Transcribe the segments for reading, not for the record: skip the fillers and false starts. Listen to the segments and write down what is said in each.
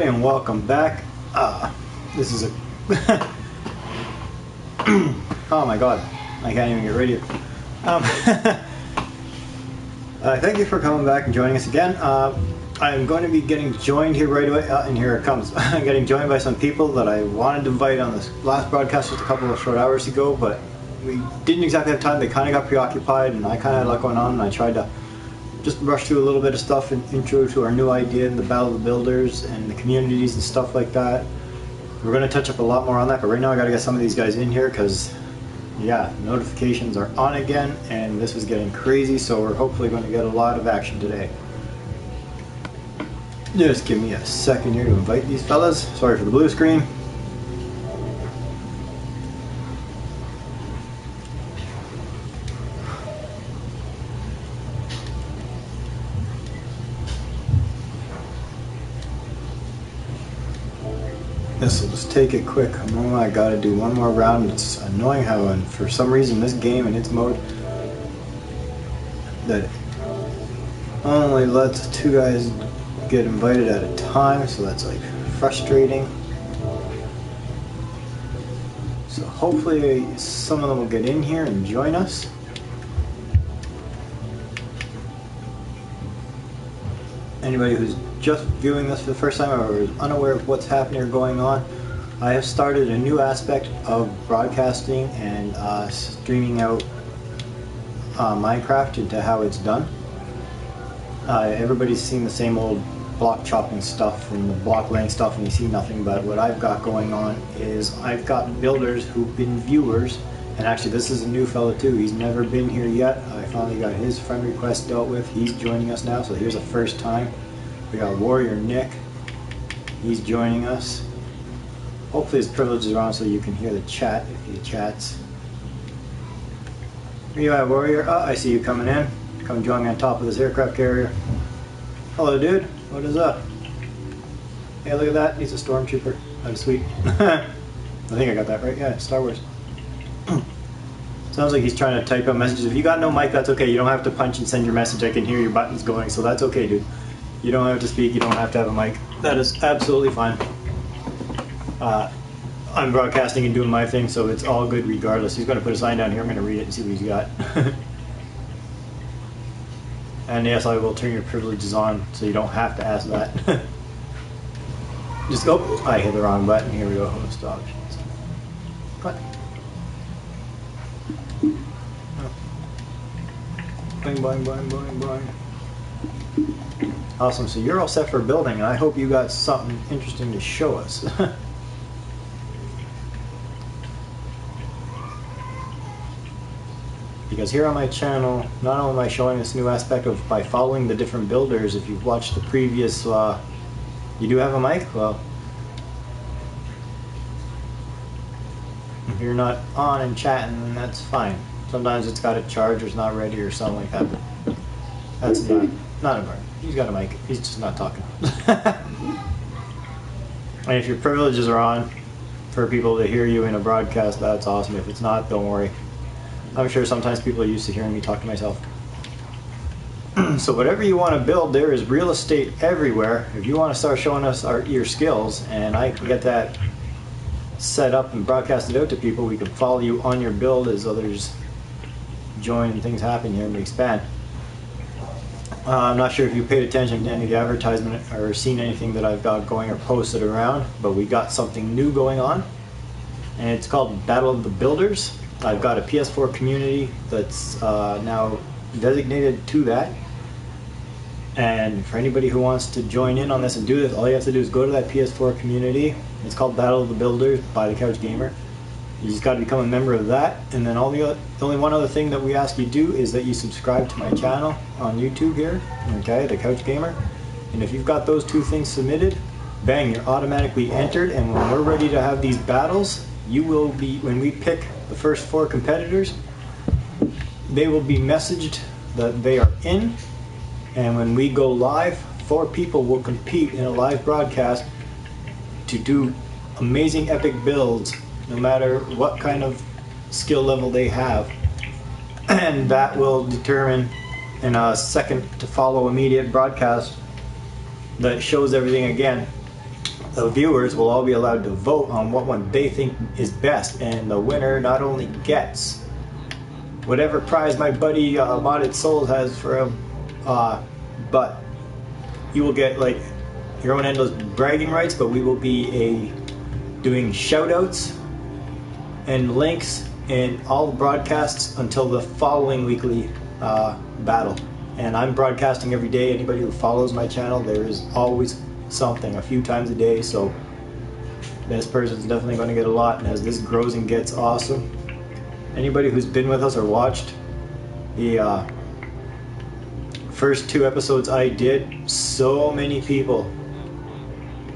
And welcome back. This is a oh my god, I can't even get ready. Thank you for coming back and joining us again. I'm going to be getting joined here right away, and here it comes. I'm getting joined by some people that I wanted to invite on this last broadcast just a couple of short hours ago, but we didn't exactly have time. They kind of got preoccupied, and I kind of had a lot going on, and I tried to just rush through a little bit of stuff and intro to our new idea in the Battle of the Builders and the communities and stuff like that. We're going to touch up a lot more on that, but right now I got to get some of these guys in here because, yeah, notifications are on again and this is getting crazy, so we're hopefully going to get a lot of action today. Just give me a second here to invite these fellas. Sorry for the blue screen. This will just take it quick. I gotta do one more round. It's annoying how, and for some reason, this game and its mode that only lets two guys get invited at a time, so that's like frustrating. So hopefully some of them will get in here and join us. Anybody who's just viewing this for the first time or is unaware of what's happening or going on, I have started a new aspect of broadcasting and streaming out Minecraft into how it's done. Everybody's seen the same old block chopping stuff and the block laying stuff, and you see nothing, but what I've got going on is I've got builders who've been viewers, and actually this is a new fella too. He's never been here yet. I finally got his friend request dealt with. He's joining us now, so here's a first time. We got Warrior Nick. He's joining us. Hopefully his privileges are on so you can hear the chat if he chats. Where you at, Warrior? Oh, I see you coming in. Come join me on top of this aircraft carrier. Hello, dude. What is up? Hey, look at that. He's a stormtrooper. That's sweet. I think I got that right. Yeah, Star Wars. Sounds like he's trying to type out messages. If you got no mic, that's okay. You don't have to punch and send your message. I can hear your buttons going, so that's okay, dude. You don't have to speak. You don't have to have a mic. That is absolutely fine. I'm broadcasting and doing my thing, so it's all good regardless. He's going to put a sign down here. I'm going to read it and see what he's got. And yes, I will turn your privileges on, so you don't have to ask that. Just go. Oh, I hit the wrong button. Here we go. Host options. What? Oh. Boing, boing, boing, boing, boing. Awesome. So you're all set for building, and I hope you got something interesting to show us. Because here on my channel, not only am I showing this new aspect of by following the different builders. If you've watched the previous, you do have a mic? Well, if you're not on and chatting, then that's fine. Sometimes it's got a charge or it's not ready or something like that. But that's not important. He's got a mic. He's just not talking. And if your privileges are on for people to hear you in a broadcast, that's awesome. If it's not, don't worry. I'm sure sometimes people are used to hearing me talk to myself. So whatever you want to build, there is real estate everywhere. If you want to start showing us your skills, and I can get that set up and broadcasted out to people, we can follow you on your build as others join and things happen here and we expand. I'm not sure if you paid attention to any of the advertisement or seen anything that I've got going or posted around, but we got something new going on, and it's called Battle of the Builders. I've got a PS4 community that's now designated to that, and for anybody who wants to join in on this and do this, all you have to do is go to that PS4 community. It's called Battle of the Builders by the Couch Gamer. You just got to become a member of that, and then the only one other thing that we ask you to do is that you subscribe to my channel on YouTube here, okay, the Couch Gamer. And if you've got those two things submitted, bang, you're automatically entered, and when we're ready to have these battles, you will be, when we pick the first 4 competitors, they will be messaged that they are in, and when we go live, 4 people will compete in a live broadcast to do amazing epic builds, no matter what kind of skill level they have. And that will determine in a second to follow immediate broadcast that shows everything again the viewers will all be allowed to vote on what one they think is best, and the winner not only gets whatever prize my buddy Modded Souls has for him, but you will get like your own endless bragging rights, but we will be doing shout outs and links in all the broadcasts until the following weekly battle. And I'm broadcasting every day. Anybody who follows my channel, there is always something a few times a day, so this person's definitely going to get a lot. And as this grows and gets awesome, anybody who's been with us or watched the first 2 episodes I did, so many people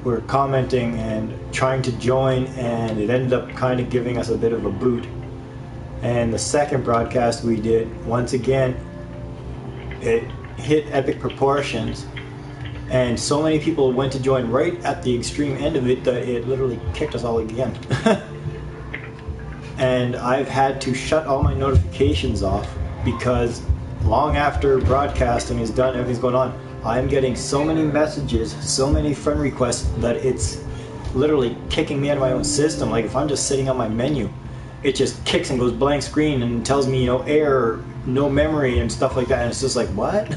were commenting and trying to join, and it ended up kind of giving us a bit of a boot. And the second broadcast we did, once again, it hit epic proportions, and so many people went to join right at the extreme end of it that it literally kicked us all again. And I've had to shut all my notifications off because long after broadcasting is done, everything's going on, I'm getting so many messages, so many friend requests that it's literally kicking me out of my own system. Like if I'm just sitting on my menu, it just kicks and goes blank screen and tells me, you know, error, no memory and stuff like that, and it's just like, what?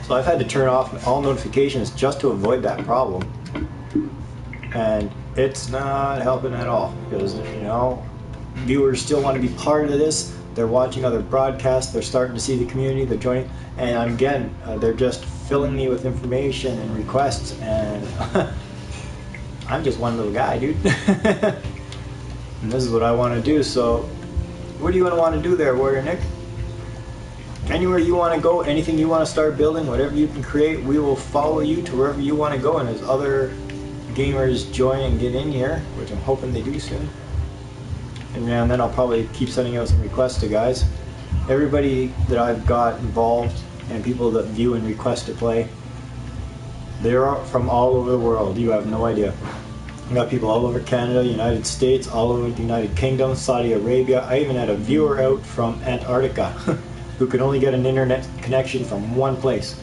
So I've had to turn off all notifications just to avoid that problem, and it's not helping at all because, you know, viewers still want to be part of this. They're watching other broadcasts, they're starting to see the community, they're joining, and again, they're just filling me with information and requests, and I'm just one little guy, dude. And this is what I want to do. So what do you want to do there, Warrior Nick? Anywhere you want to go, anything you want to start building, whatever you can create, we will follow you to wherever you want to go. And as other gamers join and get in here, which I'm hoping they do soon, and then I'll probably keep sending out some requests to guys. Everybody that I've got involved and people that view and request to play, they're from all over the world. You have no idea. I got people all over Canada, United States, all over the United Kingdom, Saudi Arabia. I even had a viewer out from Antarctica who could only get an internet connection from one place.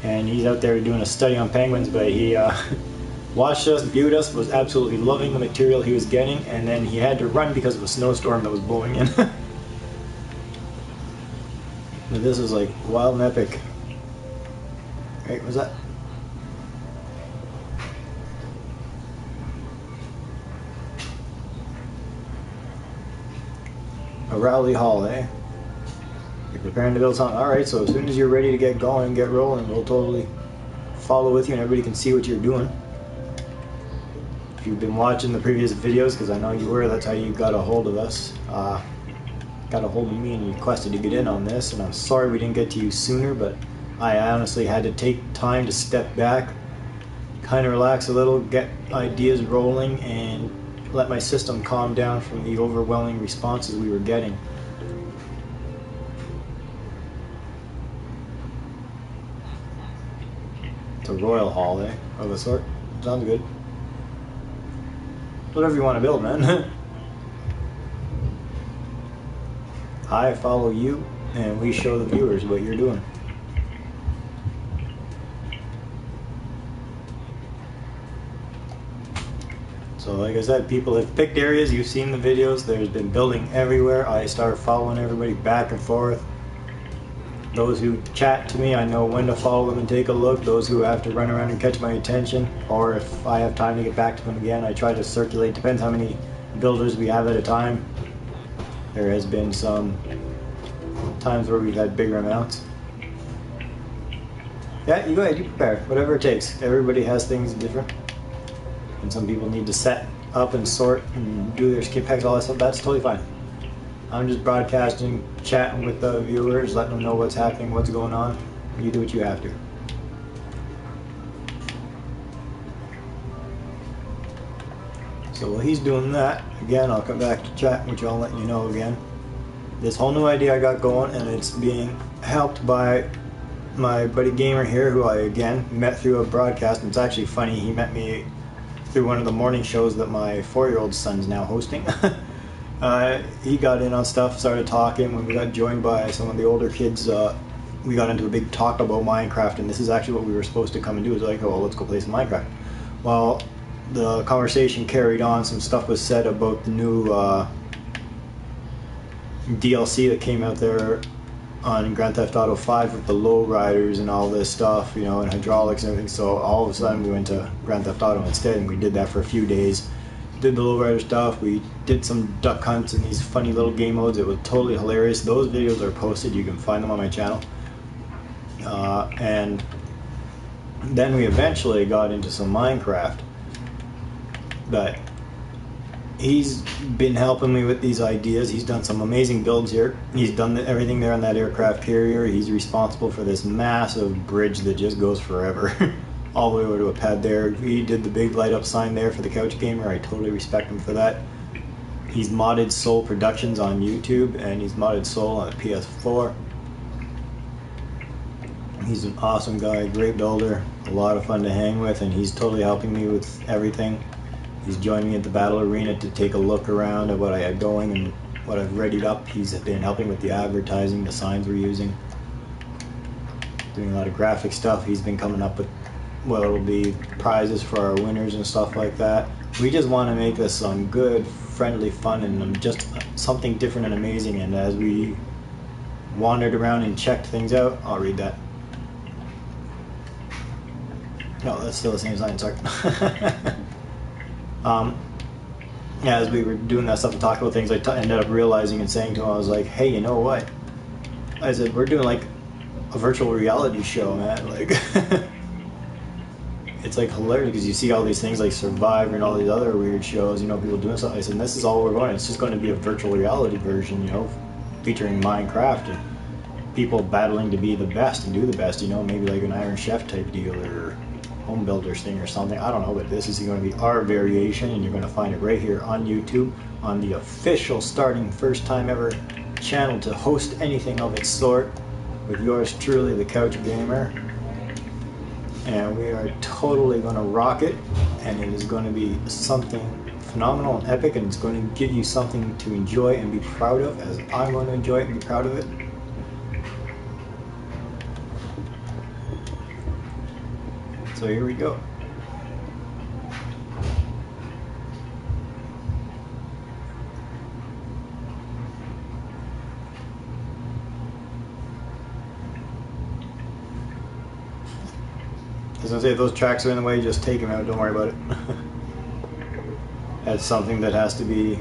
And he's out there doing a study on penguins, but he watched us, viewed us, was absolutely loving the material he was getting, and then he had to run because of a snowstorm that was blowing in. But this is like wild and epic. Right, what's that? A rally hall, eh? You're preparing to build something. Alright, so as soon as you're ready to get going, get rolling, we'll totally follow with you and everybody can see what you're doing. If you've been watching the previous videos, because I know you were, that's how you got a hold of us. Got a hold of me and requested to get in on this, and I'm sorry we didn't get to you sooner, but I honestly had to take time to step back, kind of relax a little, get ideas rolling, and let my system calm down from the overwhelming responses we were getting. It's a royal hall, eh? Of a sort. Sounds good. Whatever you want to build, man. I follow you, and we show the viewers what you're doing. So like I said, people have picked areas, you've seen the videos, there's been building everywhere. I start following everybody back and forth. Those who chat to me, I know when to follow them and take a look. Those who have to run around and catch my attention, or if I have time to get back to them again, I try to circulate. Depends how many builders we have at a time. There has been some times where we've had bigger amounts. Yeah, you go ahead, you prepare. Whatever it takes. Everybody has things different. And some people need to set up and sort and do their skip packs, all that stuff. That's totally fine. I'm just broadcasting, chatting with the viewers, letting them know what's happening, what's going on. You do what you have to. So while he's doing that, again, I'll come back to chat, which I'll let you know again. This whole new idea I got going, and it's being helped by my buddy Gamer here, who I, again, met through a broadcast. And it's actually funny, he met me through one of the morning shows that my 4-year-old son's now hosting. He got in on stuff, started talking. When we got joined by some of the older kids, we got into a big talk about Minecraft, and this is actually what we were supposed to come and do. It was like, oh, well, let's go play some Minecraft. Well, the conversation carried on. Some stuff was said about the new DLC that came out there on Grand Theft Auto 5 with the lowriders and all this stuff, you know, and hydraulics and everything. So all of a sudden we went to Grand Theft Auto instead, and we did that for a few days. Did the lowrider stuff. We did some duck hunts and these funny little game modes. It was totally hilarious. Those videos are posted. You can find them on my channel. And then we eventually got into some Minecraft. But he's been helping me with these ideas. He's done some amazing builds here. He's done everything there on that aircraft carrier. He's responsible for this massive bridge that just goes forever. All the way over to a pad there. He did the big light up sign there for the couch gamer. I totally respect him for that. He's modded Soul Productions on YouTube, and he's modded Soul on the PS4. He's an awesome guy, great builder, a lot of fun to hang with, and he's totally helping me with everything. He's joined me at the battle arena to take a look around at what I had going and what I've readied up. He's been helping with the advertising, the signs we're using, doing a lot of graphic stuff. He's been coming up with what will be prizes for our winners and stuff like that. We just want to make this some good, friendly fun and just something different and amazing. And as we wandered around and checked things out, I'll read that. No, that's still the same sign, sorry. Yeah, as we were doing that stuff and talking about things, I ended up realizing and saying to him, I was like, hey, you know what? I said, we're doing like a virtual reality show, man. Like, it's like hilarious because you see all these things like Survivor and all these other weird shows, you know, people doing stuff. I said, this is all we're going. It's just going to be a virtual reality version, you know, featuring Minecraft and people battling to be the best and do the best, you know, maybe like an Iron Chef type deal or home builders thing or something. I don't know, but this is going to be our variation, and you're going to find it right here on YouTube on the official starting first time ever channel to host anything of its sort with yours truly, the Couch Gamer. And we are totally going to rock it, and it is going to be something phenomenal and epic, and it's going to give you something to enjoy and be proud of, as I'm going to enjoy it and be proud of it. So here we go. I was gonna say, if those tracks are in the way, just take them out, don't worry about it. That's something that has to be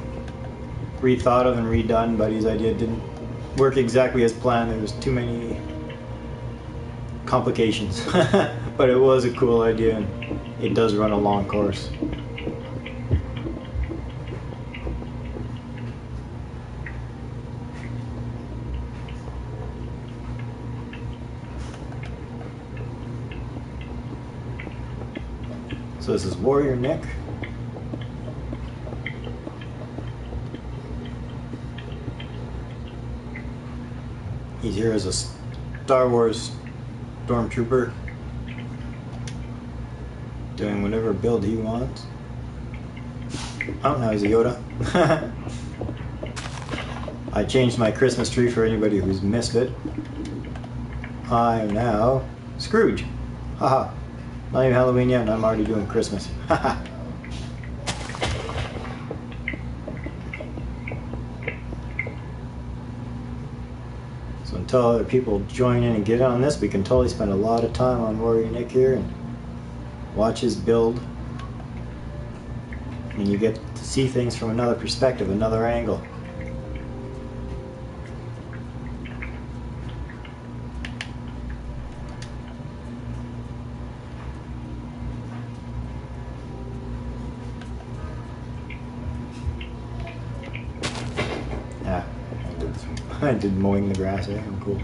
rethought of and redone. Buddy's idea didn't work exactly as planned. There was too many complications. But it was a cool idea, and it does run a long course. So this is Warrior Nick. He's here as a Star Wars Stormtrooper, doing whatever build he wants. Oh, now he's a Yoda. I changed my Christmas tree for anybody who's missed it. I am now Scrooge. Haha. Not even Halloween yet, and I'm already doing Christmas. Haha. So until other people join in and get on this, we can totally spend a lot of time on Warrior Nick here and watch his build. And you get to see things from another perspective, another angle. Yeah, I did mowing the grass there. I'm cool.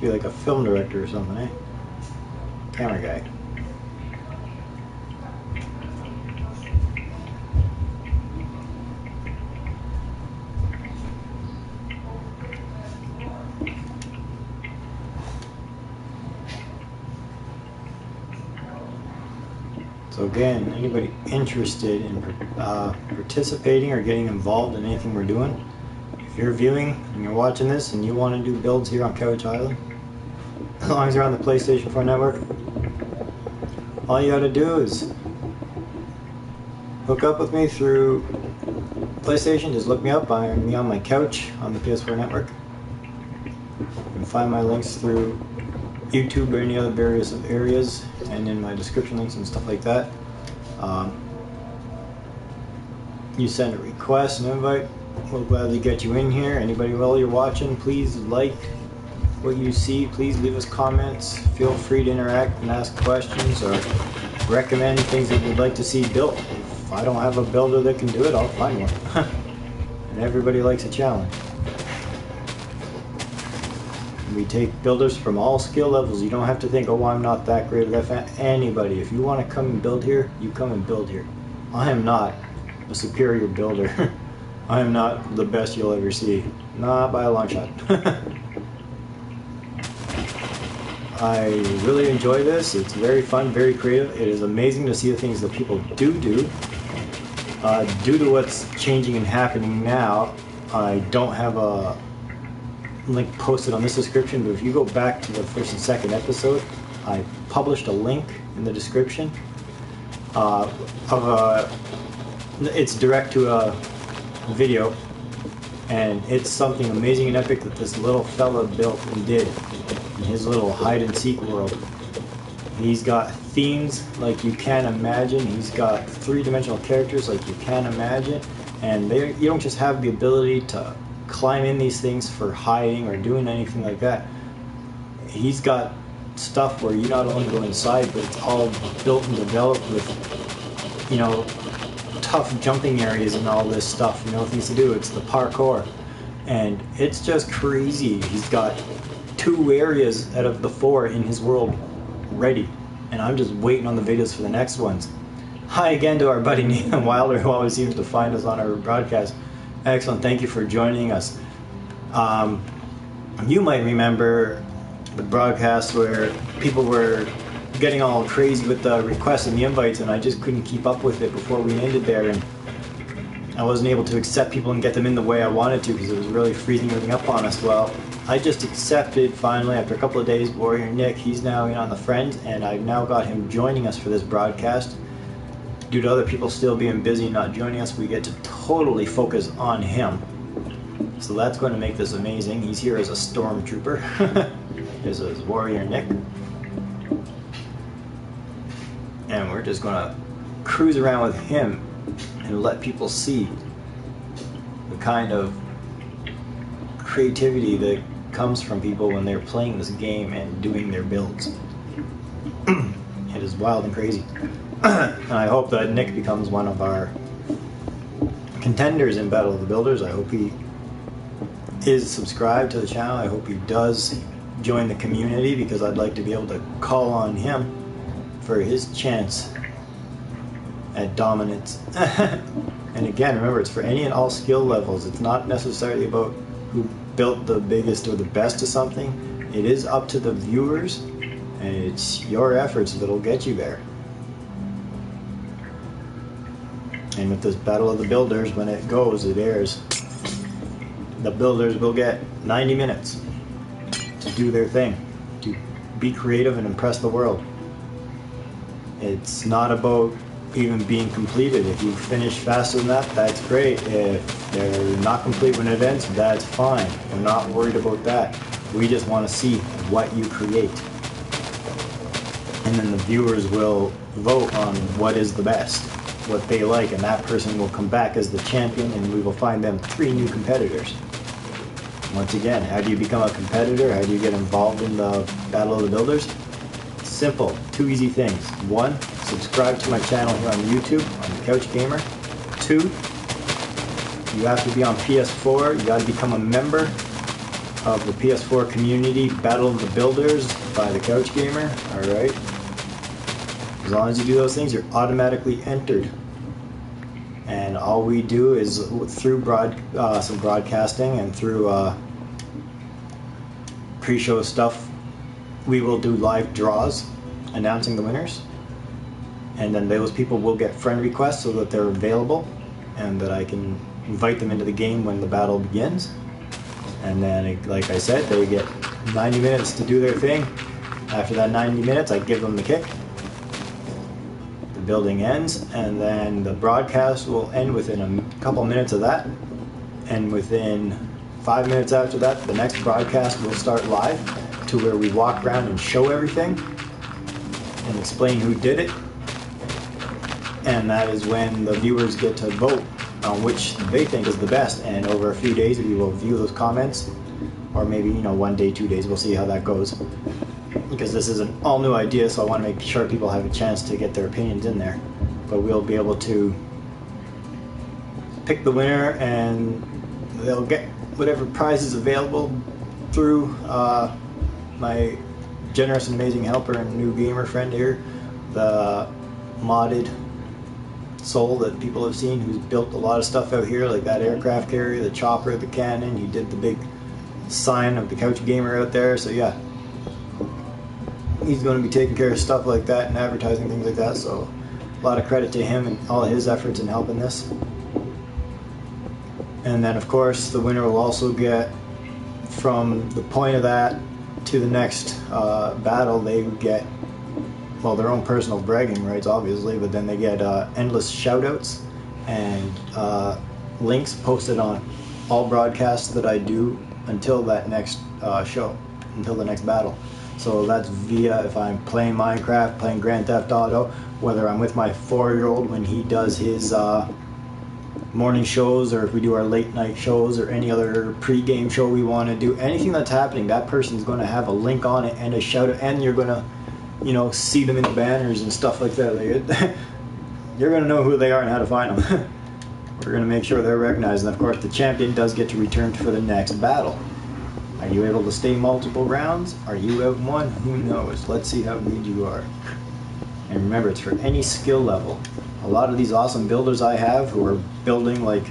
Be like a film director or something, eh? Camera guy. So again, anybody interested in participating or getting involved in anything we're doing, if you're viewing and you're watching this and you want to do builds here on Couch Island, as long as you're on the PlayStation 4 network, all you gotta do is hook up with me through PlayStation. Just look me up. I'm me on my couch on the PS4 network. You can find my links through YouTube or any other various areas, and in my description links and stuff like that. You send a request, an invite, we'll gladly get you in here. Anybody while you're watching, please like what you see. Please leave us comments. Feel free to interact and ask questions or recommend things that you'd like to see built. If I don't have a builder that can do it, I'll find one. And everybody likes a challenge. We take builders from all skill levels. You don't have to think, oh, I'm not that great or that fan. Anybody, if you want to come and build here, you come and build here. I am not a superior builder. I am not the best you'll ever see. Not by a long shot. I really enjoy this. It's very fun, very creative. It is amazing to see the things that people do. Due to what's changing and happening now, I don't have a link posted on this description, but if you go back to the first and second episode, I published a link in the description it's direct to a video, and it's something amazing and epic that this little fella built and did in his little hide and seek world. He's got themes like you can't imagine. He's got three-dimensional characters like you can't imagine, and you don't just have the ability to climb in these things for hiding or doing anything like that. He's got stuff where you not only go inside, but it's all built and developed with, you know, tough jumping areas and all this stuff, you know, things to do. It's the parkour, and it's just crazy. He's got 2 areas out of the 4 in his world ready, and I'm just waiting on the videos for the next ones. Hi again to our buddy Nathan Wilder, who always seems to find us on our broadcast. Excellent, thank you for joining us. You might remember the broadcast where people were getting all crazy with the requests and the invites, and I just couldn't keep up with it before we ended there, and I wasn't able to accept people and get them in the way I wanted to because it was really freezing everything up on us. Well, I just accepted finally after a couple of days Warrior Nick. He's now in on the Friends, and I've now got him joining us for this broadcast. Due to other people still being busy and not joining us, we get to totally focus on him. So that's going to make this amazing. He's here as a stormtrooper. This is Warrior Nick. And we're just going to cruise around with him and let people see the kind of creativity that comes from people when they're playing this game and doing their builds. It is wild and crazy. And I hope that Nick becomes one of our contenders in Battle of the Builders. I hope he is subscribed to the channel. I hope he does join the community, because I'd like to be able to call on him for his chance at dominance. And again, remember, it's for any and all skill levels. It's not necessarily about who built the biggest or the best of something. It is up to the viewers, and it's your efforts that'll get you there. And with this Battle of the Builders, when it airs, the builders will get 90 minutes to do their thing, to be creative and impress the world. It's not about even being completed. If you finish faster than that, that's great. If they're not complete when it ends, that's fine. We're not worried about that. We just want to see what you create. And then the viewers will vote on what is the best, what they like, and that person will come back as the champion, and we will find them 3 new competitors. Once again, how do you become a competitor? How do you get involved in the Battle of the Builders? Simple, 2 easy things. 1, subscribe to my channel here on YouTube, on the Couch Gamer. 2, you have to be on PS4. You got to become a member of the PS4 community Battle of the Builders by the Couch Gamer. Alright? As long as you do those things, you're automatically entered. And all we do is, through some broadcasting and through pre-show stuff, we will do live draws announcing the winners. and then those people will get friend requests so that they're available and that I can invite them into the game when the battle begins. And then, like I said, they get 90 minutes to do their thing. After that 90 minutes, I give them the kick. The building ends, and then the broadcast will end within a couple minutes of that. And within 5 minutes after that, the next broadcast will start live, to where we walk around and show everything and explain who did it. And that is when the viewers get to vote on which they think is the best. And over a few days, we will view those comments, or maybe 1 day, 2 days. We'll see how that goes, because this is an all new idea, so I want to make sure people have a chance to get their opinions in there. But we'll be able to pick the winner, and they'll get whatever prize is available through my generous and amazing helper and new gamer friend here, the modded soul that people have seen, who's built a lot of stuff out here, like that aircraft carrier, the chopper, the cannon. He did the big sign of the Couch Gamer out there. So yeah, he's going to be taking care of stuff like that and advertising things like that. So a lot of credit to him and all his efforts in helping this. And then of course the winner will also get, from the point of that to the next battle, they get, well, their own personal bragging rights, obviously, but then they get endless shoutouts and links posted on all broadcasts that I do until that next show, until the next battle. So that's via, if I'm playing Minecraft, playing Grand Theft Auto, whether I'm with my 4-year-old when he does his morning shows, or if we do our late night shows, or any other pre-game show we want to do, anything that's happening, that person's going to have a link on it and a shout out, and you're going to see them in the banners and stuff like that. You're going to know who they are and how to find them. We're going to make sure they're recognized. And of course, the champion does get to return for the next battle. Are you able to stay multiple rounds? Are you out one? Who knows? Let's see how good you are. And remember, it's for any skill level. A lot of these awesome builders I have, who are building like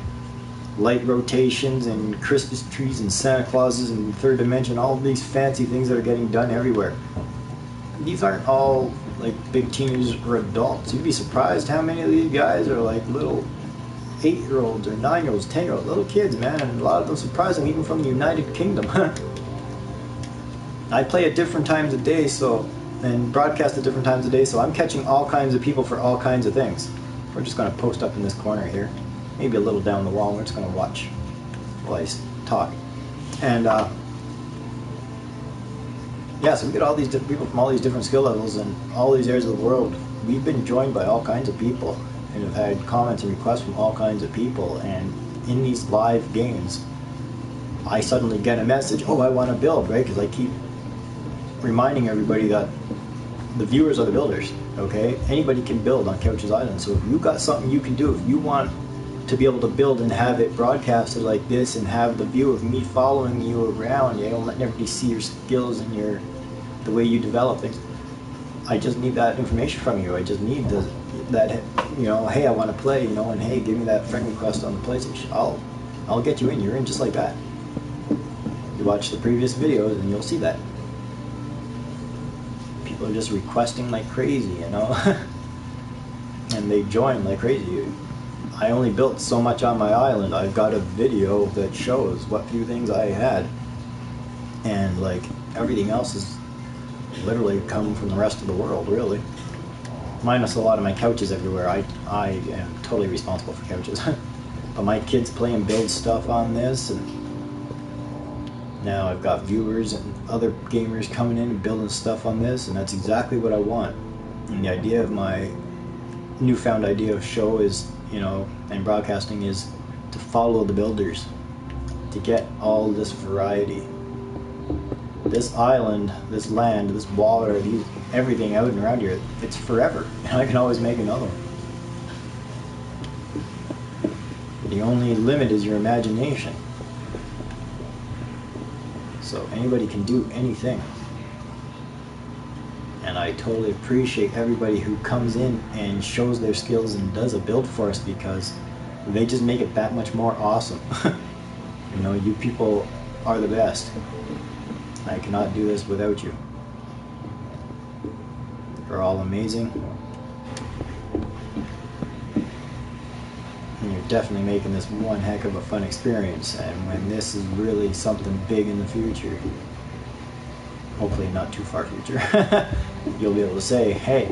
light rotations and Christmas trees and Santa Clauses and third dimension, all of these fancy things that are getting done everywhere. These aren't all like big teenagers or adults. You'd be surprised how many of these guys are like little 8-year-olds or 9-year-olds, 10-year-olds, little kids, man. And a lot of them surprising, even from the United Kingdom. I play at different times of day, and broadcast at different times of day, so I'm catching all kinds of people for all kinds of things. We're just going to post up in this corner here, maybe a little down the wall. We're just going to watch while I talk. And yeah, so we get all these different people from all these different skill levels and all these areas of the world. We've been joined by all kinds of people and have had comments and requests from all kinds of people. And in these live games, I suddenly get a message, oh, I want to build, right? Because I keep reminding everybody that the viewers are the builders, okay? Anybody can build on Couch's Island. So if you got something you can do, if you want to be able to build and have it broadcasted like this and have the view of me following you around, letting everybody see your skills and the way you develop things, I just need that information from you. I just need that hey, I want to play, and hey, give me that friend request on the PlayStation. I'll get you in. You're in just like that. You watch the previous videos and you'll see that. People are just requesting like crazy, and they join like crazy. I only built so much on my island. I've got a video that shows what few things I had, and like everything else is literally come from the rest of the world, really. Minus a lot of my couches everywhere. I am totally responsible for couches. But my kids play and build stuff on this, and now I've got viewers and other gamers coming in and building stuff on this, and that's exactly what I want. And the idea of my newfound idea of show is, and broadcasting, is to follow the builders, to get all this variety. This island, this land, this water, everything out and around here, it's forever. And I can always make another one. The only limit is your imagination. So anybody can do anything. And I totally appreciate everybody who comes in and shows their skills and does a build for us, because they just make it that much more awesome. You people are the best. I cannot do this without you. You're all amazing. definitely making this one heck of a fun experience, and when this is really something big in the future, hopefully not too far future, you'll be able to say, hey,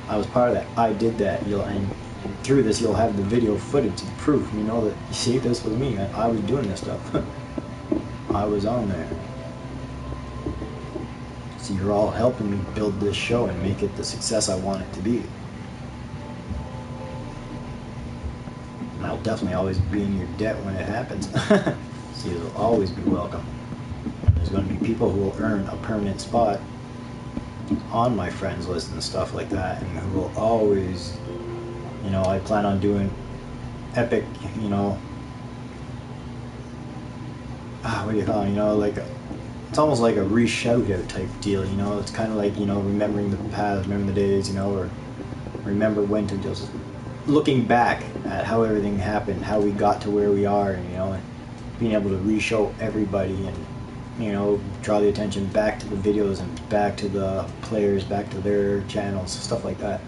I was part of that, I did that. And through this you'll have the video footage and proof, you know, that, you see, this was me, I was doing this stuff. I was on there. So you're all helping me build this show and make it the success I want it to be. And I'll definitely always be in your debt when it happens. So you'll always be welcome. There's going to be people who will earn a permanent spot on my friends list and stuff like that, and who will always, you know, I plan on doing epic, you know, what do you call it, you know, like it's almost like a re-shout out type deal, you know. It's kind of like, you know, remembering the past, remembering the days, you know, or remember when to just looking back at how everything happened, how we got to where we are, and, you know, and being able to re-show everybody and, you know, draw the attention back to the videos and back to the players, back to their channels, stuff like that.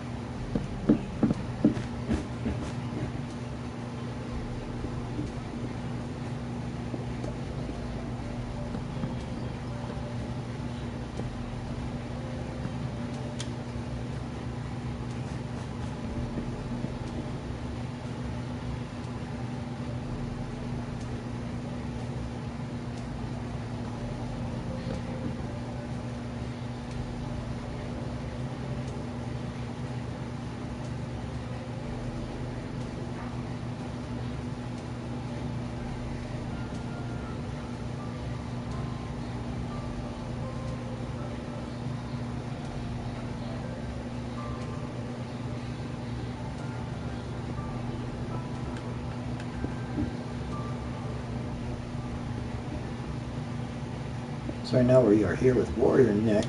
So right now we are here with Warrior Nick,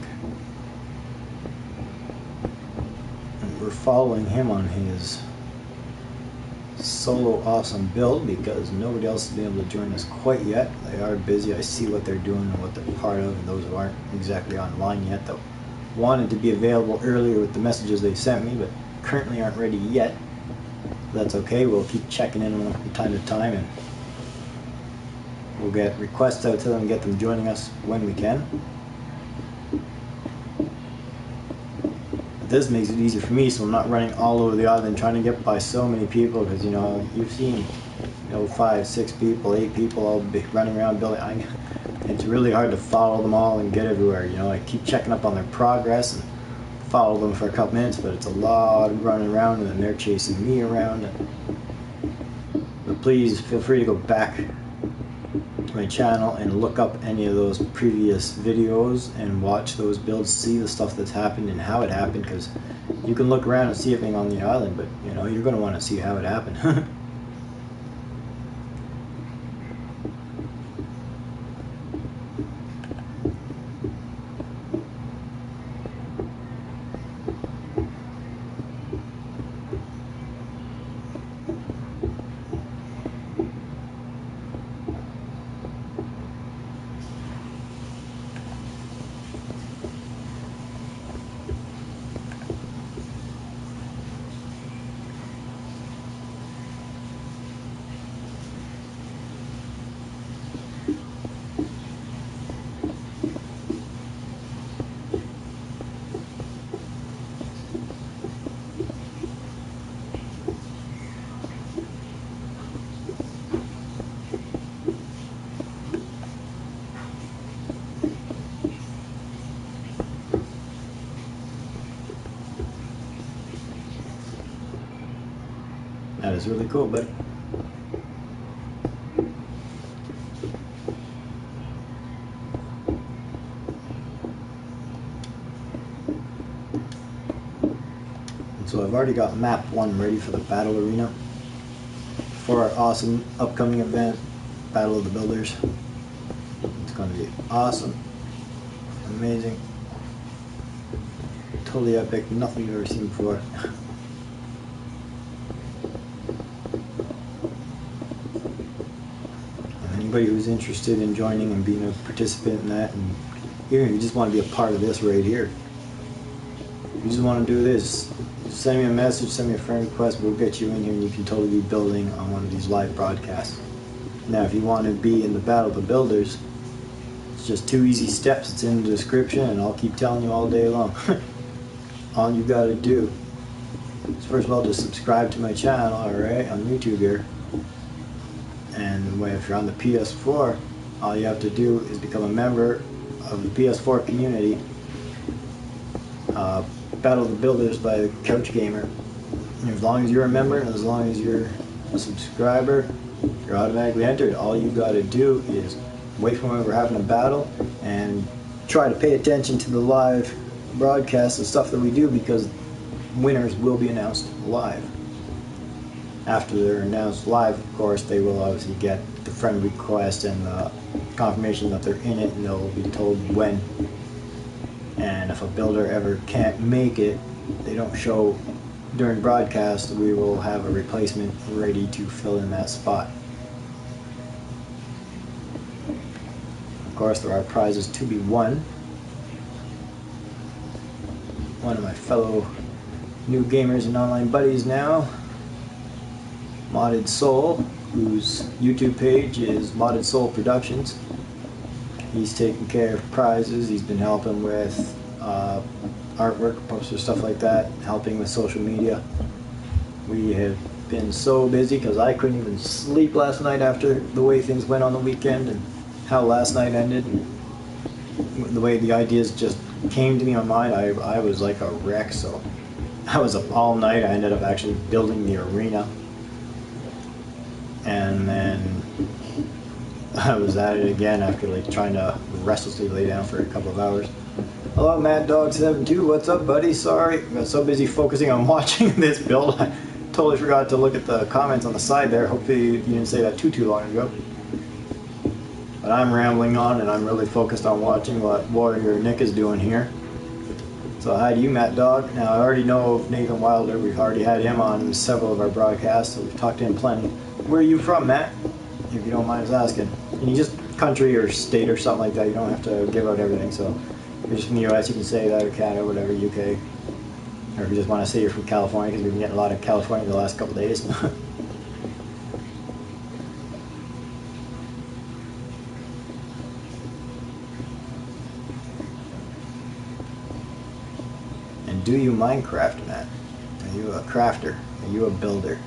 and we're following him on his solo awesome build because nobody else has been able to join us quite yet. They are busy. I see what they're doing and what they're part of, and those who aren't exactly online yet that wanted to be available earlier with the messages they sent me but currently aren't ready yet. That's okay. We'll keep checking in on them from time to time, and we'll get requests out to them and get them joining us when we can. But this makes it easier for me, so I'm not running all over the island trying to get by so many people, because, you know, you've seen, you know, 5, 6 people, 8 people all be running around building. It's really hard to follow them all and get everywhere, you know. I keep checking up on their progress and follow them for a couple minutes, but it's a lot of running around, and then they're chasing me around. But please feel free to go back to my channel and look up any of those previous videos and watch those builds, see the stuff that's happened and how it happened, because you can look around and see everything on the island, but, you know, you're going to want to see how it happened. That is really cool, buddy. And so I've already got map 1 ready for the battle arena for our awesome upcoming event, Battle of the Builders. It's going to be awesome, amazing, totally epic, nothing you've ever seen before. Anybody who's interested in joining and being a participant in that, and even if you just want to be a part of this right here, you just want to do this, just send me a message, send me a friend request, we'll get you in here and you can totally be building on one of these live broadcasts. Now if you want to be in the Battle of the Builders, it's just 2 easy steps. It's in the description and I'll keep telling you all day long. All you gotta do is first of all just subscribe to my channel, alright, on YouTube here. And if you're on the PS4, all you have to do is become a member of the PS4 community. Battle of the Builders by the Couch Gamer. And as long as you're a member and as long as you're a subscriber, you're automatically entered. All you gotta do is wait for when we're having a battle and try to pay attention to the live broadcasts and stuff that we do, because winners will be announced live. After they're announced live, of course, they will obviously get the friend request and the confirmation that they're in it, and they'll be told when. And if a builder ever can't make it, they don't show during broadcast, we will have a replacement ready to fill in that spot. Of course, there are prizes to be won. One of my fellow new gamers and online buddies now, Modded Soul, whose YouTube page is Modded Soul Productions. He's taking care of prizes. He's been helping with artwork, posters, stuff like that, helping with social media. We have been so busy because I couldn't even sleep last night after the way things went on the weekend and how last night ended, and the way the ideas just came to me on mind. I was like a wreck, so I was up all night. I ended up actually building the arena, and then I was at it again after like trying to restlessly lay down for a couple of hours. Hello, Mad Dog 72. What's up, buddy? Sorry, I got so busy focusing on watching this build, I totally forgot to look at the comments on the side there. Hopefully you didn't say that too long ago. But I'm rambling on, and I'm really focused on watching what Warrior Nick is doing here. So hi to you, Matt Dog. Now I already know of Nathan Wilder. We've already had him on several of our broadcasts, so we've talked to him plenty. Where are you from, Matt? If you don't mind us asking. And you just country or state or something like that. You don't have to give out everything. So if you're just from the US, you can say that, or Canada, whatever, UK. Or if you just want to say you're from California, because we've been getting a lot of California the last couple of days. And do you Minecraft, Matt? Are you a crafter? Are you a builder?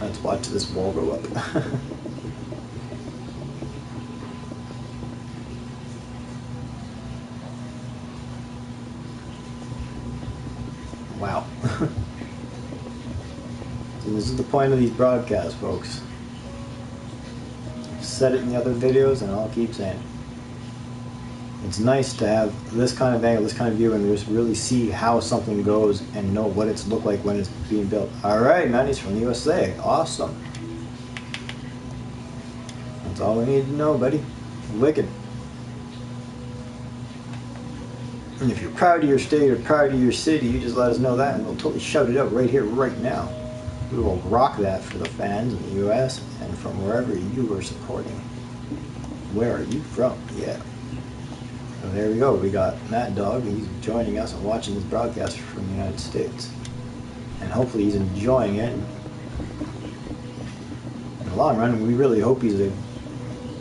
Let's watch this wall go up. Wow. So this is the point of these broadcasts, folks. I've said it in the other videos and I'll keep saying it. It's nice to have this kind of angle, this kind of view, and just really see how something goes and know what it's looked like when it's being built. Alright, man, he's from the USA. Awesome. That's all we need to know, buddy. Wicked. And if you're proud of your state or proud of your city, you just let us know that and we'll totally shout it out right here, right now. We will rock that for the fans in the US and from wherever you are supporting. Where are you from? Yeah. So there we go. We got Matt Dog. He's joining us and watching this broadcast from the United States. And hopefully he's enjoying it. In the long run, we really hope he's a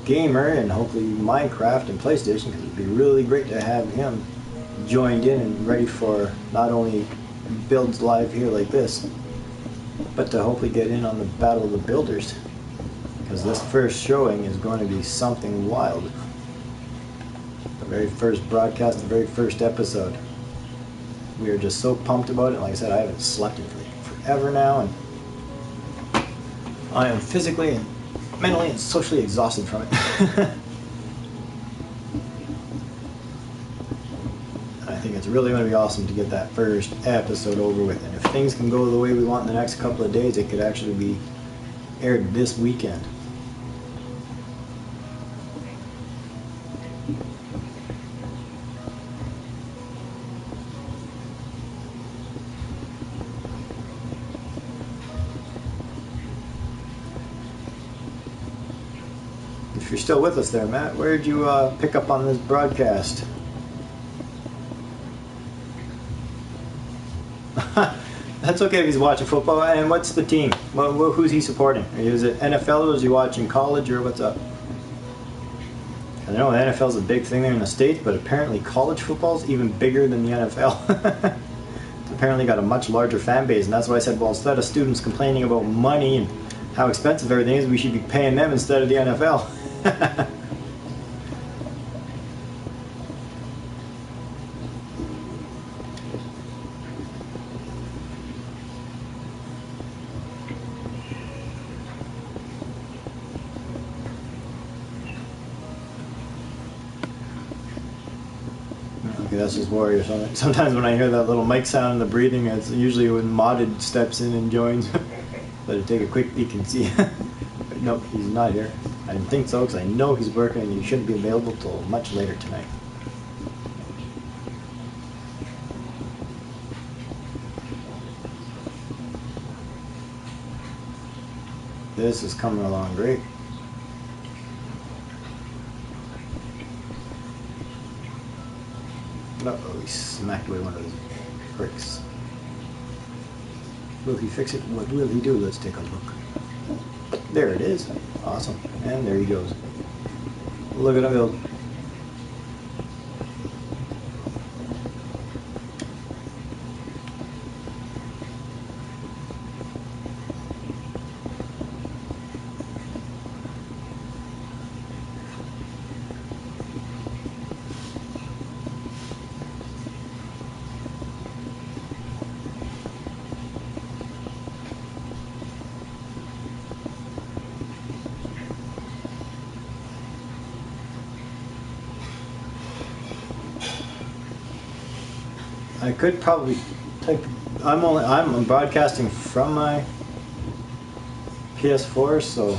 gamer and hopefully Minecraft and PlayStation, because it'd be really great to have him joined in and ready for not only builds live here like this, but to hopefully get in on the Battle of the Builders, because this first showing is going to be something wild. The very first broadcast, the very first episode. We are just so pumped about it. Like I said, I haven't slept in forever now, and I am physically and mentally and socially exhausted from it. I think it's really going to be awesome to get that first episode over with, and if things can go the way we want in the next couple of days, it could actually be aired this weekend. If you're still with us there, Matt, where did you pick up on this broadcast? That's okay if he's watching football. And what's the team? Who's he supporting? Is it NFL, or is he watching college, or what's up? I know the NFL's a big thing there in the States, but apparently college football's even bigger than the NFL. It's apparently got a much larger fan base, and that's why I said, well, instead of students complaining about money and how expensive everything is, we should be paying them instead of the NFL. Okay, that's just Warrior. Sometimes when I hear that little mic sound and the breathing, it's usually when Modded steps in and joins. Better take a quick peek and see. But nope, he's not here. I didn't think so, because I know he's working and he shouldn't be available till much later tonight. This is coming along great. Uh-oh, he smacked away one of his bricks. Will he fix it? What will he do? Let's take a look. There it is. Awesome. And there he goes. Look at him go. I could probably type. I'm broadcasting from my PS4, so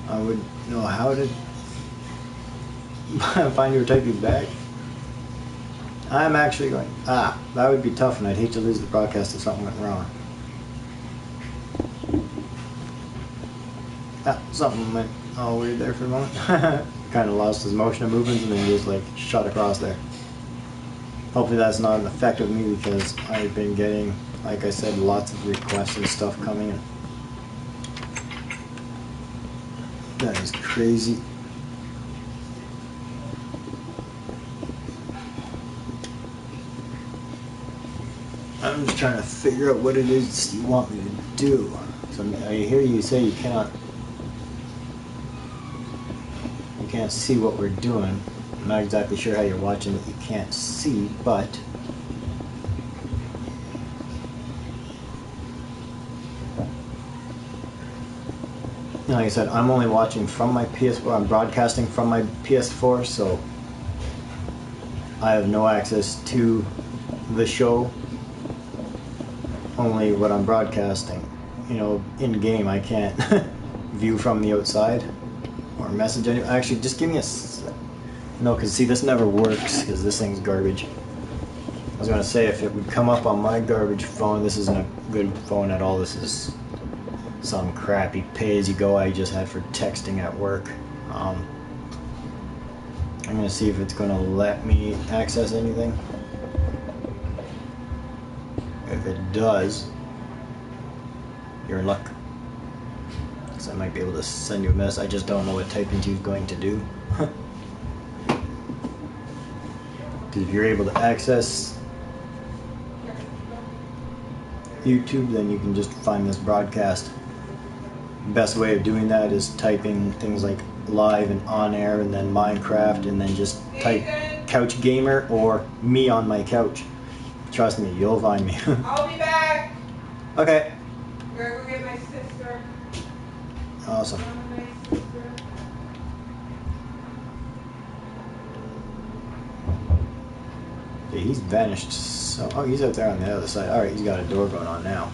I would know how to find your typing back. I'm actually going. That would be tough, and I'd hate to lose the broadcast if something went wrong. Something went all weird there for a moment. Kind of lost his motion of movements and then just like shot across there. Hopefully that's not an effect of me, because I've been getting, like I said, lots of requests and stuff coming in. That is crazy. I'm just trying to figure out what it is you want me to do. So I hear you say you can't see what we're doing. I'm not exactly sure how you're watching that you can't see, but like I said, I'm only watching from my PS4. I'm broadcasting from my PS4, so I have no access to the show. Only what I'm broadcasting. You know, in game I can't view from the outside or message anyone. Actually, just give me a no, because see, this never works because this thing's garbage. I was going to say, if it would come up on my garbage phone, this isn't a good phone at all. This is some crappy pay-as-you-go I just had for texting at work. I'm going to see if it's going to let me access anything. If it does, you're in luck. So I might be able to send you a message. I just don't know what TypeInto is going to do. If you're able to access YouTube, then you can just find this broadcast. The best way of doing that is typing things like live and on air, and then Minecraft, and then just type couch gamer or me on my couch. Trust me, you'll find me. I'll be back. Okay. I'm gonna go get my sister. Awesome. Yeah, he's vanished. So, oh, he's out there on the other side. All right, he's got a door going on now.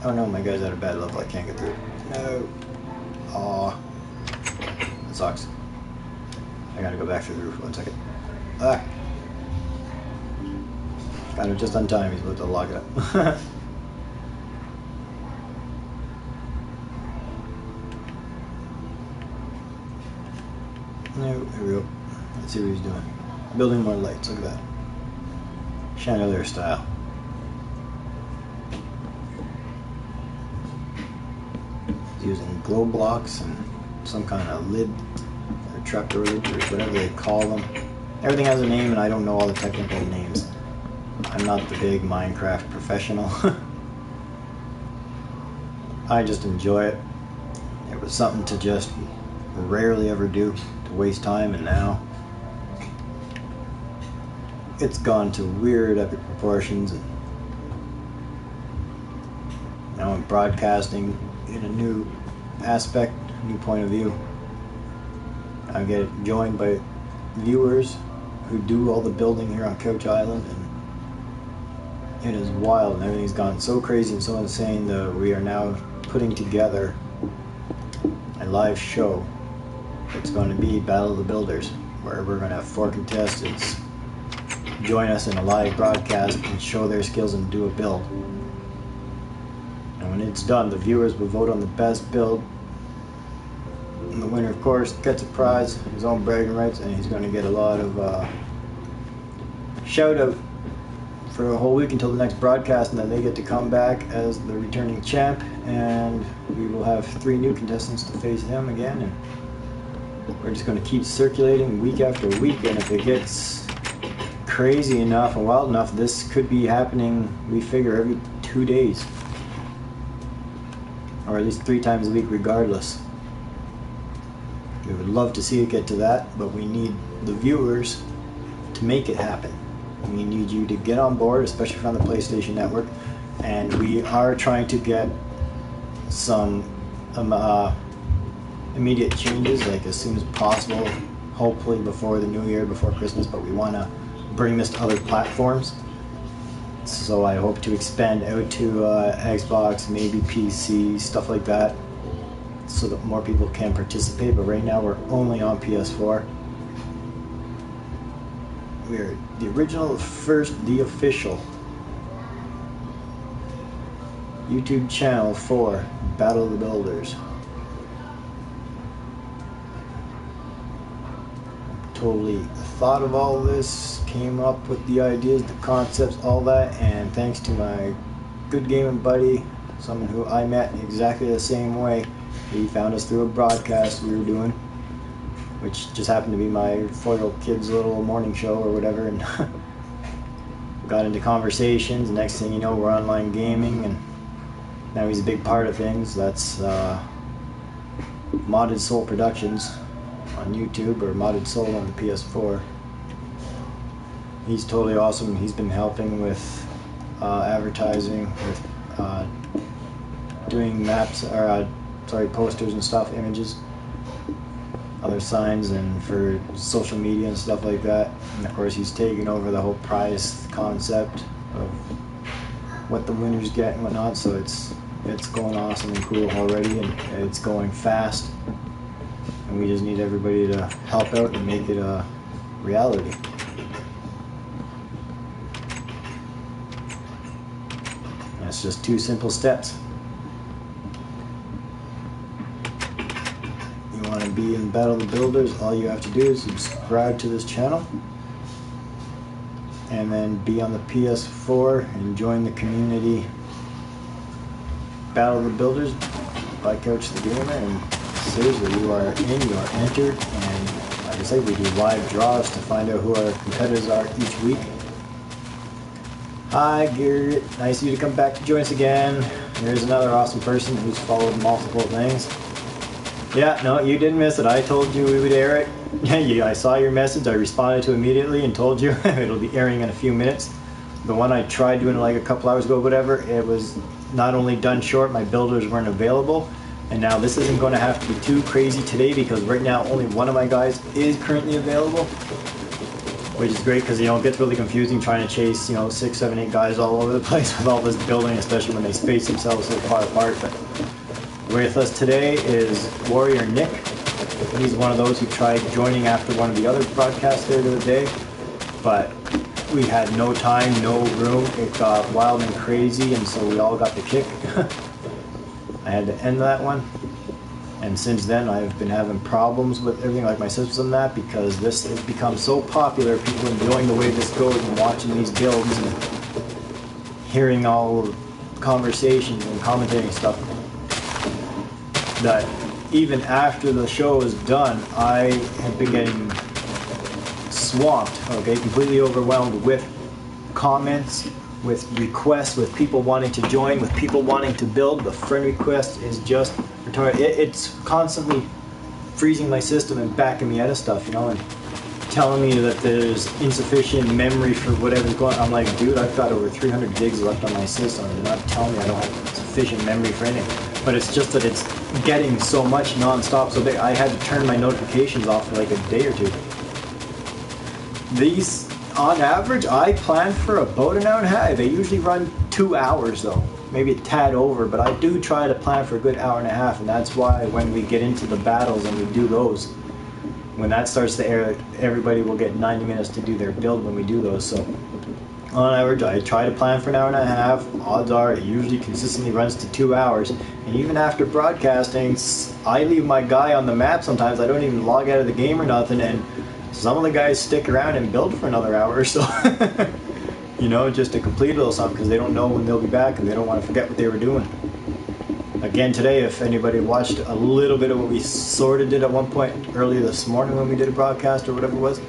Oh no, my guy's at a bad level. I can't get through. No. Aw. That sucks. I gotta go back through the roof. 1 second. Ah. Got it just on time. He's about to log it up. There we go. Let's see what he's doing. Building more lights. Look at that. Chandelier style. He's using glow blocks and some kind of lid or trapdoor lid or whatever they call them. Everything has a name and I don't know all the technical names. I'm not the big Minecraft professional. I just enjoy it. It was something to just rarely ever do, to waste time, and now it's gone to weird epic proportions, and now I'm broadcasting in a new aspect, new point of view. I get joined by viewers who do all the building here on Couch Island, and it is wild, and everything's gone so crazy and so insane that we are now putting together a live show. It's going to be Battle of the Builders, where we're going to have 4 contestants join us in a live broadcast and show their skills and do a build. And when it's done, the viewers will vote on the best build, and the winner, of course, gets a prize, his own bragging rights, and he's going to get a lot of shout out for a whole week until the next broadcast, and then they get to come back as the returning champ, and we will have 3 new contestants to face him again, and we're just going to keep circulating week after week. And if it gets crazy enough and wild enough, this could be happening, we figure, every 2 days, or at least 3 times a week regardless. We would love to see it get to that, but we need the viewers to make it happen. We need you to get on board, especially from the PlayStation Network, and we are trying to get some immediate changes, like as soon as possible, hopefully before the new year, before Christmas, but we want to bring this to other platforms. So I hope to expand out to Xbox, maybe PC, stuff like that, so that more people can participate, but right now we're only on PS4. We're the original, the official YouTube channel for Battle of the Builders. Totally thought of all this, came up with the ideas, the concepts, all that, and thanks to my good gaming buddy, someone who I met exactly the same way. He found us through a broadcast we were doing, which just happened to be my 4-year-old kid's little morning show or whatever, and got into conversations. Next thing you know, we're online gaming, and now he's a big part of things. That's Modded Soul Productions on YouTube, or Modded Soul on the PS4. He's totally awesome. He's been helping with advertising, with doing maps, or posters and stuff, images, other signs, and for social media and stuff like that. And of course he's taking over the whole prize concept of what the winners get and whatnot, so it's going awesome and cool already, and it's going fast, and we just need everybody to help out and make it a reality. And it's just 2 simple steps. Want to be in Battle of the Builders, all you have to do is subscribe to this channel and then be on the PS4 and join the community Battle of the Builders by Couch the Gamer, and seriously, you are entered, and like I said, we do live draws to find out who our competitors are each week. Hi Garrett, nice of you to come back to join us again. Here's another awesome person who's followed multiple things. Yeah, no, you didn't miss it. I told you we would air it. Yeah, I saw your message. I responded to immediately and told you it'll be airing in a few minutes. The one I tried doing like a couple hours ago, whatever, it was not only done short, my builders weren't available. And now this isn't going to have to be too crazy today, because right now only one of my guys is currently available, which is great, because, you know, it gets really confusing trying to chase, you know, 6, 7, 8 guys all over the place with all this building, especially when they space themselves so far apart. But with us today is Warrior Nick. He's one of those who tried joining after one of the other broadcasts there the other day, but we had no time, no room. It got wild and crazy, and so we all got the kick. I had to end that one. And since then, I've been having problems with everything, like my systems and that, because this has become so popular, people enjoying the way this goes and watching these builds and hearing all the conversations and commentating stuff, that even after the show is done, I have been getting swamped, okay, completely overwhelmed with comments, with requests, with people wanting to join, with people wanting to build. The friend request is just retarded. It's constantly freezing my system and backing me out of stuff, you know, and telling me that there's insufficient memory for whatever's going on. I'm like, dude, I've got over 300 gigs left on my system. They're not telling me I don't have sufficient memory for anything. But it's just that it's getting so much non-stop, so I had to turn my notifications off for like a day or two. These, on average, I plan for about an hour and a half. They usually run 2 hours though, maybe a tad over, but I do try to plan for a good hour and a half, and that's why when we get into the battles and we do those, when that starts to air, everybody will get 90 minutes to do their build when we do those. So on average, I try to plan for an hour and a half. Odds are it usually consistently runs to 2 hours. And even after broadcasting, I leave my guy on the map sometimes. I don't even log out of the game or nothing, and some of the guys stick around and build for another hour or so. You know, just to complete a little something, because they don't know when they'll be back and they don't want to forget what they were doing. Again today, if anybody watched a little bit of what we sort of did at one point earlier this morning when we did a broadcast or whatever it was,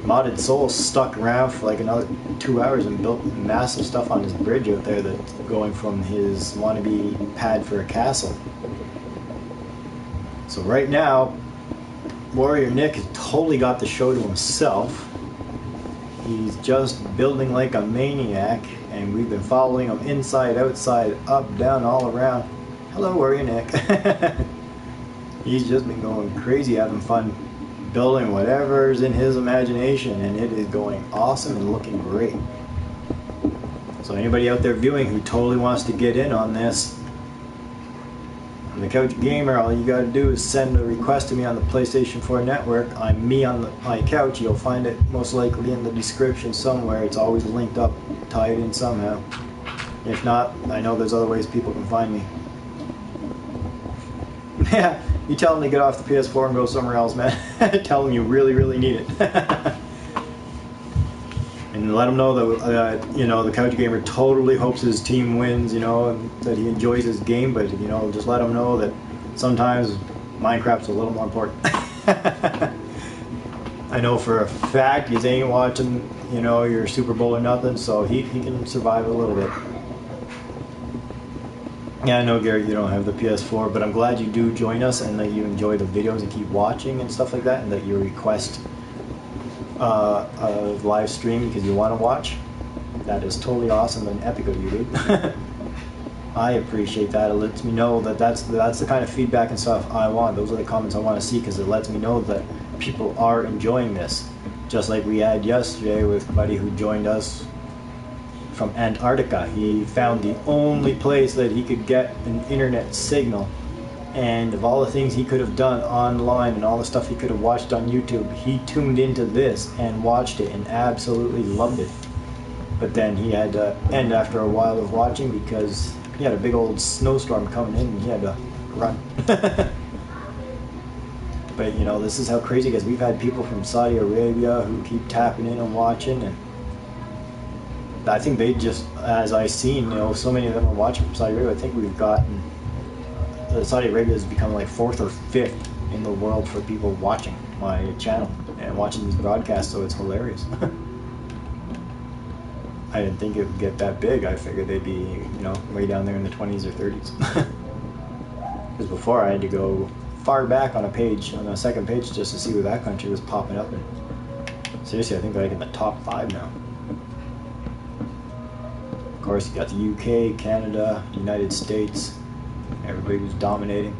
Modded Soul stuck around for like another 2 hours and built massive stuff on his bridge out there that's going from his wannabe pad for a castle. So right now, Warrior Nick has totally got the show to himself. He's just building like a maniac, and we've been following him inside, outside, up, down, all around. Hello, Warrior Nick. He's just been going crazy, having fun, building whatever's in his imagination, and it is going awesome and looking great. So anybody out there viewing who totally wants to get in on this, I'm the Couch Gamer. All you gotta do is send a request to me on the PlayStation 4 network. I'm me on my couch. You'll find it most likely in the description somewhere. It's always linked up, tied in somehow. If not, I know there's other ways people can find me. Yeah, you tell them to get off the PS4 and go somewhere else, man. Tell them you really, really need it. And let him know that, you know, the Couch Gamer totally hopes his team wins, you know, and that he enjoys his game, but, you know, just let him know that sometimes Minecraft's a little more important. I know for a fact he ain't watching, you know, your Super Bowl or nothing, so he can survive a little bit. Yeah, I know, Gary, you don't have the PS4, but I'm glad you do join us and that you enjoy the videos and keep watching and stuff like that, and that you request a live stream because you want to watch. That is totally awesome and epic of you, dude. I appreciate that. It lets me know that that's the kind of feedback and stuff I want. Those are the comments I want to see, because it lets me know that people are enjoying this. Just like we had yesterday with a buddy who joined us from Antarctica. He found the only place that he could get an internet signal, and of all the things he could have done online and all the stuff he could have watched on YouTube, he tuned into this and watched it and absolutely loved it. But then he had to end after a while of watching because he had a big old snowstorm coming in and he had to run. But you know, this is how crazy it is. We've had people from Saudi Arabia who keep tapping in and watching, and I think they just, as I've seen, you know, so many of them are watching from Saudi Arabia. I think we've gotten, Saudi Arabia has become like 4th or 5th in the world for people watching my channel and watching these broadcasts, so it's hilarious. I didn't think it would get that big. I figured they'd be, you know, way down there in the 20s or 30s. Because before I had to go far back on a page, on a second page, just to see where that country was popping up. And seriously, I think they're like in the top 5 now. Of course, you got the UK, Canada, United States. Everybody was dominating.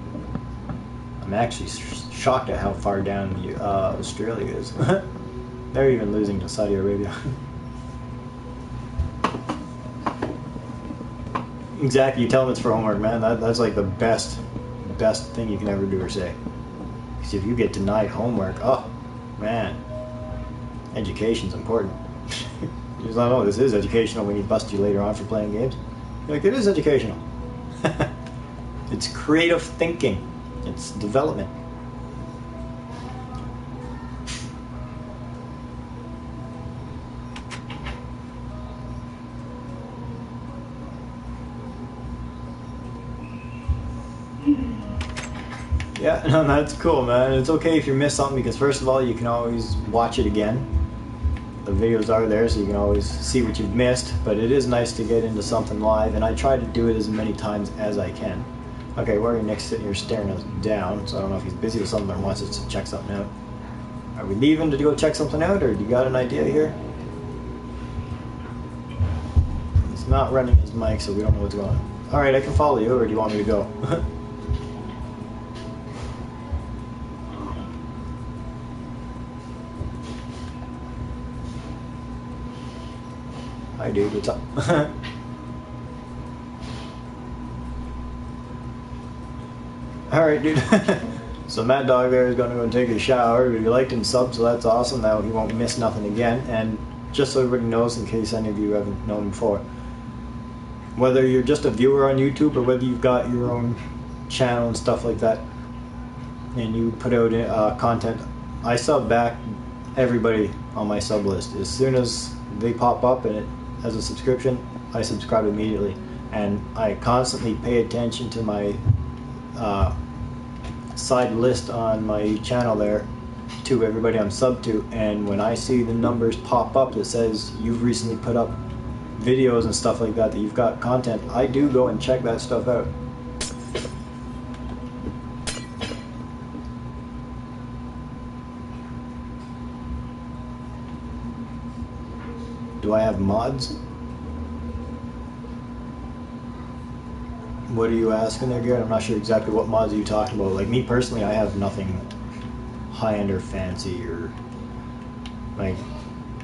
I'm actually shocked at how far down Australia is. They're even losing to Saudi Arabia. Exactly, you tell them it's for homework, man. That's like the best thing you can ever do or say. Because if you get denied homework, oh, man, education's important. He's like, oh, this is educational when he busts you later on for playing games. You're like, it is educational. It's creative thinking. It's development. Yeah, no, that's cool, man. It's okay if you miss something because first of all, you can always watch it again. The videos are there, so you can always see what you've missed, but it is nice to get into something live, and I try to do it as many times as I can. Okay, where are you next sitting here staring us down, so I don't know if he's busy with something or wants us to check something out. Are we leaving to go check something out, or do you got an idea here? He's not running his mic, so we don't know what's going on. Alright, I can follow you, or do you want me to go? Hi dude, what's up? Alright dude. So Mad Dog there is going to go and take a shower. He liked and subbed, so that's awesome. Now he won't miss nothing again. And just so everybody knows, in case any of you haven't known him before, whether you're just a viewer on YouTube or whether you've got your own channel and stuff like that, and you put out content, I sub back everybody on my sub list. As soon as they pop up and it as a subscription, I subscribe immediately, and I constantly pay attention to my side list on my channel there to everybody I'm sub to, and when I see the numbers pop up that says you've recently put up videos and stuff like that, that you've got content, I do go and check that stuff out. Do I have mods? What are you asking there, Garrett? I'm not sure exactly what mods are you talking about. Like me personally, I have nothing high-end or fancy or like,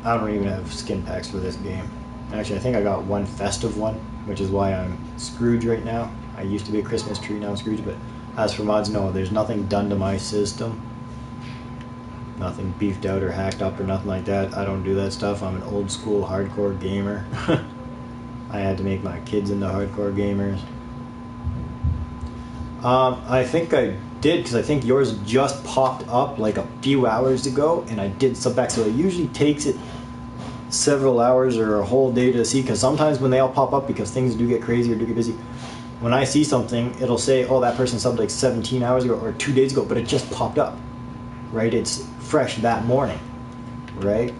I don't even have skin packs for this game. Actually, I think I got one festive one, which is why I'm Scrooge right now. I used to be a Christmas tree, now I'm Scrooge, but as for mods, no, there's nothing done to my system. Nothing beefed out or hacked up or nothing like that. I don't do that stuff. I'm an old school hardcore gamer. I had to make my kids into hardcore gamers. I think I did, because I think yours just popped up like a few hours ago, and I did sub back, so it usually takes it several hours or a whole day to see, because sometimes when they all pop up, because things do get crazy or do get busy, when I see something, it'll say, oh, that person subbed like 17 hours ago or 2 days ago, but it just popped up, right? It's fresh that morning, right?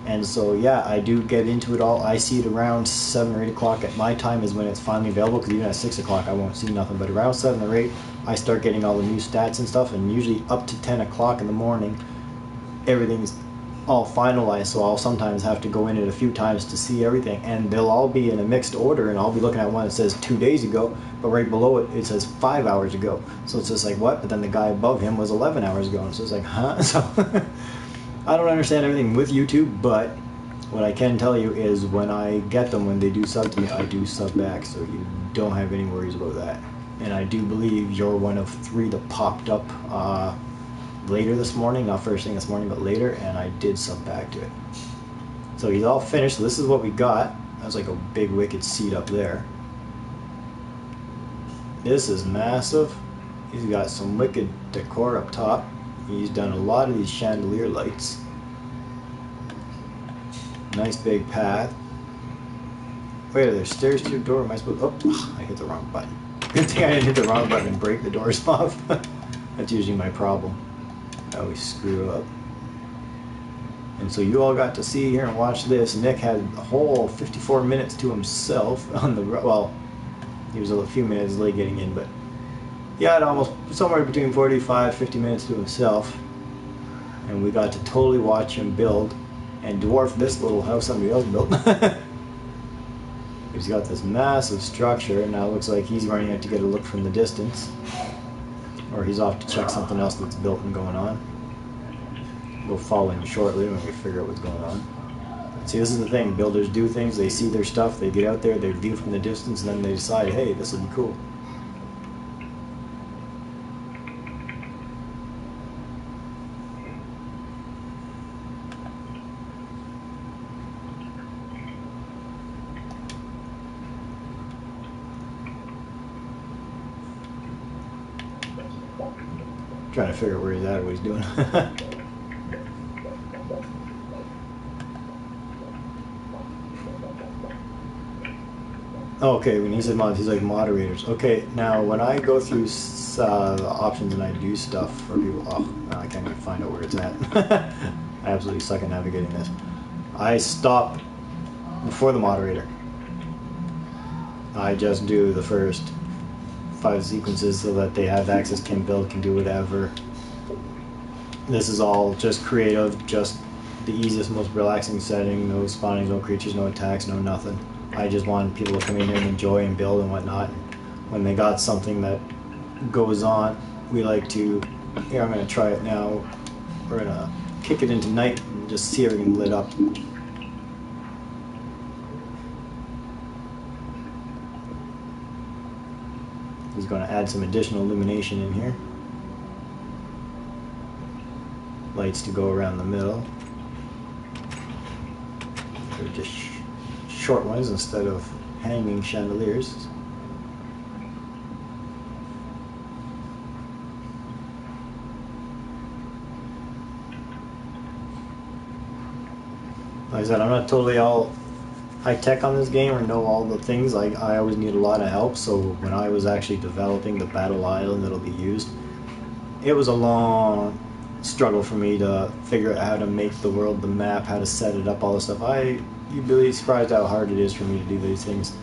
And so yeah, I do get into it all. I see it around 7 or 8 o'clock at my time is when it's finally available, because even at 6 o'clock I won't see nothing, but around 7 or 8 I start getting all the new stats and stuff, and usually up to 10 o'clock in the morning everything's all finalized, so I'll sometimes have to go in it a few times to see everything, and they'll all be in a mixed order, and I'll be looking at one that says 2 days ago, but right below it it says 5 hours ago, so it's just like, what? But then the guy above him was 11 hours ago, and so it's like, huh? So I don't understand everything with YouTube, but what I can tell you is when I get them, when they do sub to me, I do sub back, so you don't have any worries about that. And I do believe you're one of 3 that popped up later this morning, not first thing this morning, but later, and I did sub back to it. So he's all finished, so this is what we got. That's like a big wicked seat up there. This is massive. He's got some wicked decor up top. He's done a lot of these chandelier lights. Nice big path. Wait, are there stairs to your door? Am I supposed? Oh, I hit the wrong button. Good thing I didn't hit the wrong button and break the doors off. That's usually my problem. I always screw up. And so you all got to see here and watch this. Nick had a whole 54 minutes to himself on the, well, he was a few minutes late getting in, but he had almost somewhere between 45, 50 minutes to himself. And we got to totally watch him build and dwarf this little house somebody else built. He's got this massive structure, and now it looks like he's running out to get a look from the distance. Or he's off to check something else that's built and going on. We'll follow him shortly when we figure out what's going on. See, this is the thing. Builders do things, they see their stuff, they get out there, they view from the distance, and then they decide, hey, this will be cool. Trying to figure out where he's at or what he's doing. Okay, when he said mods, he's like moderators. Okay, now when I go through the options and I do stuff for people, oh, I can't even find out where it's at. I absolutely suck at navigating this. I stop before the moderator. I just do the first 5 sequences so that they have access, can build, can do whatever. This is all just creative, just the easiest, most relaxing setting. No spawnings, no creatures, no attacks, no nothing. I just want people to come in here and enjoy and build and whatnot. When they got something that goes on, we like to, here I'm going to try it now, we're going to kick it into night and just see everything lit up. He's going to add some additional illumination in here. Lights to go around the middle. They're just short ones instead of hanging chandeliers. Like I said, I'm not totally all high tech on this game or know all the things. Like, I always need a lot of help, so when I was actually developing the battle island that'll be used, it was a long struggle for me to figure out how to make the world, the map, how to set it up, all this stuff. You'd be really surprised how hard it is for me to do these things,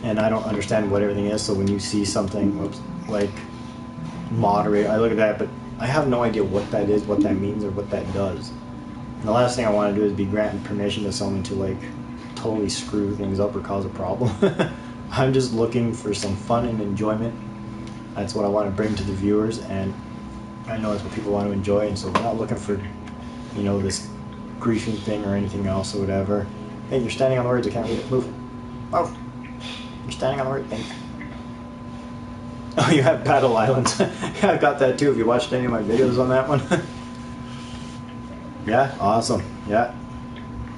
and I don't understand what everything is. So when you see something, whoops, like moderate, I look at that, but I have no idea what that is, what that means, or what that does. And the last thing I want to do is be granting permission to someone to like totally screw things up or cause a problem. I'm just looking for some fun and enjoyment. That's what I want to bring to the viewers, and I know that's what people want to enjoy, and so we're not looking for, you know, this griefing thing or anything else or whatever. Hey, you're standing on the words, I can't read it. Move. Oh, you're standing on the word. Thanks. Oh, you have battle islands. Yeah, I've got that too. If you watched any of my videos on that one. Yeah, awesome. Yeah.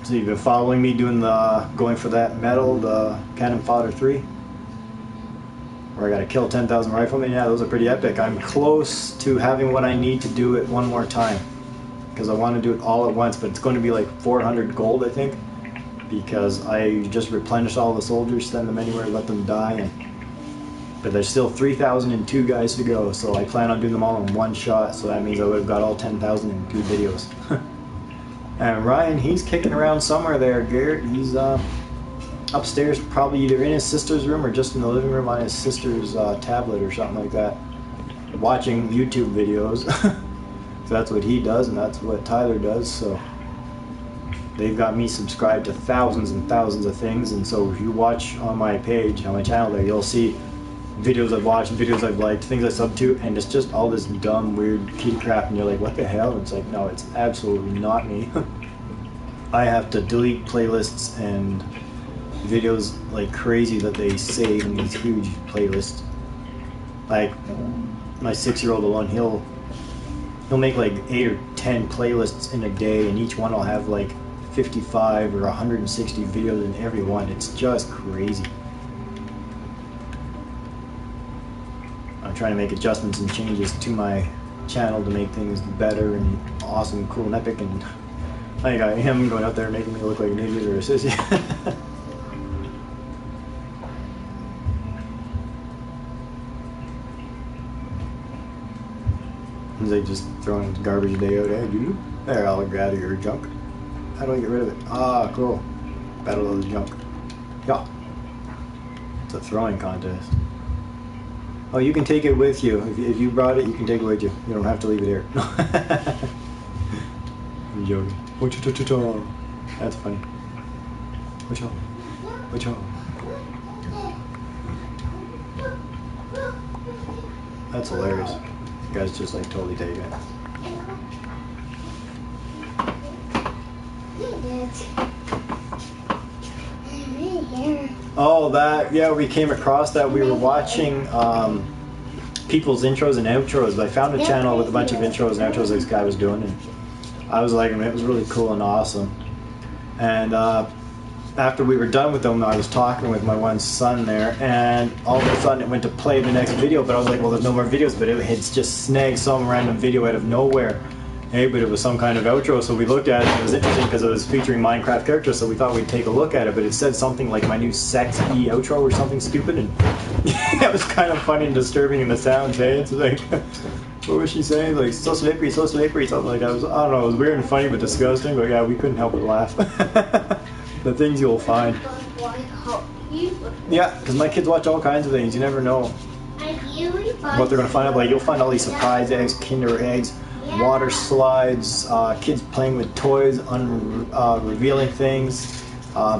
So you've been following me doing the, going for that medal, the Cannon Fodder 3. Where I gotta kill 10,000 riflemen. Yeah, those are pretty epic. I'm close to having what I need to do it one more time. Because I want to do it all at once, but it's going to be like 400 gold, I think. Because I just replenished all the soldiers, send them anywhere, let them die. But there's still 3,002 guys to go, so I plan on doing them all in one shot, so that means I would have got all 10,000 in 2 videos. And Ryan, he's kicking around somewhere there, Garrett. He's upstairs, probably either in his sister's room or just in the living room on his sister's tablet or something like that, watching YouTube videos. So that's what he does, and that's what Tyler does. So they've got me subscribed to thousands and thousands of things, and so if you watch on my page, on my channel there, you'll see videos I've watched, videos I've liked, things I sub to, and it's just all this dumb, weird kitty crap, and you're like, what the hell? And it's like, no, it's absolutely not me. I have to delete playlists and videos like crazy that they save in these huge playlists. Like my 6-year-old alone, he'll make like 8 or 10 playlists in a day, and each one will have like 55 or 160 videos in every one. It's just crazy. I'm trying to make adjustments and changes to my channel to make things better and awesome, cool, and epic, and I got him going out there making me look like an idiot or a sissy. He's like just throwing garbage day out, hey dude, there, I'll gather your junk. How do I get rid of it? Ah, cool. Battle of the junk. Yeah. It's a throwing contest. Oh, you can take it with you. If you brought it, you can take it with you. You don't have to leave it here. I'm joking. That's funny. That's hilarious. You guys just like totally take it. Oh, that, yeah, we came across that. We were watching people's intros and outros. I found a channel with a bunch of intros and outros this guy was doing, and I was like, it was really cool and awesome. And after we were done with them, I was talking with my one son there, and all of a sudden it went to play the next video, but I was like, well, there's no more videos, but it had just snagged some random video out of nowhere. Hey, but it was some kind of outro, so we looked at it, and it was interesting because it was featuring Minecraft characters, so we thought we'd take a look at it, but it said something like my new sexy outro or something stupid, and it was kind of funny and disturbing in the sound, hey? It's like, what was she saying? Like, so slippery, something like that. I don't know, it was weird and funny, but disgusting, but yeah, we couldn't help but laugh. The things you'll find. Yeah, because my kids watch all kinds of things. You never know what they're going to find out. Like, you'll find all these surprise eggs, Kinder eggs, water slides, kids playing with toys, revealing things,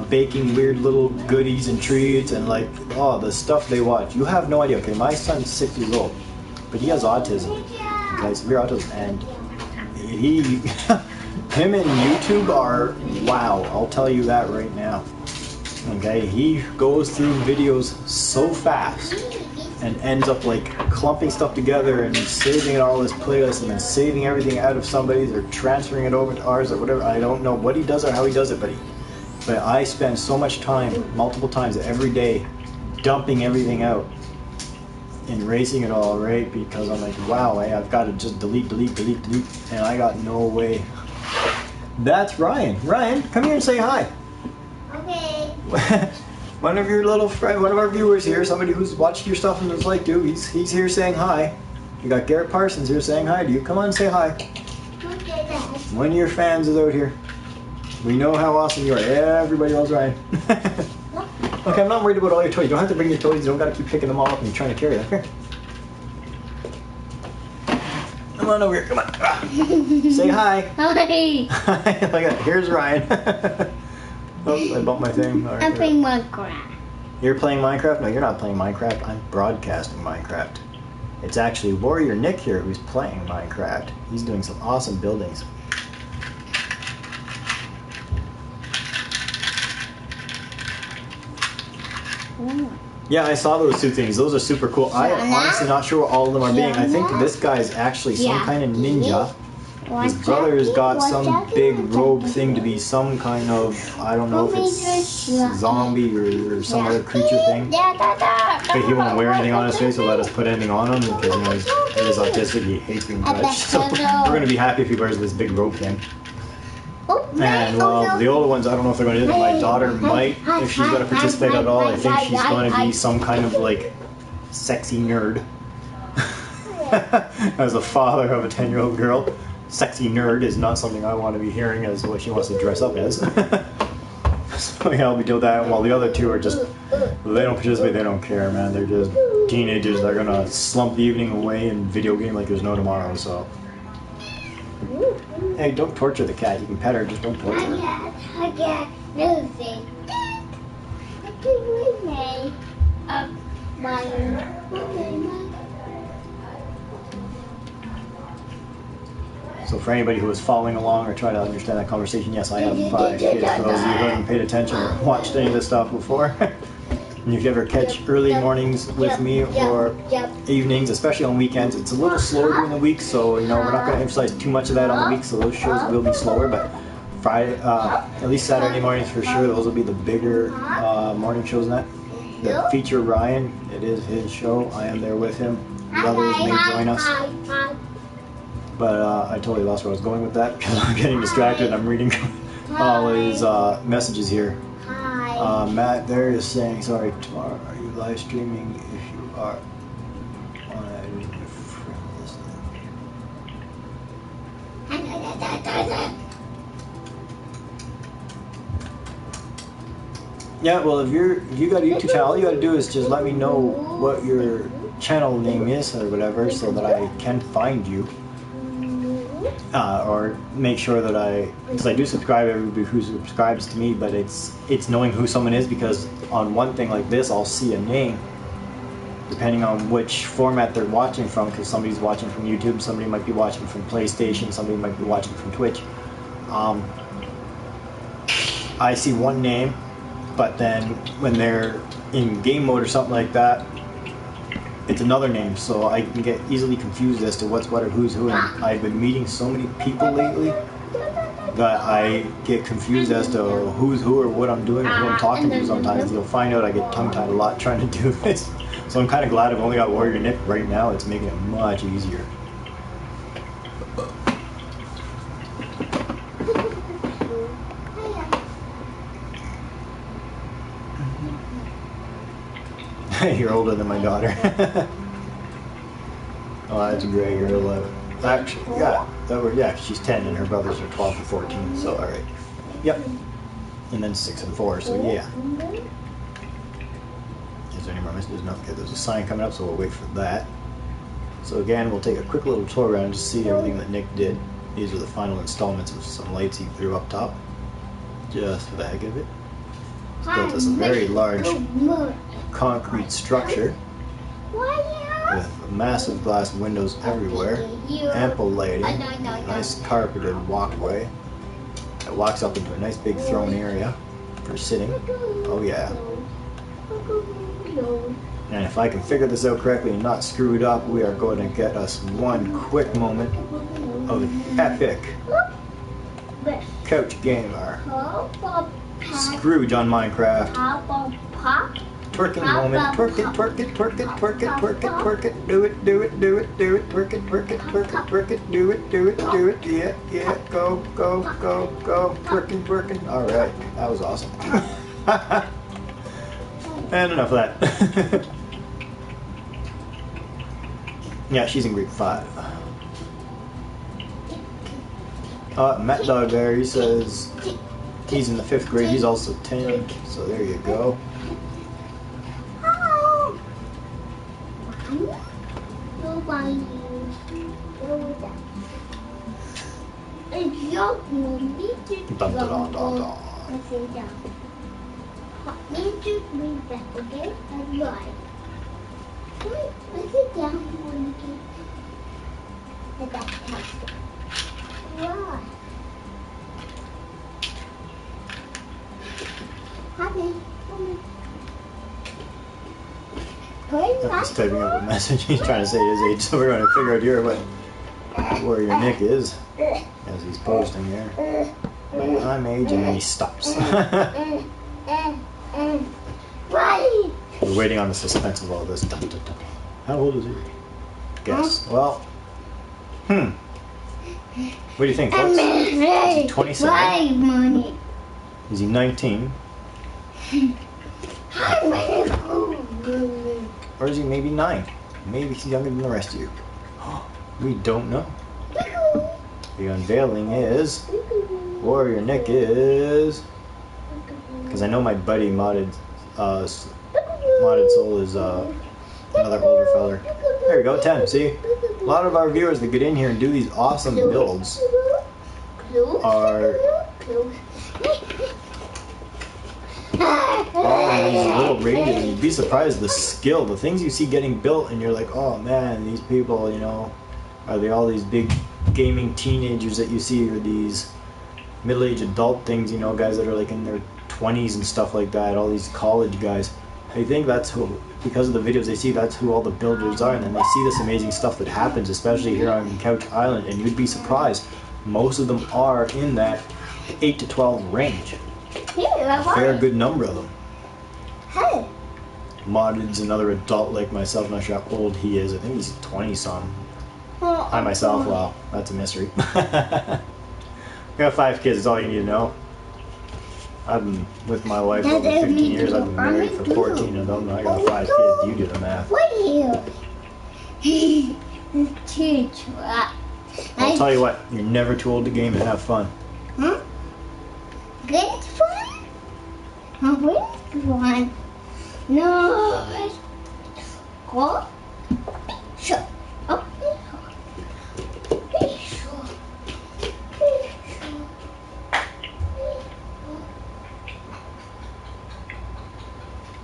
baking weird little goodies and treats, and like, oh, the stuff they watch. You have no idea. Okay, my son's 6 years old, but he has autism. Okay, severe autism, and he... him and YouTube are, wow, I'll tell you that right now. Okay, he goes through videos so fast and ends up like clumping stuff together and saving it all his playlist and then saving everything out of somebody's or transferring it over to ours or whatever. I don't know what he does or how he does it, but I spend so much time, multiple times every day, dumping everything out and erasing it all, right? Because I'm like, wow, I've got to just delete, and I got no way. That's Ryan. Ryan, come here and say hi. Okay. One of your little friends, one of our viewers here, somebody who's watched your stuff and was like, dude, he's here saying hi. You got Garrett Parsons here saying hi to you. Come on and say hi. One of your fans is out here. We know how awesome you are. Everybody loves Ryan. Okay, I'm not worried about all your toys. You don't have to bring your toys. You don't got to keep picking them all up and you're trying to carry them. Here. Come on over here. Come on. Say hi. Hi. Look at, here's Ryan. Oh, I bumped my thing. Right, I'm playing Minecraft. You're playing Minecraft? No, you're not playing Minecraft. I'm broadcasting Minecraft. It's actually Warrior Nick here who's playing Minecraft. He's doing some awesome buildings. Ooh. Yeah, I saw those two things. Those are super cool. I'm honestly not sure what all of them are being. I think this guy's actually some kind of ninja. His brother's got some big robe thing to be some kind of, I don't know if it's zombie or some other creature thing. But he won't wear anything on his face, so let us put anything on him because you know, he's autistic, he hates being touched. So we're going to be happy if he wears this big robe thing. And well, the older ones, I don't know if they're going to do it. My daughter might, if she's going to participate at all. I think she's going to be some kind of like sexy nerd. As a father of a 10-year-old girl, sexy nerd is not something I want to be hearing as what she wants to dress up as. So yeah, I'll be doing that. While the other two are just, they don't participate, they don't care, man. They're just teenagers. They're going to slump the evening away in video game like there's no tomorrow, so. Hey, don't torture the cat. You can pet her, just don't torture her. I get moving. So for anybody who is following along or trying to understand that conversation, yes, I have 5 kids. For those of you who haven't paid attention or watched any of this stuff before. And if you ever catch early mornings with me or evenings, especially on weekends, it's a little slower during the week, so you know we're not going to emphasize too much of that on the week, so those shows will be slower. But Friday, at least Saturday mornings for sure, those will be the bigger morning shows. And that feature Ryan, it is his show. I am there with him. The others may join us. But I totally lost where I was going with that because I'm getting distracted and I'm reading all his messages here. Matt there is saying, sorry, tomorrow, are you live streaming? If you are, yeah, well, if you got a YouTube channel, all you got to do is just let me know what your channel name is or whatever so that I can find you. Or make sure that because I do subscribe to everybody who subscribes to me, but it's knowing who someone is, because on one thing like this I'll see a name depending on which format they're watching from, because somebody's watching from YouTube, somebody might be watching from PlayStation, somebody might be watching from Twitch. I see one name, but then when they're in game mode or something like that, it's another name, so I can get easily confused as to what's what or who's who, and I've been meeting so many people lately that I get confused as to who's who or what I'm doing or who I'm talking to sometimes. You'll find out I get tongue-tied a lot trying to do this. So I'm kind of glad I've only got Warrior Nick right now. It's making it much easier. You're older than my daughter. Oh, that's great. You're 11. Actually, yeah, she's 10 and her brothers are 12 and 14. So, all right. Yep. And then 6 and 4. So, yeah. Is there any more messages? No. Okay, there's a sign coming up, so we'll wait for that. So again, we'll take a quick little tour around to see everything that Nick did. These are the final installments of some lights he threw up top, just for the heck of it. He's built this very large concrete structure with massive glass windows everywhere, ample lighting, a nice carpeted walkway that walks up into a nice big throne area for sitting. Oh yeah. And if I can figure this out correctly and not screw it up, we are going to get us one quick moment of epic couch gamer Scrooge on Minecraft. Twerking moment. Twerk it, twerk it, twerk it, twerk it, twerk it, twerk it. Do it, do it, do it, do it. Twerk it, twerk it, twerk it, twerk it. Do it, do it, do it. Yeah, yeah. Go, go, go, go. Twerking, twerking. All right, that was awesome. And enough of that. Yeah, she's in grade 5. Matt Dog there, he says he's in the 5th grade. He's also 10, so there you go. Dun, dun, dun, dun, dun. He's typing up a message. He's trying to say his age, so we're going to figure out here what Warrior Nick is as he's posting here. I'm age, and then he stops. We're waiting on the suspense of all this. Dun, dun, dun. How old is he? Guess. Well, What do you think, folks? Is he 27? Is he 19? Or is he maybe 9? Maybe he's younger than the rest of you. We don't know. The unveiling is Warrior Nick is, because I know my buddy Modded Soul is another older feller. There you go, 10. See, a lot of our viewers that get in here and do these awesome builds are all in these little ranges, and you'd be surprised the skill, the things you see getting built, and you're like, oh man, these people, you know, are they all these big gaming teenagers that you see, or these middle-aged adult things, you know, guys that are like in their 20s and stuff like that, all these college guys. I think that's who, because of the videos they see, that's who all the builders are, and then they see this amazing stuff that happens, especially here on Couch Island, and you'd be surprised, most of them are in that 8 to 12 range. A fair good number of them. Modded's another adult like myself. I'm not sure how old he is. I think he's 20-some. I myself, well, that's a mystery. I got 5 kids, that's all you need to know. I've been with my wife for over 15 years. I've been married for 14 of them. I got 5 kids. You do the math. What are you? I'll tell you what, you're never too old to game and have fun. Huh? Good fun? Good fun. No. Go. Shut up.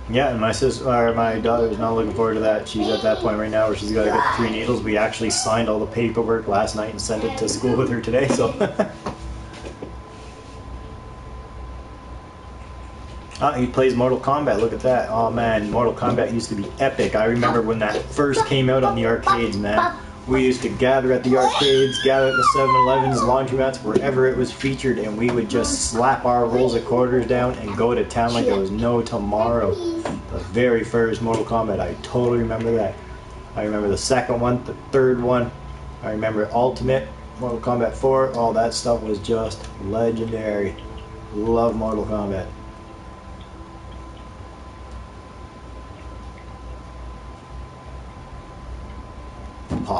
Yeah, and my sister, or my daughter is not looking forward to that. She's at that point right now where she's got to get 3 needles. We actually signed all the paperwork last night and sent it to school with her today, so. He plays Mortal Kombat, look at that. Oh man, Mortal Kombat used to be epic. I remember when that first came out on the arcades, man. We used to gather at the arcades, gather at the 7-Elevens, laundromats, wherever it was featured, and we would just slap our rolls of quarters down and go to town like there was no tomorrow. The very first Mortal Kombat, I totally remember that. I remember the second one, the third one. I remember Ultimate, Mortal Kombat 4. All that stuff was just legendary. Love Mortal Kombat.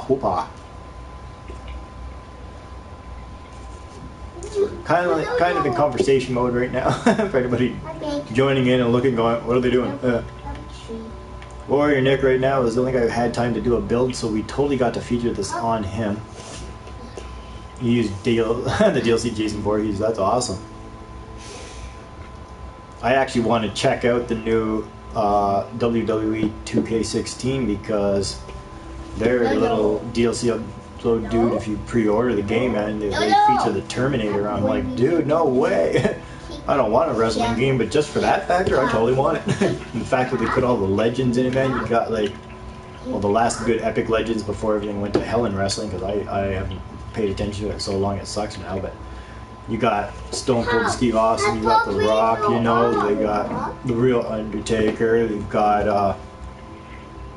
Whoopah. Kind of in conversation mode right now. For anybody joining in and looking, going, what are they doing? Warrior Nick right now is the only guy who had time to do a build, so we totally got to feature this on him. He used the DLC Jason Voorhees. That's awesome. I actually want to check out the new WWE 2K16 because their little DLC upload, dude, if you pre-order the game, man, they feature the Terminator. I'm like, dude, no way. I don't want a wrestling game, but just for that factor, I totally want it. And the fact that they put all the legends in it, man, you got like, well, the last good epic legends before everything went to hell in wrestling, because I haven't paid attention to it so long, it sucks now, but you got Stone Cold Steve Austin, you got The Rock, you know, they got the real Undertaker, you've got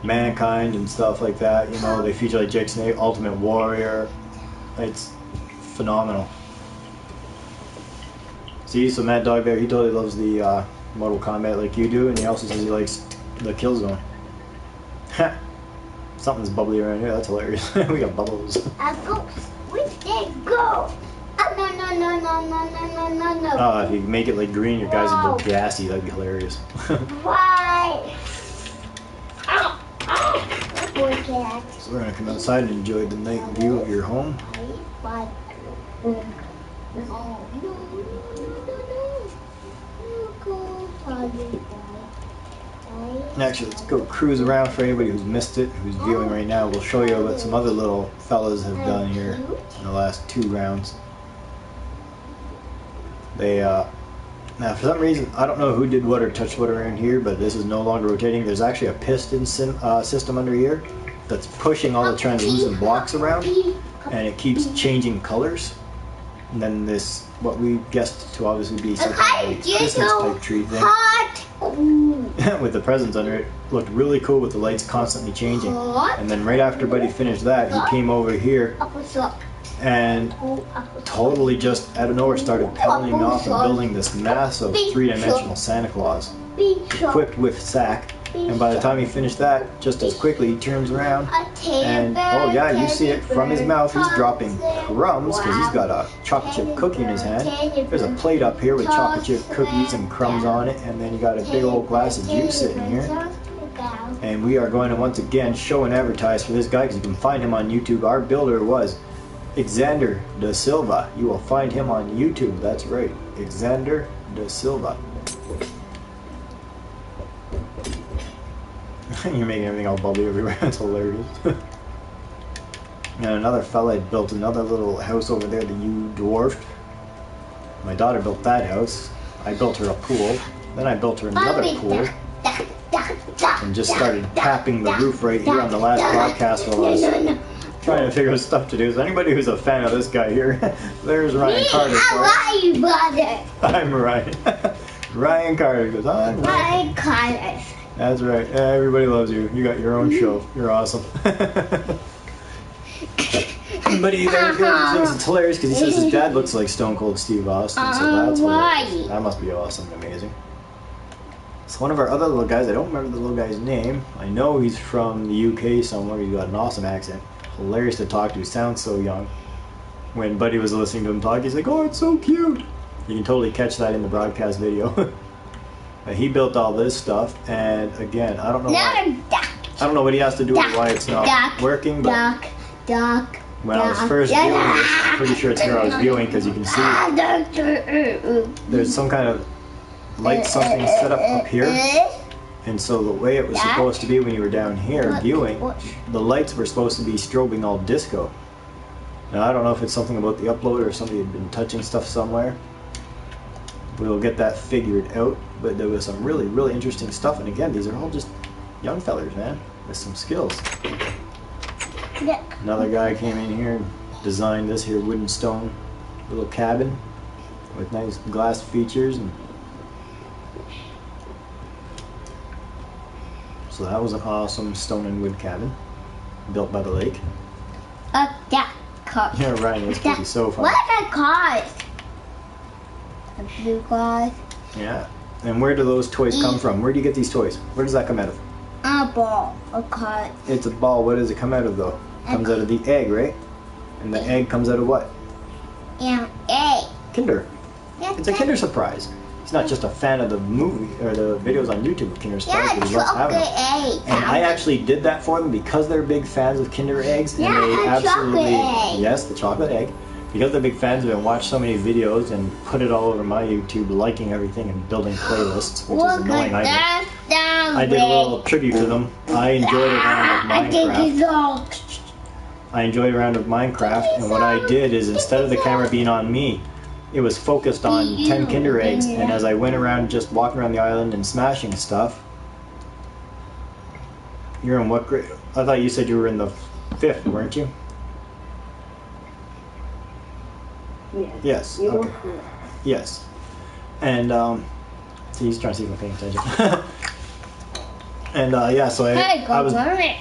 Mankind and stuff like that, you know, they feature like Jake Snake, Ultimate Warrior. It's phenomenal. See, so Mad Dog there, he totally loves the Mortal Kombat like you do, and he also says he likes the Killzone. Something's bubbly around here, that's hilarious. We got bubbles. Where'd they go? Oh, no. Oh, if you make it like green, your guys would look gassy, that'd be hilarious. Why? So we're gonna come outside and enjoy the night view of your home. Actually, let's go cruise around for anybody who's missed it, who's viewing right now. We'll show you what some other little fellas have done here in the last 2 rounds. They, now for some reason, I don't know who did what or touched what around here, but this is no longer rotating. There's actually a piston system under here that's pushing all the translucent blocks around, and it keeps changing colors. And then this, what we guessed to obviously be some kind of Christmas type tree thing. With the presents under it, looked really cool with the lights constantly changing. And then right after Buddy finished that, he came over here and totally just out of nowhere started pedaling off and building this massive 3-dimensional Santa Claus equipped with sack. And by the time he finished that, just as quickly, he turns around and, oh yeah, you see it from his mouth, he's dropping crumbs because he's got a chocolate chip cookie in his hand. There's a plate up here with chocolate chip cookies and crumbs on it, and then you got a big old glass of juice sitting here. And we are going to once again show and advertise for this guy because you can find him on YouTube. Our builder was Xander Da Silva. You will find him on YouTube, that's right, Xander Da Silva. You're making everything all bubbly everywhere. That's hilarious. And another fella had built another little house over there that you dwarfed. My daughter built that house. I built her a pool. Then I built her another pool. And just started tapping the roof right here on the last broadcast while I was trying to figure out stuff to do. So anybody who's a fan of this guy here, there's Ryan Carter. How are you, brother? I'm Ryan. Ryan Carter goes, I'm Ryan Carter. That's right. Everybody loves you. You got your own show. You're awesome. But he thinks it's hilarious because he says his dad looks like Stone Cold Steve Austin, so that's hilarious. That must be awesome and amazing. So one of our other little guys, I don't remember the little guy's name. I know he's from the UK somewhere. He's got an awesome accent. Hilarious to talk to. He sounds so young. When Buddy was listening to him talk, he's like, "Oh, it's so cute." You can totally catch that in the broadcast video. He built all this stuff, and again, I don't know what he has to do with why it's not working, but when I was first viewing this, I'm pretty sure it's here I was viewing because you can see there's some kind of light something set up here, and so the way it was supposed to be when you were down here viewing, the lights were supposed to be strobing all disco. Now I don't know if it's something about the upload or somebody had been touching stuff somewhere. We'll get that figured out, but there was some really, really interesting stuff, and again, these are all just young fellers, man, with some skills. Look. Another guy came in here and designed this here wooden stone little cabin with nice glass features, and so that was an awesome stone and wood cabin built by the lake. That car. Yeah, right. It's gonna be so fun. What are the cars? The blue cars. Yeah. And where do those toys come from? Where do you get these toys? Where does that come out of? A ball. A car. It's a ball. What does it come out of though? It comes out of the egg, right? And the egg comes out of what? Yeah. Egg. Kinder. It's a Kinder Surprise. He's not just a fan of the movie or the videos on YouTube of Kinder Surprise, Yeah, but he loves having chocolate them. egg. And I actually did that for them because they're big fans of Kinder eggs, and Yeah, they the absolutely chocolate egg. yes, the chocolate egg. Because they're big fans of it and watch so many videos and put it all over my YouTube, liking everything and building playlists, which is Look annoying. at that down I did a little tribute to them. I enjoyed a round of I think Minecraft. it's all. I enjoyed a round of Minecraft, and what I did is instead of the camera being on me, it was focused on 10 Kinder eggs, and as I went around just walking around the island and smashing stuff. You're in what grade? I thought you said you were in the 5th, weren't you? Yes. Okay. Yes. And so he's trying to see if I'm paying attention. And yeah, so I was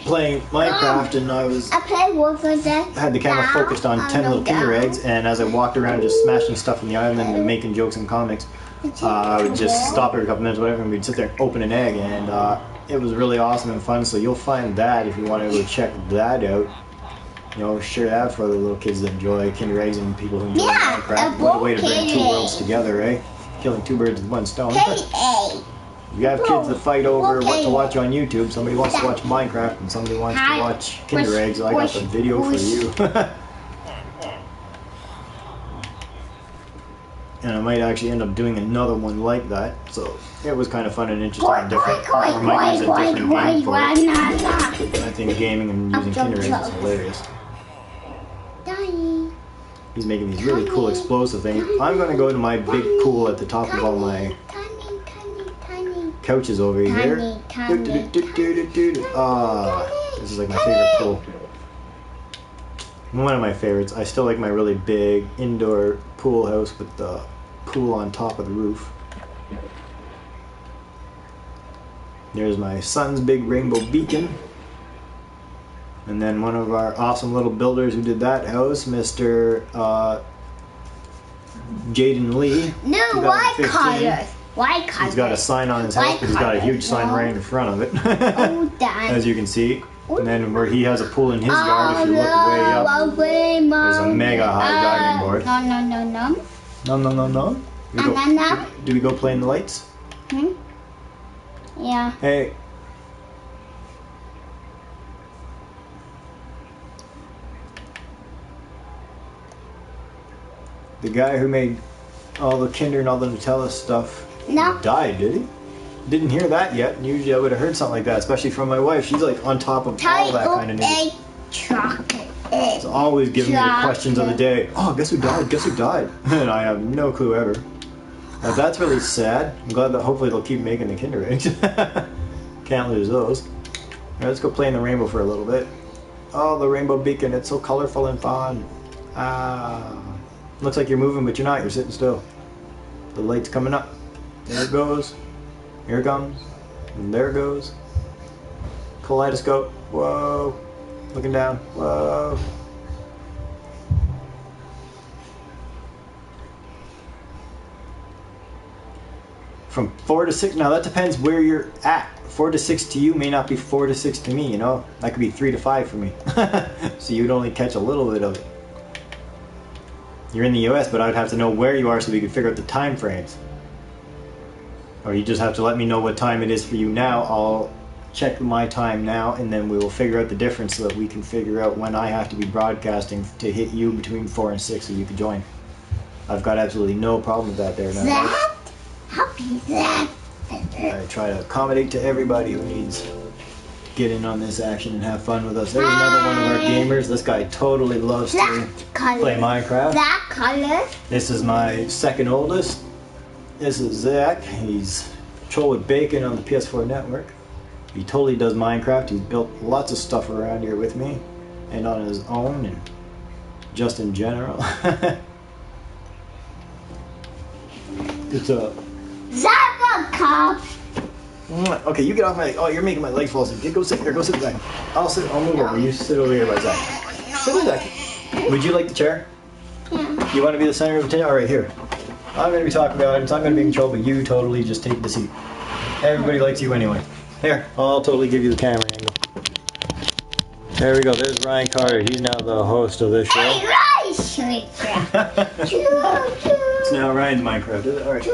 playing Minecraft, and I was I play Wolf of that. had the camera focused on 10 little Kinder eggs, and as I walked around just smashing stuff from the island and making jokes and comics, I would just stop every couple minutes, whatever, and we'd sit there and open an egg, and it was really awesome and fun. So you'll find that if you want to go check that out. You know, share that for the little kids that enjoy Kinder eggs and people who enjoy Minecraft. What a way to bring two worlds together, eh? Killing two birds with one stone. Hey, You have kids that fight over what to watch on YouTube. Somebody wants to watch Minecraft and somebody wants to watch Kinder eggs. I got the video for you. And I might actually end up doing another one like that. So it was kind of fun and interesting and different. I might use a different game for it. I think gaming and using Kinder eggs is hilarious. Dying. He's making these really cool explosive things. I'm going to go to my big pool at the top of all my Tiny. couches over here. This is like my favorite pool. One of my favorites. I still like my really big indoor pool house with the pool on top of the roof. There's my son's big rainbow beacon. And then one of our awesome little builders who did that house, Mr. Jaden Lee. No, white 2015. colors. White colors. He's got a sign on his house, but he's got a huge sign right in front of it, Oh, damn. as you can see. And then where he has a pool in his yard, if you look way up, there's a mega high diving board. No. Do we go play in the lights? Yeah. Hey. The guy who made all the Kinder and all the Nutella stuff died, did he? Didn't hear that yet. Usually I would have heard something like that, especially from my wife. She's like on top of all that kind of news. Chocolate. It's always giving me the questions of the day. Oh, guess who died? Guess who died? And I have no clue ever. Now, that's really sad. I'm glad that hopefully they'll keep making the Kinder eggs. Can't lose those. All right, let's go play in the rainbow for a little bit. Oh, the rainbow beacon. It's so colorful and fun. Looks like you're moving, but you're not. You're sitting still. The light's coming up. There it goes. Here it comes. And there it goes. Kaleidoscope. Whoa. Looking down. Whoa. From 4 to 6. Now that depends where you're at. 4 to 6 to you may not be 4 to 6 to me, you know? That could be 3 to 5 for me. So you'd only catch a little bit of it. You're in the US, but I'd have to know where you are so we could figure out the time frames. Or you just have to let me know what time it is for you now. I'll check my time now, and then we will figure out the difference so that we can figure out when I have to be broadcasting to hit you between 4 and 6 so you can join. I've got absolutely no problem with that there now. That? How is that? I try to accommodate to everybody who needs to get in on this action and have fun with us. There's another one of our gamers. This guy totally loves to play Minecraft. That color? This is my second oldest. This is Zach. He's Troll with Bacon on the PS4 network. He totally does Minecraft. He's built lots of stuff around here with me. and on his own and just in general. It's a... Cop. Okay, you get off my... Oh, you're making my legs fall asleep. Go sit there. Go sit back. I'll move over. You sit over here by Zach. Sit by Zach. Would you like the chair? Yeah. You want to be the center of attention? All right, here. I'm going to be talking about it. I'm going to be in control, but you totally just take the seat. Everybody likes you anyway. Here, I'll totally give you the camera angle. There we go. There's Ryan Carter. He's now the host of this show. Hey, Rice! It's now Ryan's Minecraft, is it? All right.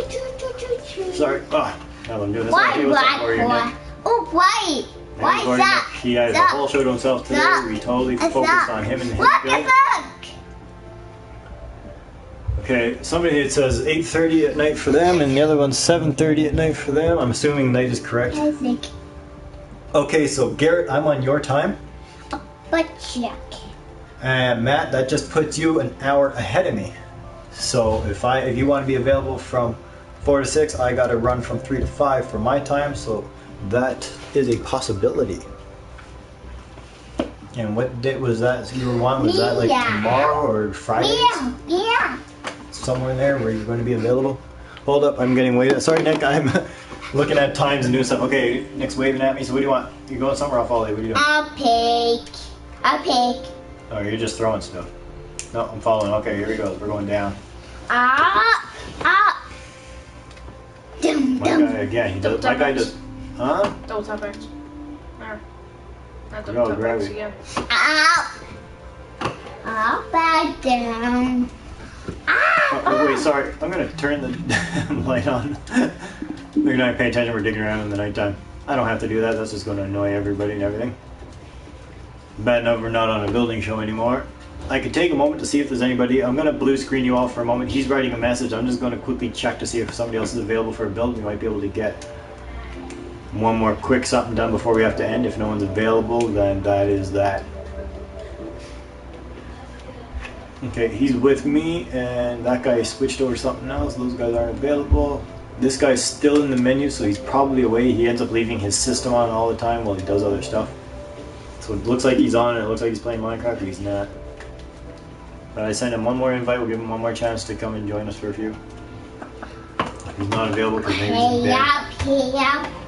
Sorry. Oh, now I'm doing this. Why, Okay, what's up, Warrior Nick? Oh, white. Why Warrior Nick, Zach? he has a whole show to himself today. We totally focused on him and his What the build. fuck? Okay, somebody it says 8:30 at night for them, and the other one's 7:30 at night for them. I'm assuming night is correct. I think. Okay, so Garrett, I'm on your time. But check. And Matt, that just puts you an hour ahead of me. So if you want to be available from 4 to 6, I got to run from 3 to 5 for my time. So that is a possibility. And what date was that you were wanting? Was that like tomorrow or Friday? Yeah. Somewhere in there where you're going to be available? Hold up, I'm getting waited. Sorry, Nick, I'm looking at times and doing stuff. Okay, Nick's waving at me. So what do you want? You going somewhere? I'll follow you. What are you doing? I'll pick. Oh, you're just throwing stuff. No, I'm following. Okay, here we go. We're going down. Dum, My dum. guy again. He does. My guy does. Huh? Double tap X. Or, not Go, double tap grab X it. again. I'll back down. Oh, wait, sorry. I'm gonna turn the light on. You're not paying attention. We're digging around in the nighttime. I don't have to do that. That's just going to annoy everybody and everything. Bad enough we're not on a building show anymore. I could take a moment to see if there's anybody. I'm going to blue screen you all for a moment. He's writing a message. I'm just going to quickly check to see if somebody else is available for a build. We might be able to get one more quick something done before we have to end. If no one's available, then that is that. Okay, he's with me, and that guy switched over to something else. Those guys aren't available. This guy's still in the menu, so he's probably away. He ends up leaving his system on all the time while he does other stuff. So it looks like he's on, and it looks like he's playing Minecraft, but he's not. But I sent him one more invite. We'll give him one more chance to come and join us for a few. He's not available because maybe he's in bed.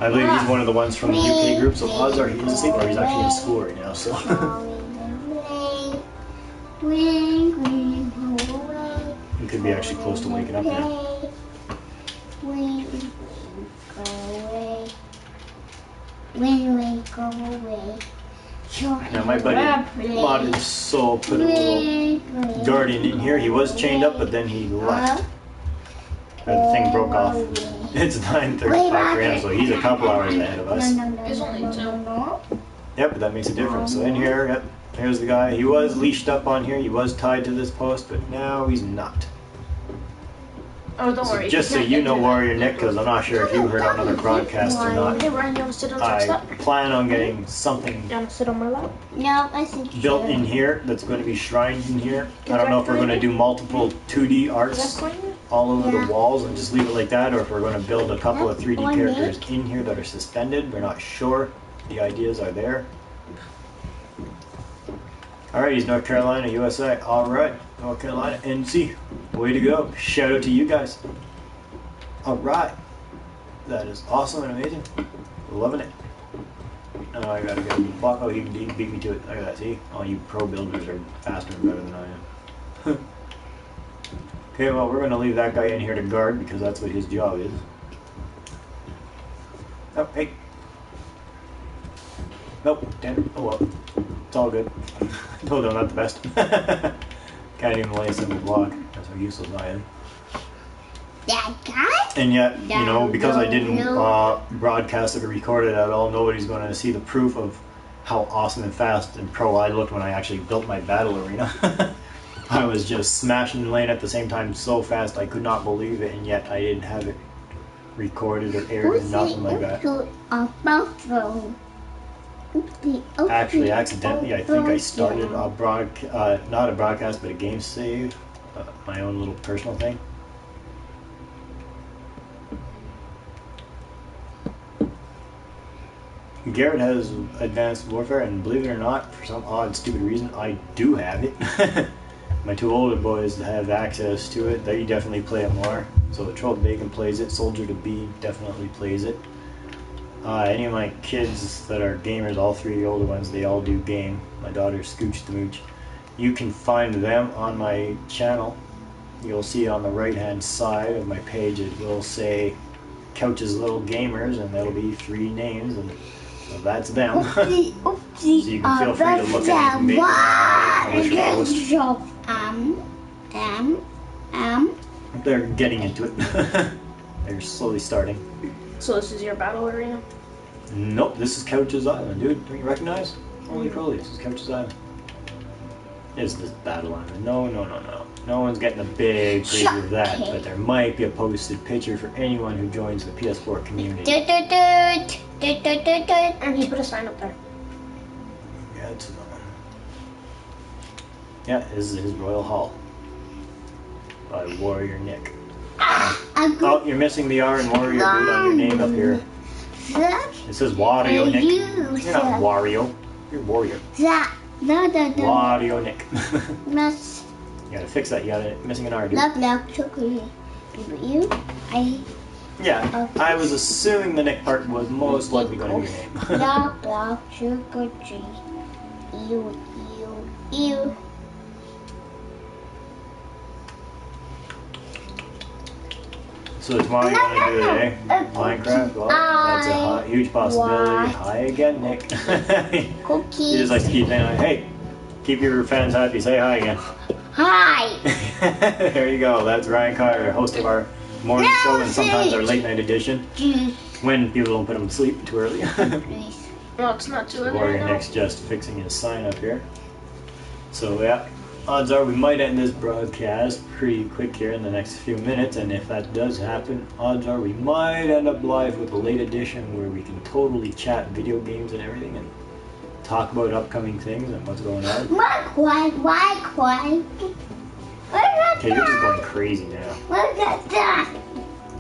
I believe he's one of the ones from the UK group, so odds are he's asleep, or he's actually in school right now, so... He could be actually close to waking up now. Now my buddy modded soul put a little guardian in here. He was chained up, but then he left. The thing broke off. It's 9:35 for him, so he's a couple hours ahead of us. It's only 2. Yep, but that makes a difference. So in here, yep, here's the guy. He was leashed up on here. He was tied to this post, but now he's not. Oh, don't worry. Just so you know, Warrior Nick, because I'm not sure if you heard on another broadcast or not. Hey, Ryan, you want to sit on the I step? plan on getting something You want to sit on my lap? No, I think built in here that's going to be shrined in here. I don't know if we're going to do multiple 2D arts all over the walls and just leave it like that, or if we're going to build a couple of 3D characters in here that are suspended. We're not sure. The ideas are there. Alright, he's North Carolina, USA. Alright, North Carolina, NC. Way to go. Shout out to you guys. Alright. That is awesome and amazing. Loving it. Oh, I gotta get a block. Oh, he beat me to it. Look at that, see? All you pro builders are faster and better than I am. Okay, well, we're gonna leave that guy in here to guard because that's what his job is. Oh, hey. Nope, damn it. Oh well. It's all good. I told you I'm not the best. Can't even lay a simple block. That's how useless I am. that guy? And yet, you know, because I didn't broadcast it or record it at all, nobody's going to see the proof of how awesome and fast and pro I looked when I actually built my battle arena. I was just smashing the lane at the same time so fast I could not believe it, and yet I didn't have it recorded or aired or nothing like that. Actually, accidentally, I think I started a not a broadcast, but a game save, my own little personal thing. Garrett has Advanced Warfare, and believe it or not, for some odd, stupid reason, I do have it. My two older boys have access to it. They definitely play it more. So the Troll Bacon plays it. Soldier to Be definitely plays it. Any of my kids that are gamers, all three of the older ones, they all do game. My daughter Scooch the Mooch. You can find them on my channel. You'll see on the right hand side of my page it will say Couch's Little Gamers, and there'll be 3 names, and so that's them. So you can feel free to look at me. They're getting into it. They're slowly starting. So this is your battle arena? Nope, this is Couch's Island, dude. Don't you recognize? Holy crowley, this is Couch's Island. Is this battle island? No. No one's getting a big preview of that, but there might be a posted picture for anyone who joins the PS4 community. And he put a sign up there. Yeah, it's yeah, this is his Royal Hall by Warrior Nick. Oh, you're missing the R and Warrior boot on your name up here. It says Wario Nick. You're not Wario. You're Warrior. Wario Nick. You gotta fix that. You gotta missing an R, dude. Yeah, I was assuming the Nick part was most likely going to be your name. So tomorrow you want to do it, eh? Minecraft? Well, that's a huge possibility. Hi again, Nick. He just likes to keep saying, hey, keep your fans happy. Say hi again. Hi. There you go. That's Ryan Carter, host of our morning show and sometimes our late night edition. When people don't put them to sleep too early. Well, it's not too early. Warrior Nick's just fixing his sign up here. So yeah, odds are we might end this broadcast pretty quick here in the next few minutes, and if that does happen, odds are we might end up live with a late edition where we can totally chat video games and everything and talk about upcoming things and what's going on. Okay, you're just going crazy now.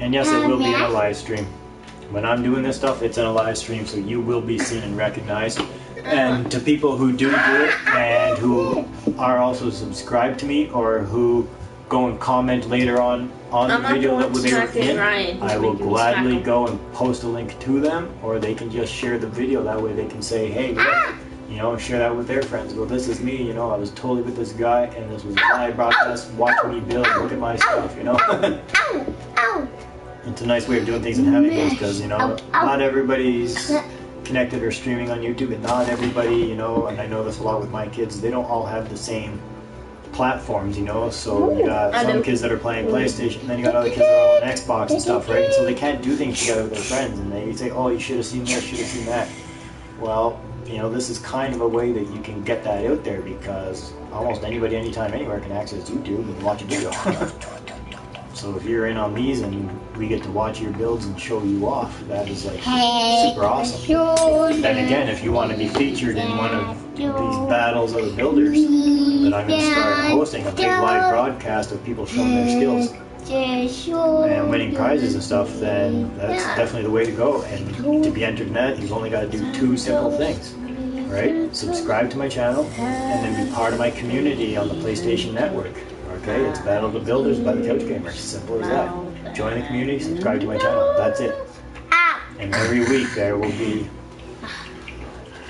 And yes, it will be in a live stream. When I'm doing this stuff, it's in a live stream, so you will be seen and recognized. And to people who do it and who are also subscribed to me or who go and comment later on the video that they were in, I will gladly go and post a link to them, or they can just share the video. That way they can say, hey, look, you know, share that with their friends. Well, this is me, you know, I was totally with this guy and this was a live broadcast. Watch me build, look at my stuff, you know. It's a nice way of doing things and having those, because, you know, not everybody's connected or streaming on YouTube, and not everybody, you know, and I know this a lot with my kids, they don't all have the same platforms, you know, so you got some kids that are playing PlayStation, and then you got other kids that are on Xbox and stuff, right? And so they can't do things together with their friends, and they say, oh, you should have seen this, should have seen that. Well, you know, this is kind of a way that you can get that out there, because almost anybody, anytime, anywhere can access YouTube and watch a video. So if you're in on these and we get to watch your builds and show you off, that is like super awesome. Then again, if you want to be featured in one of these battles of the builders that I'm going to start hosting, a big live broadcast of people showing their skills and winning prizes and stuff, then that's definitely the way to go. And to be entered in that, you've only got to do 2 simple things, right? Subscribe to my channel and then be part of my community on the PlayStation Network. Okay, it's Battle of the Builders by the Couch Gamers. Simple as that. Join the community, subscribe to my channel. That's it. And every week there will be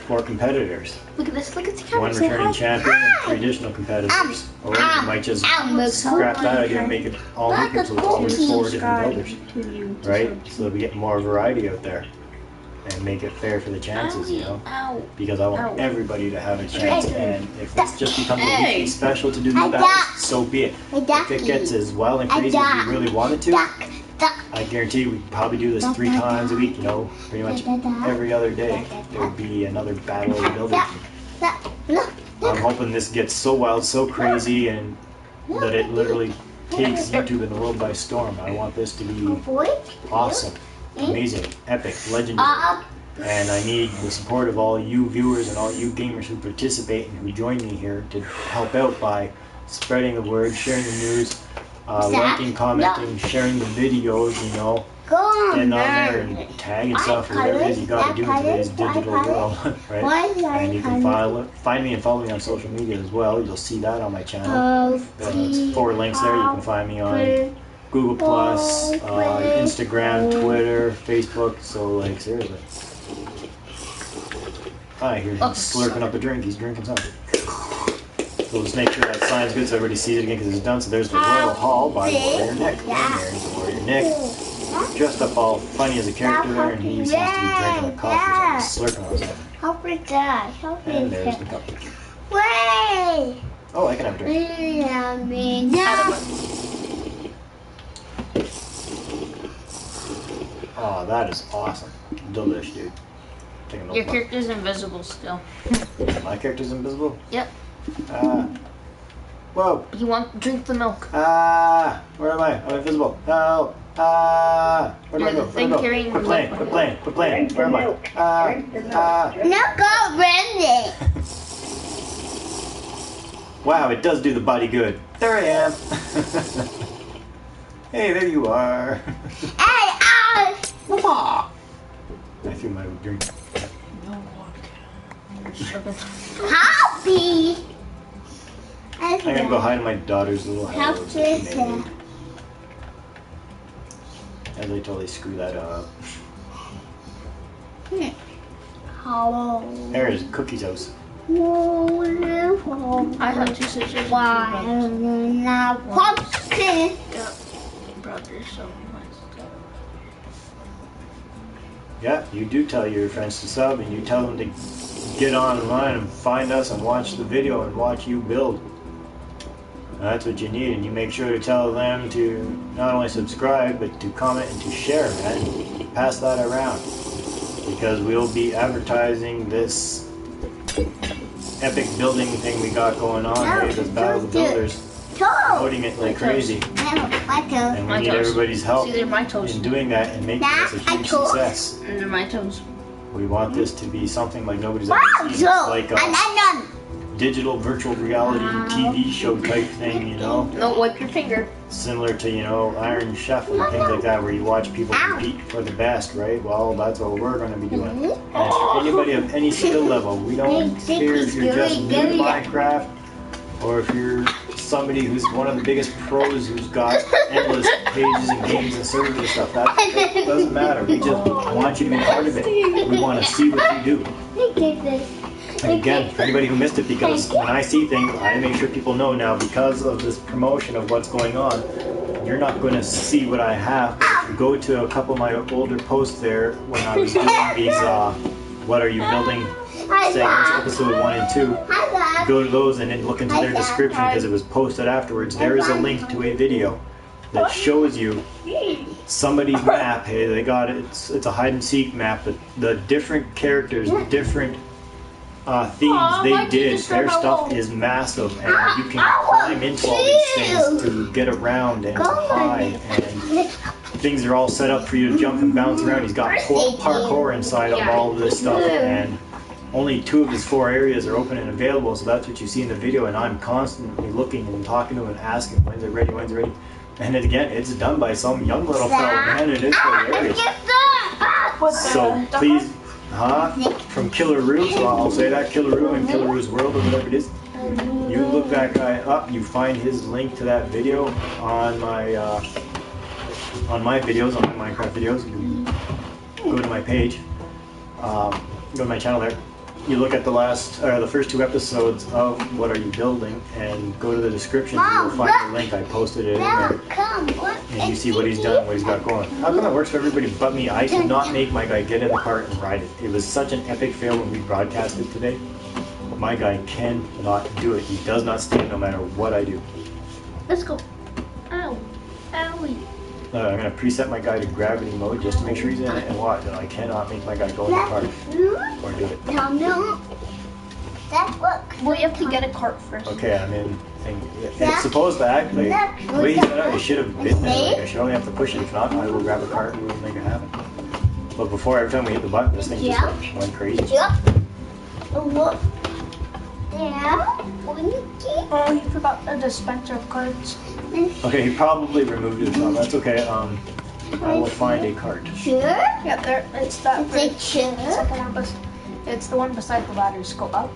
4 competitors. Look at this, look at the camera. 1 returning champion and 3 additional competitors. Or you might just scrap that idea and make it all equal, so it's always 4 different builders. Right? So that we get more variety out there. And make it fair for the chances, you know? Because I want everybody to have a chance, and if this just becomes a weekly special to do these battles, so be it. If it gets as wild and crazy as we really want it to, I guarantee you we could probably do this 3 times a week, you know? Pretty much every other day there would be another battle of the builders. I'm hoping this gets so wild, so crazy, and that it literally takes YouTube and the world by storm. I want this to be awesome. Amazing, epic, legendary, and I need the support of all you viewers and all you gamers who participate and who join me here to help out by spreading the word, sharing the news, liking, commenting, sharing the videos, you know, Go getting on there and tagging stuff, or whatever it is you gotta do in today's digital world, right? And you can find me and follow me on social media as well. You'll see that on my channel. It's 4 links there. You can find me on Google Plus, Instagram, Twitter, Facebook. So like seriously. I hear him slurping up a drink. He's drinking something. So just make sure that sign's good so everybody sees it again because it's done. So there's the Royal Hall by Warrior Nick. And there's Warrior Nick. Dressed up all funny as a character there, and he seems to be drinking a coffee or something, slurping on something. Help me die. Help me And there's die. the cup. Wait. Oh, I can have a drink. Oh, that is awesome. Delish, dude. Take a milk Your bar. character's invisible still. My character's invisible? Yep. Whoa. You want to drink the milk. Where am I? I'm invisible. Help. Where do I You're go? the thing Where do I go? carrying Quit the playing, milk. quit playing, quit playing. Where am I? No, go, Randy. Wow, it does do the body good. There I am. Hey, there you are. Hey, I threw my drink. Happy. I'm gonna go hide in my daughter's little house. Help that she this. made. As I totally screw that up. Hello. There's Cookie's house. I have 2 sisters. Why And not pumpkin? Yep. Brothers, so Yeah, you do tell your friends to sub, and you tell them to get online and find us and watch the video and watch you build. That's what you need, and you make sure to tell them to not only subscribe, but to comment and to share, man. Pass that around, because we'll be advertising this epic building thing we got going on, right? This Battle of the Builders, promoting it like crazy, and we My need toes. everybody's help See, they're my toes. in doing that and making this a huge success. And they're my toes. We want this to be something like nobody's ever Wow, seen. so, It's like a and digital virtual reality TV show type thing, you know? No, wipe your finger. Similar to, you know, Iron Chef and things like that, where you watch people compete for the best, right? Well, that's what we're going to be doing. And it's for anybody of any skill level. We don't care if you're just new to Minecraft, or if you're somebody who's one of the biggest pros who's got endless pages and games and servers and stuff. That doesn't matter. We just want you to be part of it. We want to see what you do. And again, for anybody who missed it, because when I see things, I make sure people know now, because of this promotion of what's going on, you're not going to see what I have. If you go to a couple of my older posts there, when I was doing these, what are you building segments, episode 1 and 2, go to those and then look into their description, because it was posted afterwards. There is a link to a video that shows you somebody's map. Hey, they got it. It's a hide and seek map, but the different characters, different themes they did, their stuff is massive, and you can climb into all these things to get around and to hide, and things are all set up for you to jump and bounce around. He's got parkour inside of all of this stuff, and only 2 of his 4 areas are open and available, so that's what you see in the video, and I'm constantly looking and talking to him and asking, when's it ready, when's it ready? And again, it's done by some young little fella, man, and it's hilarious. So please, from Killaroo, so I'll say that, Killaroo and Killaroo's World, or whatever it is. You look that guy up, you find his link to that video on my videos, on my Minecraft videos. You go to my page, go to my channel there. You look at the first 2 episodes of What Are You Building, and go to the description, and you'll find the link. I posted it in there. And you see what he's done, what he's got going. How come that works for everybody but me? I could not make my guy get in the cart and ride it. It was such an epic fail when we broadcasted today. My guy cannot do it. He does not stand no matter what I do. Let's go. Ow. Owie. I'm going to preset my guy to gravity mode just to make sure he's in it, and watch. And I cannot make my guy go in the cart or do it. No. That works. Well, you have to get a cart first. Okay, I'm in thing. It's supposed to act like the way he set up, it should have been there. Like, I should only have to push it. If not, I will grab a cart and we'll make it happen. But before, every time we hit the button, this thing just went crazy. Yep. Look. Yeah. Winky. Oh, you forgot the dispenser of cards. Okay, he probably removed it. So that's okay. I will find a cart. Sure. Yeah, there. It's that. It's a chair. Second one it's the one beside the ladders. Go up.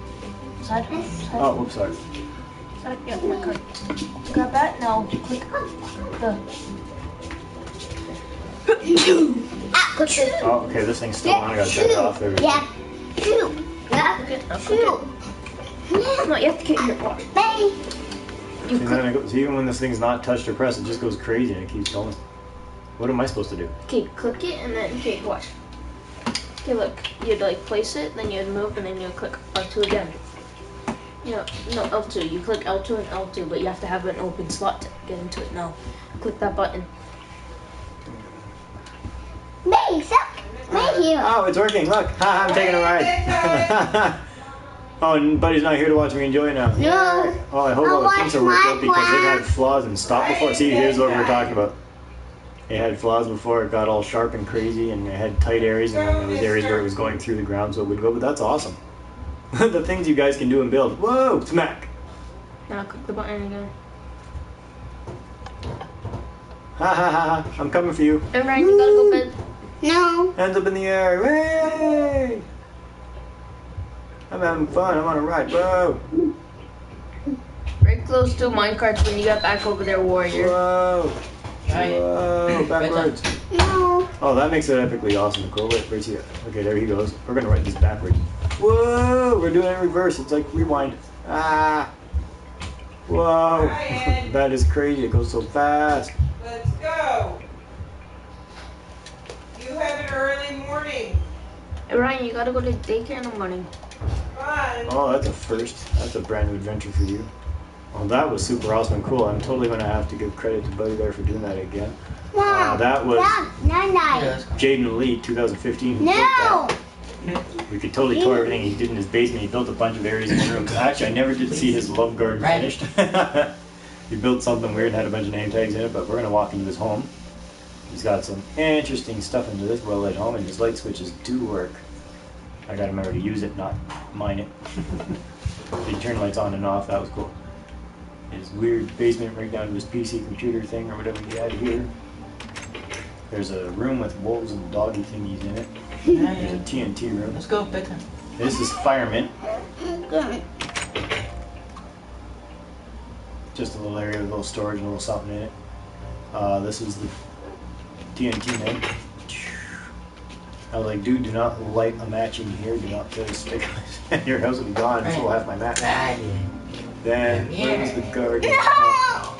Side. Oh, whoops, sorry. Side. Yeah, my card. Grab that. Now click the. Click it. Oh, okay, this thing's still on. I gotta shut it off. There we go. Yeah. Two. Yeah. Click it. Now click Two. it. No, you have to get your water. Bye. You See, click. then it goes, even when this thing's not touched or pressed, it just goes crazy and it keeps going. What am I supposed to do? Okay, click it and then okay, watch. Okay, look. You'd like place it, then you'd move, and then you'd click R2 again. No, L2. You click L2 and L2, but you have to have an open slot to get into it. Now, click that button. Bye. Stop. Right here. Oh, it's working. Look. Ha, I'm taking a ride. Oh, and Buddy's not here to watch me enjoy now. No. Oh, I hope all the kinks are worked out because it had flaws and stopped before. See, here's what we're talking about. It had flaws before it got all sharp and crazy, and it had tight areas, and then there was areas where it was going through the ground so it wouldn't go, but that's awesome. The things you guys can do and build. Whoa, smack. Now click the button again. Ha ha ha ha, I'm coming for you. And Ryan, you gotta go bed. No. Hands up in the air. Hey! I'm having fun. I'm on a ride. Whoa. Very close to minecarts when you get back over there, warrior. Whoa. Whoa. Backwards. No. Oh, that makes it epically awesome and cool. Wait, where's he at? Okay, there he goes. We're going to write this backwards. Whoa. We're doing it in reverse. It's like rewind. Ah. Whoa. Ryan. That is crazy. It goes so fast. Let's go. You have an early morning. Hey, Ryan, you gotta go to daycare in the morning. Fun. Oh, that's a first. That's a brand new adventure for you. Oh, that was super awesome and cool. I'm totally going to have to give credit to Buddy there for doing that again. No. That was No. Jaden Lee, 2015. who built No. that. We could totally tour everything he did in his basement. He built a bunch of areas in his room. Actually, I never did see his love garden finished. He built something weird and had a bunch of name tags in it, but we're going to walk into his home. He's got some interesting stuff into this well-lit home, and his light switches do work. I got to remember to use it, not mine it. He turned lights on and off. That was cool. His weird basement right down to his PC computer thing or whatever he had here. There's a room with wolves and doggy thingies in it. There's a TNT room. Let's go, bedtime. This is fireman. Just a little area with a little storage and a little something in it. This is the TNT man. I was like, dude, do not light a match in here. Do not put a stick. Your house will be gone. This will half my match. Then, where's the garden?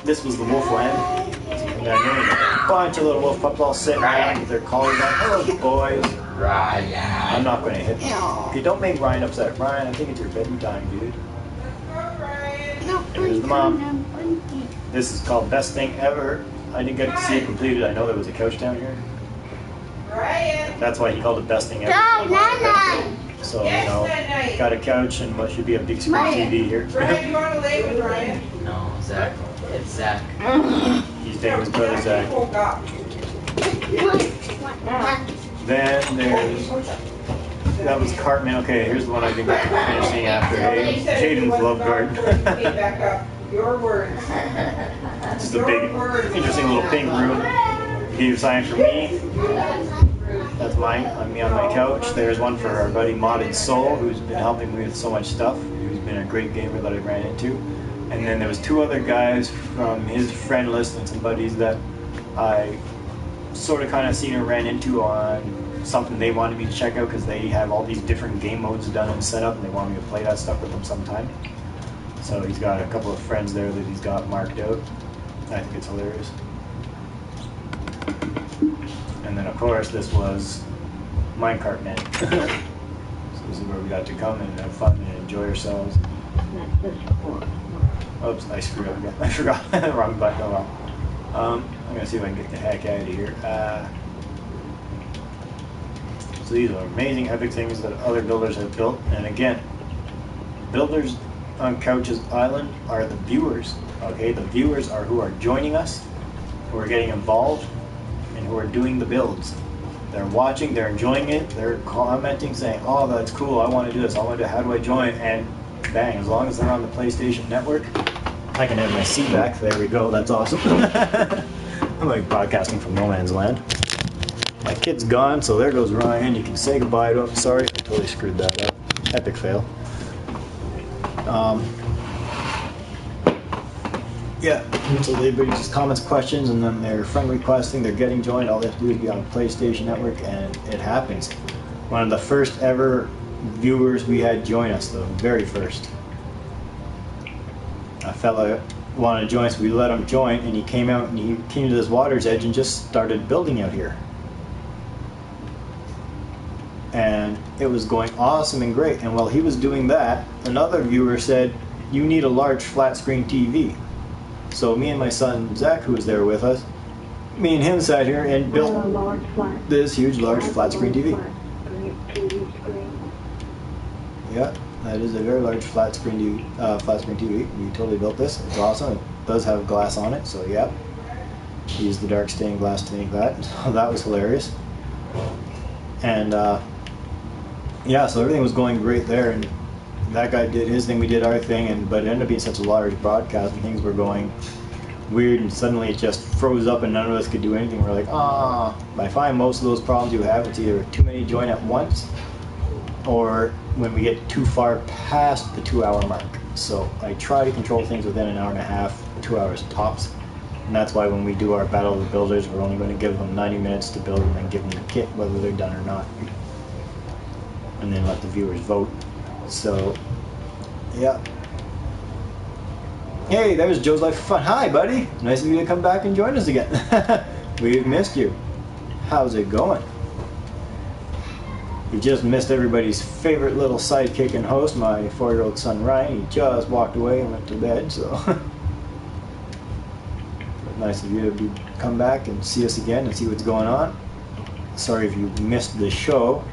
This was the wolf land. And then a bunch of little wolf pups all sitting around with their collars on. Hello, boys. I'm not going to hit them. Okay, don't make Ryan upset. Ryan, I think it's your bedtime time, dude. Let's go, Ryan. No. Here's the mom. This is called Best Thing Ever. I didn't get to see it completed. I know there was a couch down here. Ryan. That's why he called it Best Thing Ever. No. So, you know, got a couch and what should be a big screen TV here. Ryan, you want to lay with Ryan? No, Zach. It's Zach. He's staying with his brother Zach. Woke up. Then there's, that was Cartman. Okay, here's the one I think we're finishing after Jaden's Love Garden. Came back up. Your words. Just a big, interesting little pink room. He gave sign for me. That's mine, on me on my couch. There's one for our buddy Modded Soul, who's been helping me with so much stuff. Who's been a great gamer that I ran into. And then there was two other guys from his friend list and some buddies that I sort of kind of seen or ran into on something they wanted me to check out because they have all these different game modes done and set up and they want me to play that stuff with them sometime. So he's got a couple of friends there that he's got marked out. I think it's hilarious. And then of course this was Minecart Man. So this is where we got to come and have fun and enjoy ourselves. Oops, I screwed up again. I forgot the wrong button. Oh well. I'm gonna see if I can get the heck out of here. So these are amazing epic things that other builders have built. And again, builders on Couch's Island are the viewers. Okay, the viewers are who are joining us, who are getting involved, and who are doing the builds. They're watching, they're enjoying it, they're commenting, saying, "Oh, that's cool. I want to do this. I want to. How do I join?" And bang, as long as they're on the PlayStation Network. I can have my seat back. There we go. That's awesome. I'm like broadcasting from no man's land. My kid's gone, so there goes Ryan. You can say goodbye to him. Sorry, I totally screwed that up. Epic fail. Yeah, so everybody just comments questions and then they're friend requesting, they're getting joined. All they have to do is be on PlayStation Network and it happens. One of the first ever viewers we had join us, the very first. A fella wanted to join us, we let him join, and he came out and he came to this water's edge and just started building out here. And it was going awesome and great. And while he was doing that, another viewer said, "You need a large flat screen TV." So me and my son Zach, who was there with us, me and him sat here and built this huge, large flat screen TV. Yeah, that is a very large flat screen TV. We totally built this. It's awesome. It does have glass on it, so yeah. Used the dark stained glass to make that. So that was hilarious. And yeah, so everything was going great there, and that guy did his thing, we did our thing, but it ended up being such a large broadcast and things were going weird, and suddenly it just froze up and none of us could do anything. We're like, ah. I find most of those problems you have, it's either too many join at once, or when we get too far past the 2-hour mark. So I try to control things within an hour and a half, 2 hours tops. And that's why when we do our Battle of the Builders, we're only going to give them 90 minutes to build and then give them the kit, whether they're done or not. And then let the viewers vote. So, yeah. Hey, that was Joe's Life for Fun. Hi, buddy. Nice of you to come back and join us again. We've missed you. How's it going? You just missed everybody's favorite little sidekick and host, my 4-year-old son Ryan. He just walked away and went to bed, so. Nice of you to come back and see us again and see what's going on. Sorry if you missed the show.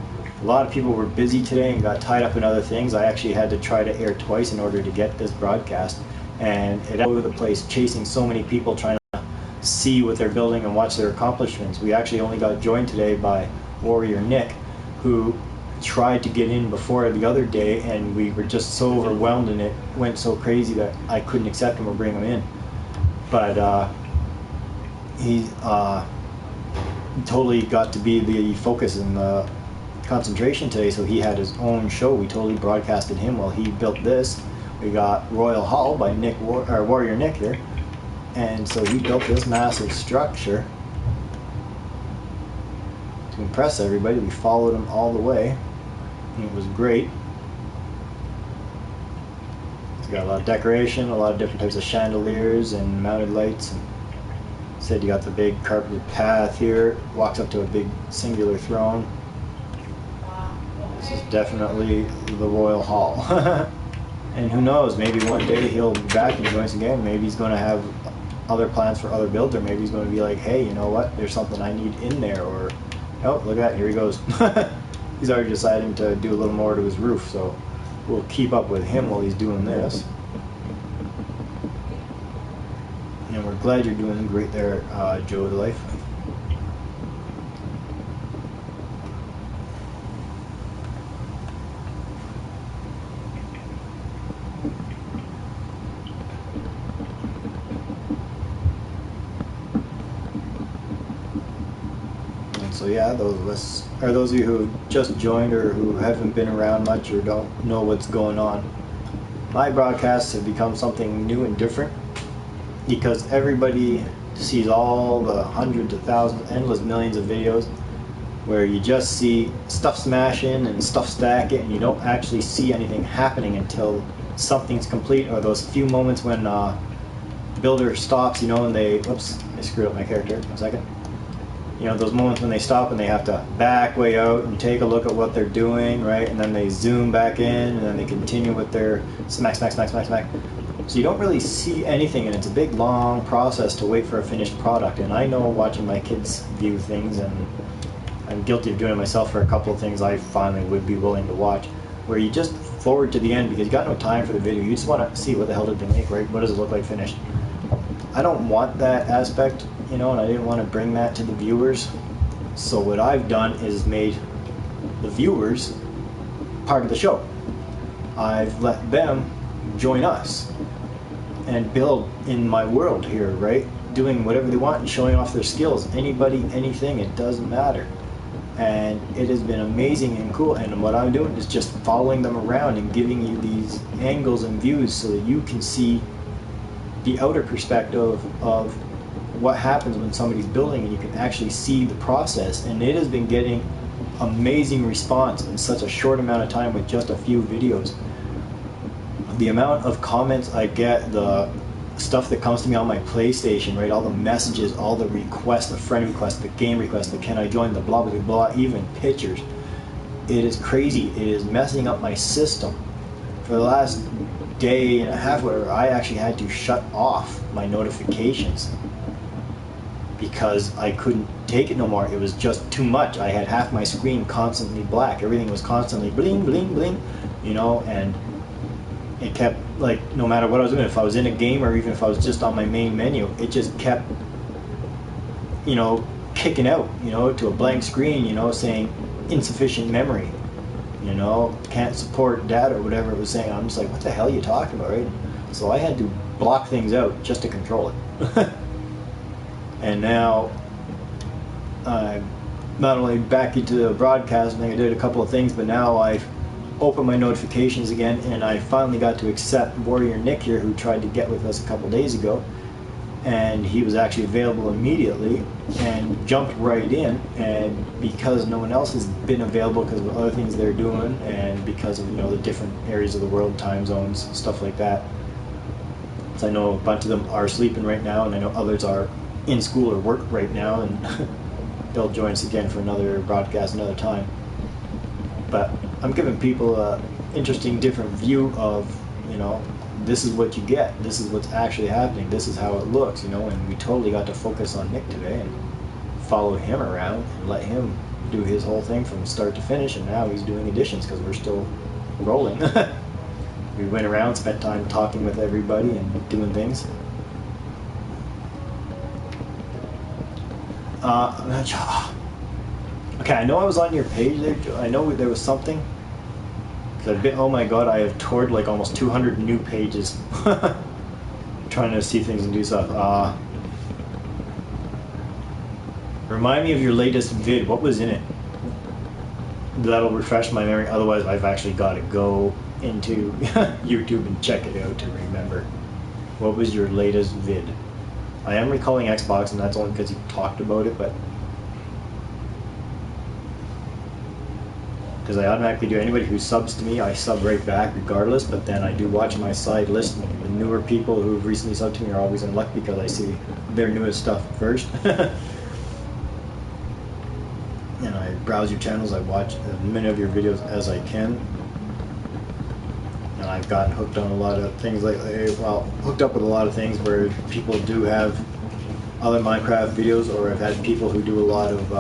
A lot of people were busy today and got tied up in other things. I actually had to try to air twice in order to get this broadcast, and it all over the place, chasing so many people trying to see what they're building and watch their accomplishments. We actually only got joined today by Warrior Nick, who tried to get in before the other day, and we were just so overwhelmed and it went so crazy that I couldn't accept him or bring him in. But he totally got to be the focus and the concentration today, so he had his own show. We totally broadcasted him while he built this. We got Royal Hall by Warrior Nick here, and so he built this massive structure to impress everybody. We followed him all the way, and it was great. It's got a lot of decoration, a lot of different types of chandeliers and mounted lights. And said you got the big carpeted path here, walks up to a big singular throne. This is definitely the Royal Hall. And who knows, maybe one day he'll be back and join us again. Maybe he's going to have other plans for other builds, or maybe he's going to be like, hey, you know what, there's something I need in there, or, oh, look at that, here he goes. He's already deciding to do a little more to his roof, so we'll keep up with him while he's doing this. And we're glad you're doing great there, Joe of the Life. So yeah, those of you who just joined or who haven't been around much or don't know what's going on, my broadcasts have become something new and different because everybody sees all the hundreds of thousands, endless millions of videos where you just see stuff smash in and stuff stack it and you don't actually see anything happening until something's complete, or those few moments when builder stops, you know, and they, oops, I screwed up my character, 1 second. You know, those moments when they stop and they have to back way out and take a look at what they're doing, right? And then they zoom back in and then they continue with their smack, smack, smack, smack, smack. So you don't really see anything, and it's a big, long process to wait for a finished product. And I know watching my kids view things, and I'm guilty of doing it myself for a couple of things I finally would be willing to watch, where you just forward to the end because you got no time for the video. You just want to see what the hell did they make, right? What does it look like finished? I don't want that aspect, you know, and I didn't want to bring that to the viewers. So what I've done is made the viewers part of the show. I've let them join us and build in my world here, right? Doing whatever they want and showing off their skills. Anybody, anything, it doesn't matter. And it has been amazing and cool. And what I'm doing is just following them around and giving you these angles and views so that you can see the outer perspective of what happens when somebody's building, and you can actually see the process. And it has been getting amazing response in such a short amount of time with just a few videos. The amount of comments I get, the stuff that comes to me on my PlayStation, right? All the messages, all the requests, the friend requests, the game requests, the can I join, the blah blah blah, even pictures. It is crazy. It is messing up my system. For the last day and a half, whatever, I actually had to shut off my notifications because I couldn't take it no more. It was just too much. I had half my screen constantly black. Everything was constantly bling bling bling, you know, and it kept, like, no matter what I was doing, if I was in a game or even if I was just on my main menu, it just kept, you know, kicking out, you know, to a blank screen, you know, saying insufficient memory, you know, can't support data or whatever it was saying. I'm just like, what the hell are you talking about, right? So I had to block things out just to control it. And now I'm not only back into the broadcasting, I did a couple of things, but now I've opened my notifications again, and I finally got to accept Warrior Nick here, who tried to get with us a couple days ago, and he was actually available immediately and jumped right in. And because no one else has been available because of other things they're doing, and because of, you know, the different areas of the world, time zones, stuff like that, so I know a bunch of them are sleeping right now, and I know others are in school or work right now, and they'll join us again for another broadcast another time. But I'm giving people a interesting, different view of, you know, this is what you get, this is what's actually happening, this is how it looks, you know. And we totally got to focus on Nick today and followed him around and let him do his whole thing from start to finish, and now he's doing additions because we're still rolling. We went around, spent time talking with everybody and doing things. I'm not sure. Okay, I know I was on your page there. I know there was something. Cause I've been, oh my god, I have toured like almost 200 new pages. Trying to see things and do stuff. Remind me of your latest vid. What was in it? That'll refresh my memory. Otherwise, I've actually got to go into YouTube and check it out to remember. What was your latest vid? I am recalling Xbox, and that's only because you talked about it, but because I automatically do. Anybody who subs to me, I sub right back regardless, but then I do watch my side list. The newer people who've recently subbed to me are always in luck because I see their newest stuff first. And I browse your channels, I watch as many of your videos as I can. And I've gotten hooked on a lot of things lately. Well, hooked up with a lot of things where people do have other Minecraft videos, or I've had people who do a lot of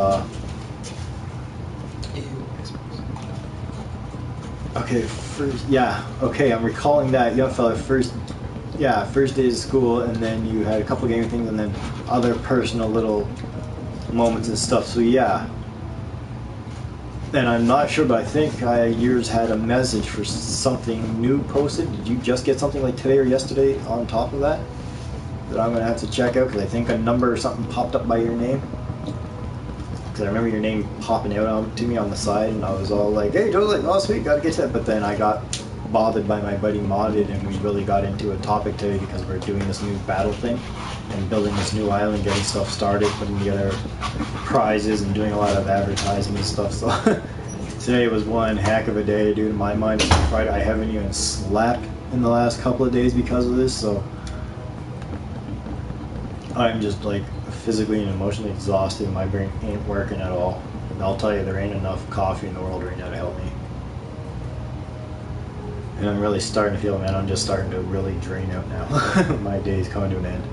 okay, first, yeah, okay, I'm recalling that young fella. First days of school, and then you had a couple gaming things, and then other personal little moments and stuff. So yeah, and I'm not sure, but I think yours had a message for something new posted. Did you just get something like today or yesterday on top of that that I'm gonna have to check out, because I think a number or something popped up by your name? Because I remember your name popping out to me on the side, and I was all like, hey, totally, oh sweet, gotta get to that. But then I got bothered by my buddy Modded, and we really got into a topic today because we're doing this new battle thing and building this new island, getting stuff started, putting together prizes and doing a lot of advertising and stuff. So today was one heck of a day, dude. In my mind, it's Friday. I haven't even slept in the last couple of days because of this, so I'm just like physically and emotionally exhausted, and my brain ain't working at all. And I'll tell you, there ain't enough coffee in the world right now to help me. And I'm really starting to feel, man, I'm just starting to really drain out now. My day's coming to an end.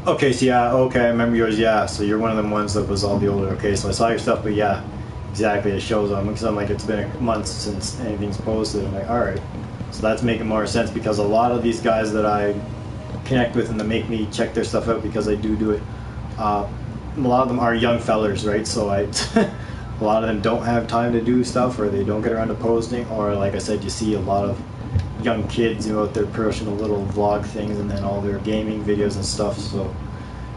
Okay, so yeah, okay, I remember yours, yeah. So you're one of them ones that was all the older. Okay, so I saw your stuff, but yeah, exactly, it shows on, because I'm like, it's been a month since anything's posted. I'm like, alright. So that's making more sense, because a lot of these guys that I connect with and that make me check their stuff out, because I do it, a lot of them are young fellers, right? So a lot of them don't have time to do stuff, or they don't get around to posting, or like I said, you see a lot of young kids, you know, with their personal little vlog things, and then all their gaming videos and stuff. So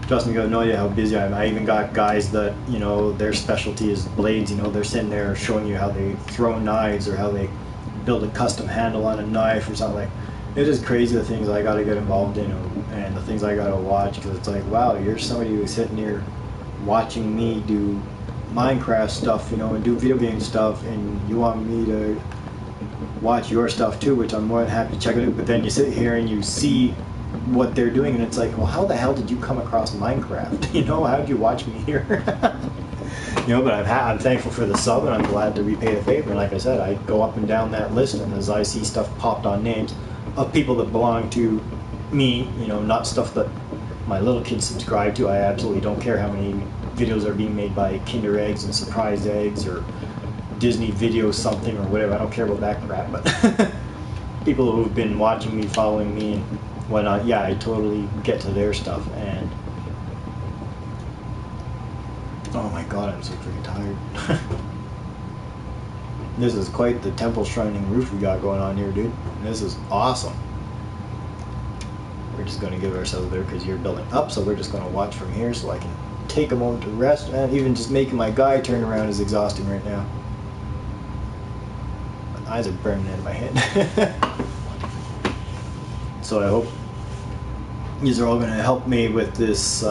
trust me, you have no idea how busy I am. I even got guys that, you know, their specialty is blades. You know, they're sitting there showing you how they throw knives or how they build a custom handle on a knife or something. Like, it is crazy the things I got to get involved in, and the things I got to watch, because it's like, wow, you're somebody who's sitting here watching me do Minecraft stuff, you know, and do video game stuff, and you want me to watch your stuff too, which I'm more than happy to check it out. But then you sit here and you see what they're doing, and it's like, well, how the hell did you come across Minecraft? You know, how did you watch me here? You know, but I'm thankful for the sub, and I'm glad to repay the favor. And like I said, I go up and down that list, and as I see stuff popped on names of people that belong to me, you know, not stuff that my little kids subscribe to. I absolutely don't care how many videos are being made by Kinder Eggs and Surprise Eggs or Disney Video something or whatever. I don't care about that crap, but people who've been watching me, following me, and whatnot, yeah, I totally get to their stuff. And oh my god, I'm so freaking tired. This is quite the temple shrining roof we got going on here, dude. This is awesome. We're just going to give ourselves there because you're building up, so we're just going to watch from here so I can take a moment to rest. And even just making my guy turn around is exhausting right now. My eyes are burning in my head. So I hope these are all going to help me with this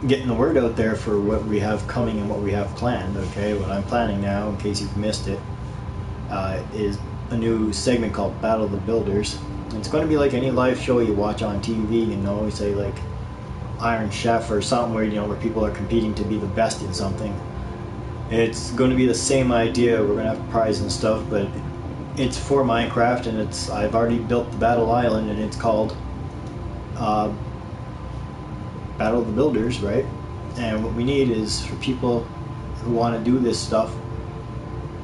getting the word out there for what we have coming and what we have planned. Okay, what I'm planning now, in case you've missed it, is a new segment called Battle of the Builders. It's going to be like any live show you watch on TV, you know, say like Iron Chef or something where, you know, where people are competing to be the best in something. It's going to be the same idea. We're going to have prizes and stuff, but it's for Minecraft, and I've already built the Battle Island, and it's called Battle of the Builders, right? And what we need is for people who want to do this stuff,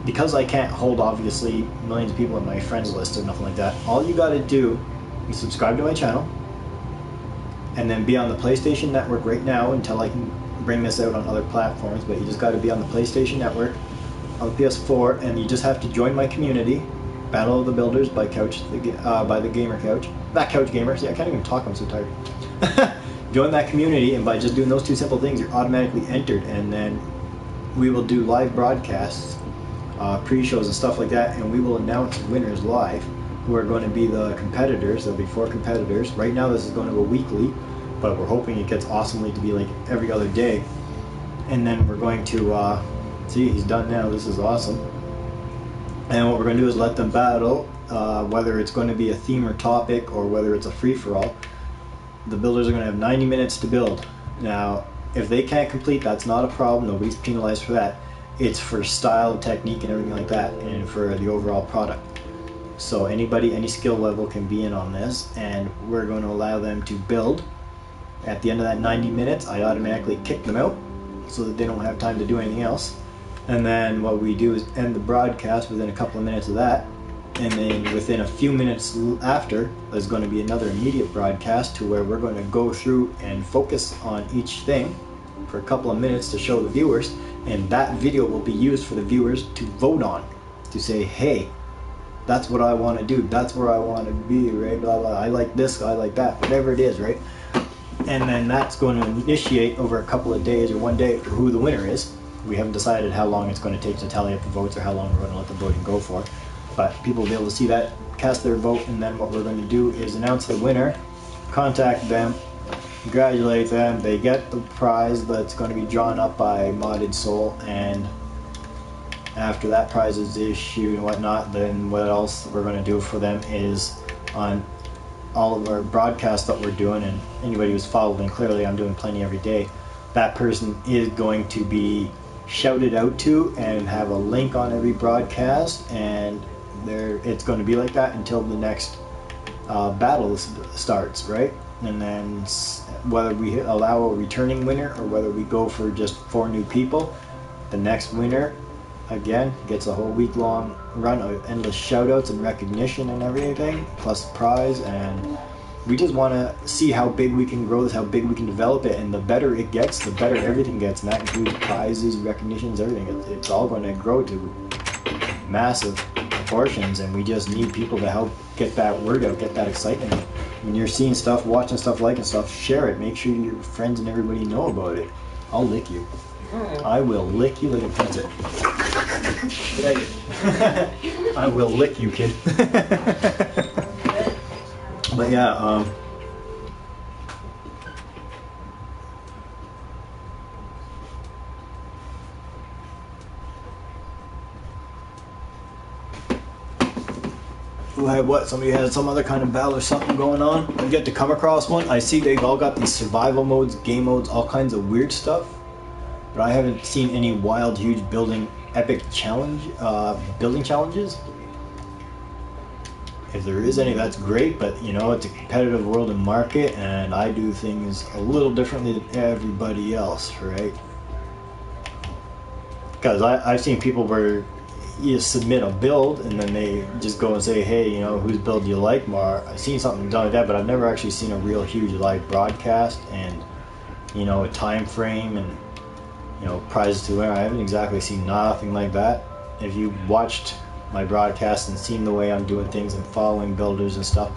because I can't hold obviously millions of people on my friends list or nothing like that. All you got to do is subscribe to my channel, and then be on the PlayStation Network right now until I can bring this out on other platforms. But you just got to be on the PlayStation Network on the PS4, and you just have to join my community, Battle of the Builders by by the Gamer Couch. That Couch Gamer. See, I can't even talk. I'm so tired. Join that community, and by just doing those two simple things, you're automatically entered. And then we will do live broadcasts, pre-shows and stuff like that, and we will announce winners live, who are going to be the competitors. There'll be 4 competitors. Right now this is going to go weekly, but we're hoping it gets awesomely to be like every other day. And then we're going to see, he's done now. This is awesome. And what we're going to do is let them battle, whether it's going to be a theme or topic, or whether it's a free-for-all. The builders are going to have 90 minutes to build. Now, if they can't complete, that's not a problem. Nobody's penalized for that. It's for style, technique, and everything like that, and for the overall product. So anybody, any skill level can be in on this, and we're going to allow them to build. At the end of that 90 minutes, I automatically kick them out so that they don't have time to do anything else. And then what we do is end the broadcast within a couple of minutes of that. And then within a few minutes after, there's going to be another immediate broadcast to where we're going to go through and focus on each thing for a couple of minutes to show the viewers. And that video will be used for the viewers to vote on, to say, hey, that's what I want to do, that's where I want to be, right? Blah, blah. I like this, I like that, whatever it is, right? And then that's going to initiate over a couple of days or one day for who the winner is. We haven't decided how long it's going to take to tally up the votes or how long we're going to let the voting go for. But people will be able to see that, cast their vote, and then what we're going to do is announce the winner, contact them, congratulate them. They get the prize that's going to be drawn up by Modded Soul, and after that prize is issued and whatnot, then what else we're going to do for them is on all of our broadcasts that we're doing, and anybody who's following, clearly I'm doing plenty every day, that person is going to be shouted out to and have a link on every broadcast, and it's going to be like that until the next battle starts, right? And then whether we allow a returning winner or whether we go for just 4 new people, the next winner again gets a whole week-long run of endless shout-outs and recognition and everything, plus the prize. And We just want to see how big we can grow this, how big we can develop it, and the better it gets, the better everything gets, and that includes prizes, recognitions, everything. It's all going to grow to massive proportions, and we just need people to help get that word out, get that excitement. When you're seeing stuff, watching stuff, liking stuff, share it. Make sure your friends and everybody know about it. I'll lick you. I will lick you like a pencil. I will lick you, kid. But yeah, who had what? Somebody had some other kind of battle or something going on? I get to come across one. I see they've all got these survival modes, game modes, all kinds of weird stuff. But I haven't seen any wild, huge building epic challenge, building challenges. If there is any, that's great, but you know, it's a competitive world and market, and I do things a little differently than everybody else, right? Because I've seen people where you submit a build and then they just go and say, hey, you know, whose build do you like more? I've seen something done like that, but I've never actually seen a real huge live broadcast and, you know, a time frame and, you know, prizes to win. I haven't exactly seen nothing like that. If you watched my broadcast and seen the way I'm doing things and following builders and stuff,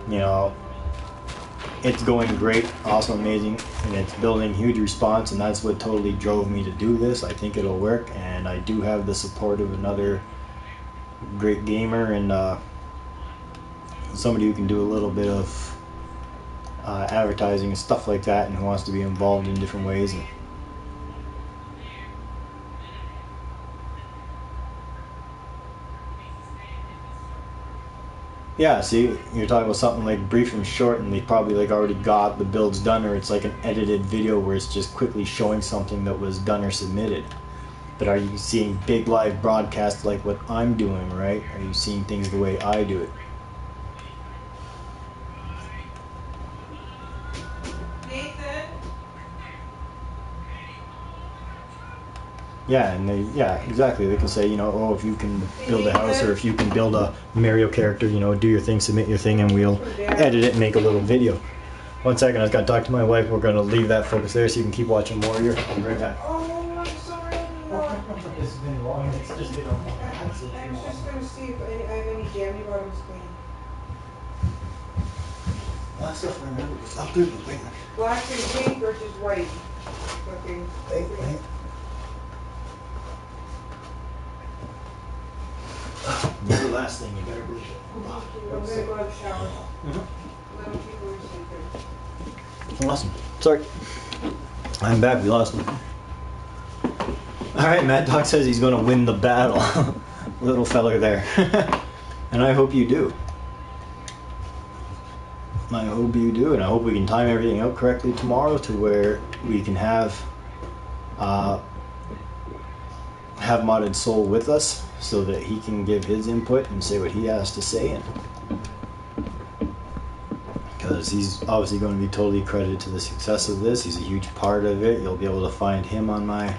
you know, it's going great, awesome, amazing, and it's building huge response, and that's what totally drove me to do this. I think it'll work, and I do have the support of another great gamer and somebody who can do a little bit of advertising and stuff like that, and who wants to be involved in different ways. And yeah, see, you're talking about something like brief and short, and they probably like already got the builds done, or it's like an edited video where it's just quickly showing something that was done or submitted. But are you seeing big live broadcasts like what I'm doing, right? Are you seeing things the way I do it? Nathan? Yeah, and yeah, exactly. They can say, you know, oh, if you can build a house, or if you can build a Mario character, you know, do your thing, submit your thing, and we'll edit it and make a little video. 1 second, I just got to talk to my wife. We're going to leave that focus there so you can keep watching Warrior. I'll be right back. Oh, I'm sorry. It's been long. It's just been I was just going to see if I have any jammy bottoms clean. Last stuff I remember was up there, but wait. Black and pink versus white. Looking. Wait. What's the last thing you better do? I'm going to go to the shower. Little people are sleeping. Awesome. Sorry. I'm back. We lost him. Alright, Mad Dog says he's going to win the battle. Little feller there. And I hope you do. I hope you do, and I hope we can time everything out correctly tomorrow to where we can have Modded Soul with us so that he can give his input and say what he has to say. And because he's obviously going to be totally credited to the success of this. He's a huge part of it. You'll be able to find him on my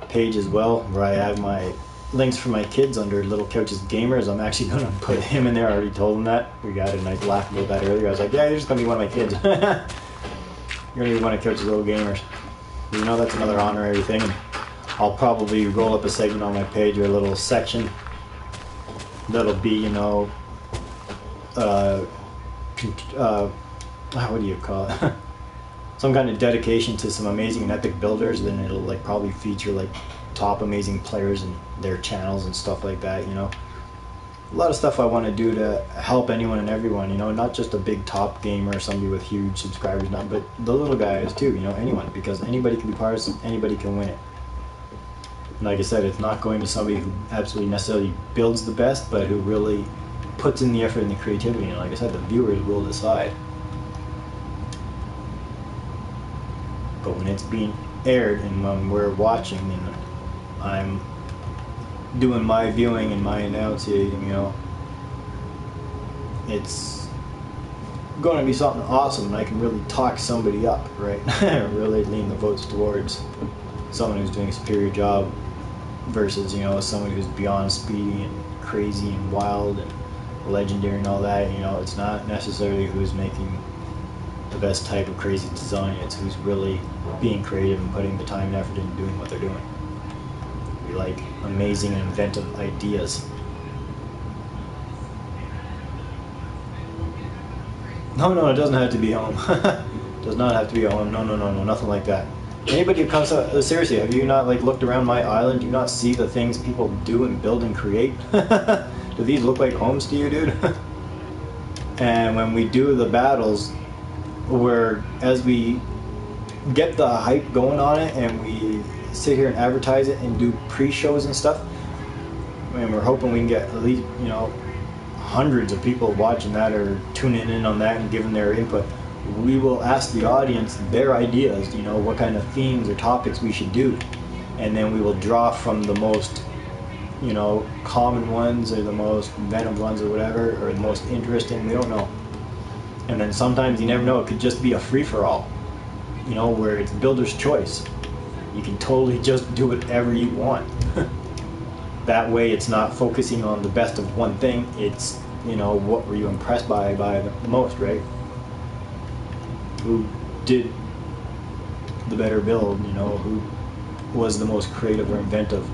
page as well, where I have my links for my kids under Little Couches Gamers. I'm actually going to put him in there. I already told him that. We got it, and I laughed about that earlier. I was like, yeah, you're just going to be one of my kids. You're going to be one of Couches Little Gamers. You know, that's another honorary thing. I'll probably roll up a segment on my page or a little section that'll be, you know, what do you call it? Some kind of dedication to some amazing and epic builders. Then it'll like probably feature like top amazing players and their channels and stuff like that, you know. A lot of stuff I want to do to help anyone and everyone, you know, not just a big top gamer or somebody with huge subscribers, not, but the little guys too, you know, anyone, because anybody can be part of it, anybody can win it. Like I said, it's not going to somebody who absolutely necessarily builds the best, but who really puts in the effort and the creativity. And like I said, the viewers will decide. But when it's being aired and when we're watching and I'm doing my viewing and my enunciating, you know, it's going to be something awesome, and I can really talk somebody up, right? Really lean the votes towards someone who's doing a superior job versus, you know, someone who's beyond speedy and crazy and wild and legendary and all that. You know, it's not necessarily who's making the best type of crazy design. It's who's really being creative and putting the time and effort into doing what they're doing. We like amazing and inventive ideas. No, it doesn't have to be home. Does not have to be a home. No, nothing like that. Anybody who comes to, seriously, have you not like looked around my island? Do you not see the things people do and build and create? Do these look like homes to you, dude? And when we do the battles, as we get the hype going on it and we sit here and advertise it and do pre-shows and stuff, and we're hoping we can get at least, you know, hundreds of people watching that or tuning in on that and giving their input. We will ask the audience their ideas, you know, what kind of themes or topics we should do, and then we will draw from the most, you know, common ones or the most inventive ones or whatever, or the most interesting, we don't know. And then sometimes you never know, it could just be a free-for-all, you know, where it's builder's choice. You can totally just do whatever you want. That way it's not focusing on the best of one thing, it's, you know, what were you impressed by the most, right? Who did the better build, you know, who was the most creative or inventive.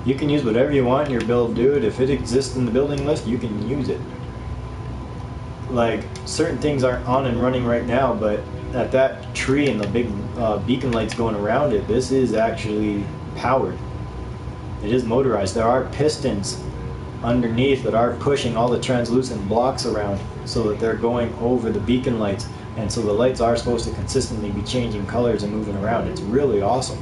You can use whatever you want in your build, dude. If it exists in the building list, you can use it. Like, certain things aren't on and running right now, but at that tree and the big beacon lights going around it, this is actually powered. It is motorized. There are pistons underneath that are pushing all the translucent blocks around so that they're going over the beacon lights, and so the lights are supposed to consistently be changing colors and moving around. It's really awesome.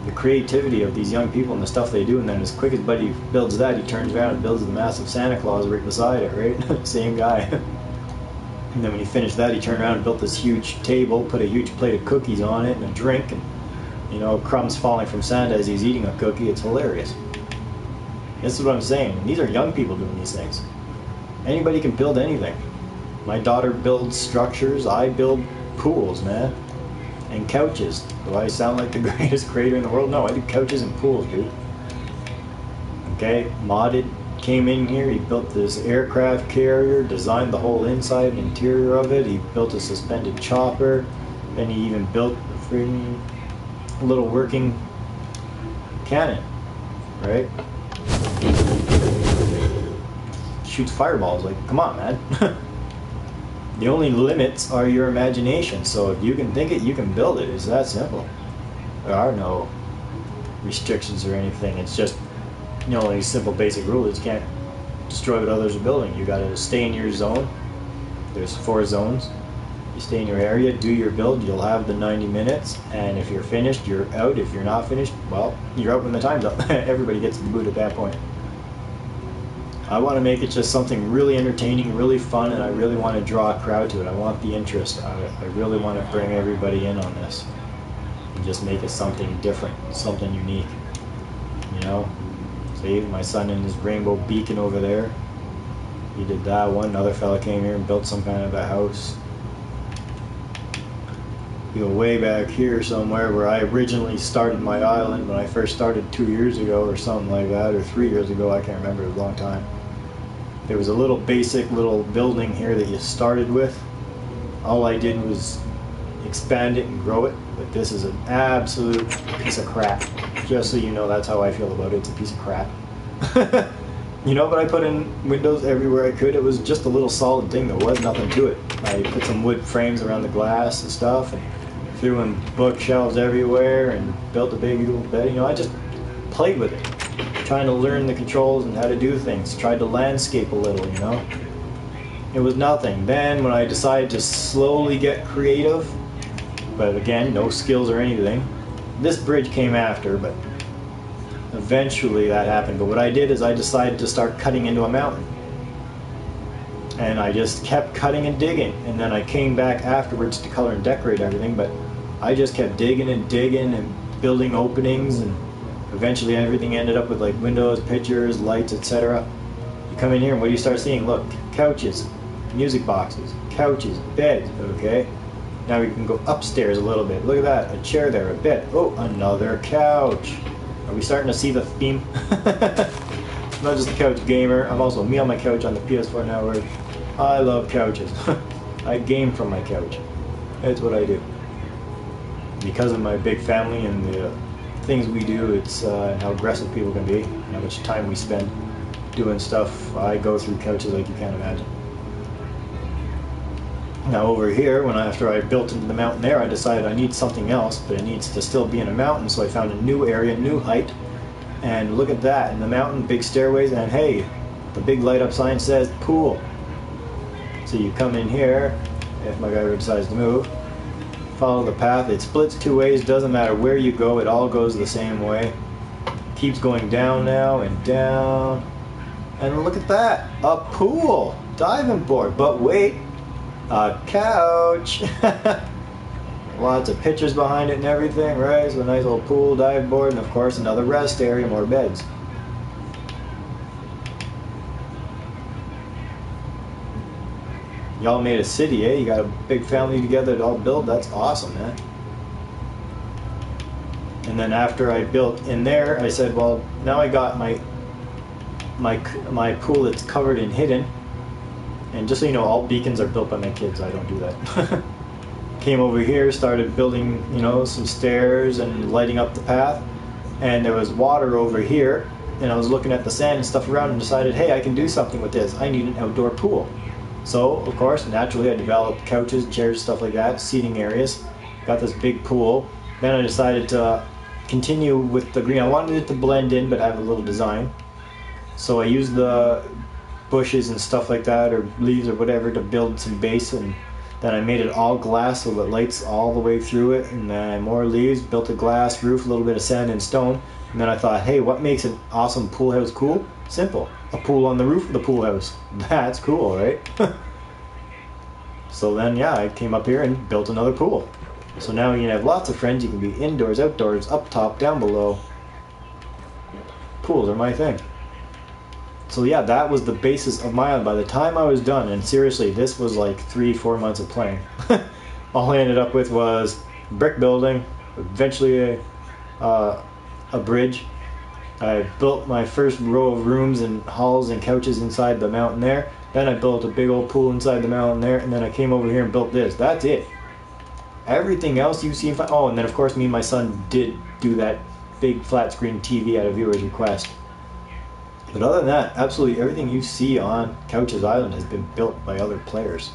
The creativity of these young people and the stuff they do, and then as quick as Buddy builds that, he turns around and builds the massive Santa Claus right beside it, right? Same guy. And then when he finished that, he turned around and built this huge table, put a huge plate of cookies on it and a drink, and, you know, crumbs falling from Santa as he's eating a cookie. It's hilarious. This is what I'm saying. These are young people doing these things. Anybody can build anything. My daughter builds structures. I build pools, man. And couches. Do I sound like the greatest creator in the world? No, I do couches and pools, dude. Okay, modded came in here. He built this aircraft carrier, designed the whole inside and interior of it. He built a suspended chopper. Then he even built a freaking little working cannon, right? Shoots fireballs. Like, come on, man. The only limits are your imagination. So if you can think it, you can build it. It's that simple. There are no restrictions or anything. It's just, you know, a simple basic rule is you can't destroy what others are building. You gotta stay in your zone. There's 4 zones. You stay in your area, do your build, you'll have the 90 minutes, and if you're finished, you're out. If you're not finished, well, you're out when the time's up. Everybody gets the boot at that point. I want to make it just something really entertaining, really fun, and I really want to draw a crowd to it. I want the interest. I really want to bring everybody in on this and just make it something different, something unique, you know? See, my son and his rainbow beacon over there, he did that one. Another fella came here and built some kind of a house. You go way back here somewhere where I originally started my island when I first started 2 years ago or something like that, or 3 years ago, I can't remember, it was a long time. There was a little basic little building here that you started with. All I did was expand it and grow it, but this is an absolute piece of crap. Just so you know, that's how I feel about it. It's a piece of crap. You know, but I put in windows everywhere I could. It was just a little solid thing. There was nothing to it. I put some wood frames around the glass and stuff, and threw in bookshelves everywhere, and built a big little bed. You know, I just played with it, trying to learn the controls and how to do things. Tried to landscape a little, you know. It was nothing. Then when I decided to slowly get creative, but again, no skills or anything, this bridge came after, but eventually that happened. But what I did is I decided to start cutting into a mountain. And I just kept cutting and digging. And then I came back afterwards to color and decorate everything, but I just kept digging and digging and building openings, and eventually everything ended up with like windows, pictures, lights, etc. You come in here and what do you start seeing? Look, couches, music boxes, couches, beds, okay? Now we can go upstairs a little bit. Look at that, a chair there, a bed. Oh, another couch. Are we starting to see the theme? I'm not just a couch gamer, I'm also me on my couch on the PS4 network. I love couches. I game from my couch. It's what I do. Because of my big family and the things we do, it's how aggressive people can be, and how much time we spend doing stuff. I go through couches like you can't imagine. Now over here, after I built into the mountain there, I decided I need something else, but it needs to still be in a mountain, so I found a new area, new height, and look at that, in the mountain, big stairways, and hey, the big light up sign says pool. So you come in here, if my guy decides to move, follow the path, it splits two ways, doesn't matter where you go, it all goes the same way. Keeps going down now and down, and look at that, a pool, diving board, but wait, a couch. Lots of pictures behind it and everything, right? So a nice little pool, dive board, and of course another rest area, more beds. Y'all made a city, eh? You got a big family together to all build. That's awesome, man. And then after I built in there, I said, well, now I got my pool that's covered and hidden. And just so you know, all beacons are built by my kids. I don't do that. Came over here, started building, you know, some stairs and lighting up the path. And there was water over here. And I was looking at the sand and stuff around and decided, hey, I can do something with this. I need an outdoor pool. So, of course, naturally I developed couches, chairs, stuff like that, seating areas. Got this big pool. Then I decided to continue with the green. I wanted it to blend in but have a little design. So I used the bushes and stuff like that, or leaves or whatever, to build some base, and then I made it all glass so that lights all the way through it, and then more leaves, built a glass roof, a little bit of sand and stone, and then I thought, hey, what makes an awesome pool house cool? Simple. A pool on the roof of the pool house. That's cool, right? So then, yeah, I came up here and built another pool. So now you can have lots of friends, you can be indoors, outdoors, up top, down below. Pools are my thing. So yeah, that was the basis of my island. By the time I was done, and seriously, this was like 3-4 months of playing. All I ended up with was brick building, eventually a bridge. I built my first row of rooms and halls and couches inside the mountain there. Then I built a big old pool inside the mountain there, and then I came over here and built this. That's it. Everything else you see, oh, and then of course me and my son did do that big flat screen TV at a viewer's request. But other than that, absolutely everything you see on Couch's Island has been built by other players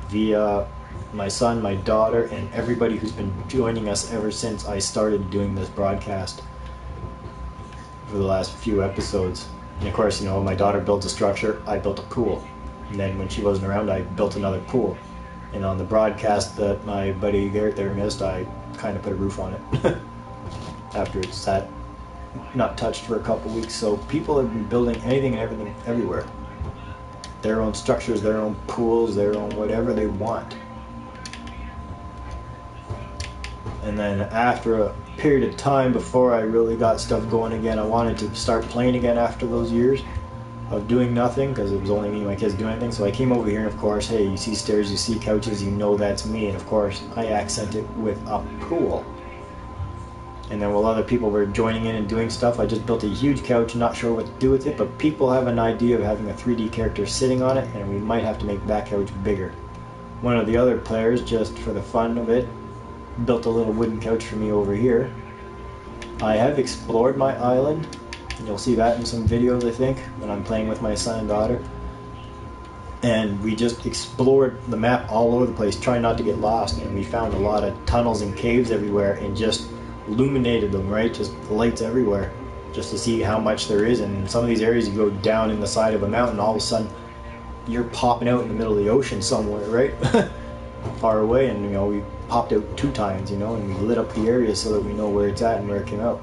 via my son, my daughter, and everybody who's been joining us ever since I started doing this broadcast for the last few episodes. And of course, you know, my daughter builds a structure, I built a pool. And then when she wasn't around, I built another pool. And on the broadcast that my buddy Garrett there missed, I kind of put a roof on it after it sat not touched for a couple weeks. So people have been building anything and everything everywhere. Their own structures, their own pools, their own whatever they want. And then after a period of time before I really got stuff going again, I wanted to start playing again after those years of doing nothing, because it was only me and my kids doing anything. So I came over here, and of course, hey, you see stairs, you see couches, you know that's me. And of course, I accent it with a pool. And then while other people were joining in and doing stuff, I just built a huge couch, not sure what to do with it, but people have an idea of having a 3D character sitting on it, and we might have to make that couch bigger. One of the other players, just for the fun of it, built a little wooden couch for me over here. I have explored my island, and you'll see that in some videos, I think, when I'm playing with my son and daughter. And we just explored the map all over the place, trying not to get lost, and we found a lot of tunnels and caves everywhere, and just illuminated them, right? Just lights everywhere, just to see how much there is. And in some of these areas, you go down in the side of a mountain, all of a sudden you're popping out in the middle of the ocean somewhere, right? Far away. And you know, we popped out 2 times, you know, and we lit up the area so that we know where it's at and where it came out.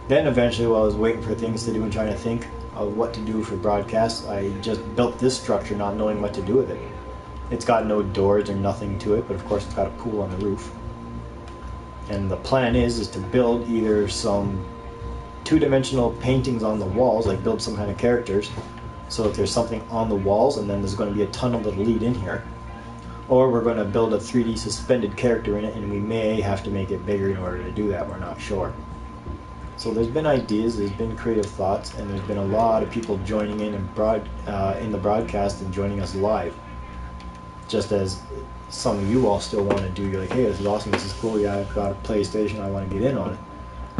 Then eventually, while I was waiting for things to do and trying to think of what to do for broadcasts, I just built this structure not knowing what to do with it. It's got no doors or nothing to it, but of course it's got a pool on the roof. And the plan is to build either some 2-dimensional paintings on the walls, like build some kind of characters, so that there's something on the walls, and then there's going to be a tunnel that'll lead in here. or we're going to build a 3D suspended character in it, and we may have to make it bigger in order to do that. We're not sure. So there's been ideas, there's been creative thoughts, and there's been a lot of people joining in and in the broadcast and joining us live. Just as some of you all still want to do, you're like, hey, this is awesome, this is cool, yeah, I've got a PlayStation, I want to get in on it.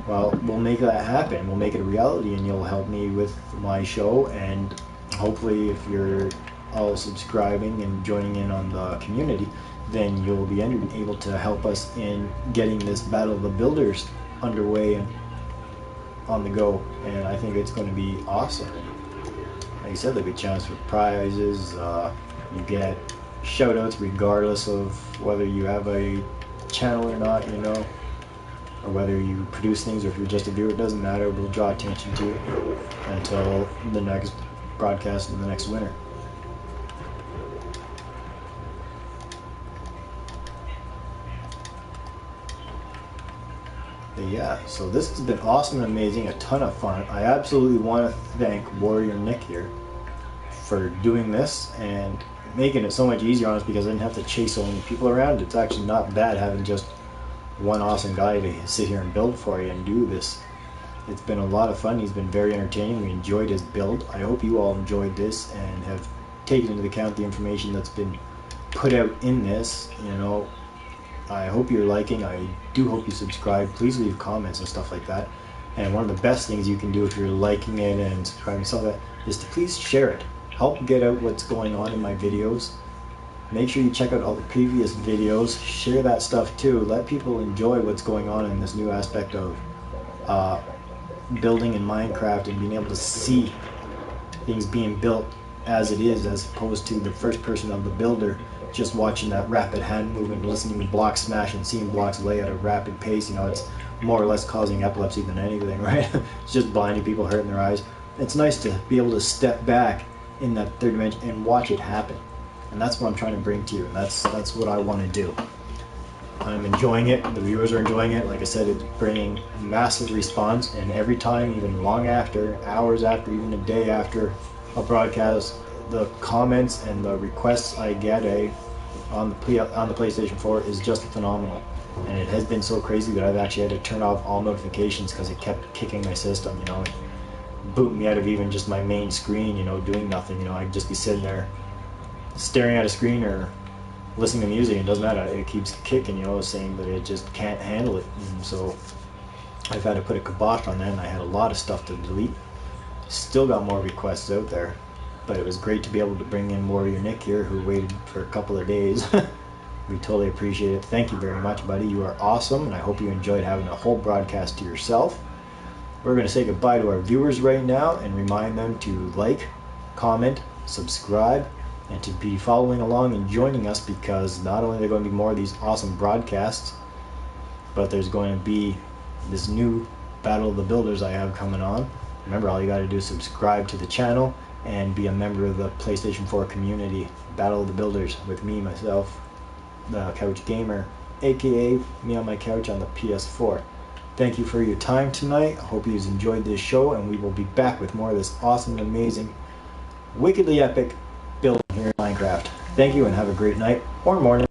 Well, we'll make that happen, we'll make it a reality, and you'll help me with my show, and hopefully if you're all subscribing and joining in on the community, then you'll be able to help us in getting this Battle of the Builders underway and on the go, and I think it's going to be awesome. Like I said, there'll be a chance for prizes, you get shout outs regardless of whether you have a channel or not, you know, or whether you produce things or if you're just a viewer, it doesn't matter, we'll draw attention to it until the next broadcast and the next winner. But yeah, so this has been awesome and amazing, a ton of fun. I absolutely want to thank Warrior Nick here for doing this and making it so much easier on us, because I didn't have to chase so many people around. It's actually not bad having just one awesome guy to sit here and build for you and do this. It's been a lot of fun. He's been very entertaining. We enjoyed his build. I hope you all enjoyed this and have taken into account the information that's been put out in this. You know, I hope you're liking. I do hope you subscribe. Please leave comments and stuff like that. And one of the best things you can do if you're liking it and subscribing and stuff like that is to please share it. Help get out what's going on in my videos. Make sure you check out all the previous videos. Share that stuff too. Let people enjoy what's going on in this new aspect of building in Minecraft and being able to see things being built as it is, as opposed to the first person of the builder just watching that rapid hand movement, listening to blocks smash and seeing blocks lay at a rapid pace. You know, it's more or less causing epilepsy than anything, right? It's just blinding people, hurting their eyes. It's nice to be able to step back in that third dimension and watch it happen, and that's what I'm trying to bring to you, and that's what I want to do. I'm enjoying it, the viewers are enjoying it. Like I said, it's bringing massive response, and every time, even long after, hours after, even a day after a broadcast, the comments and the requests I get on the PlayStation 4 is just phenomenal. And it has been so crazy that I've actually had to turn off all notifications because it kept kicking my system, you know, booting me out of even just my main screen, you know, doing nothing. You know, I'd just be sitting there staring at a screen or listening to music, and it doesn't matter, it keeps kicking, you know, saying that it just can't handle it. And so I've had to put a kibosh on that, and I had a lot of stuff to delete. Still got more requests out there, but it was great to be able to bring in Warrior Nick here, who waited for a couple of days. We totally appreciate it. Thank you very much, buddy. You are awesome, and I hope you enjoyed having a whole broadcast to yourself. We're going to say goodbye to our viewers right now and remind them to like, comment, subscribe, and to be following along and joining us, because not only are there going to be more of these awesome broadcasts, but there's going to be this new Battle of the Builders I have coming on. Remember, all you got to do is subscribe to the channel and be a member of the PlayStation 4 community. Battle of the Builders with me, myself, the Couch Gamer, aka me on my couch on the PS4. Thank you for your time tonight. I hope you enjoyed this show, and we will be back with more of this awesome and amazing, wickedly epic building here in Minecraft. Thank you, and have a great night or morning.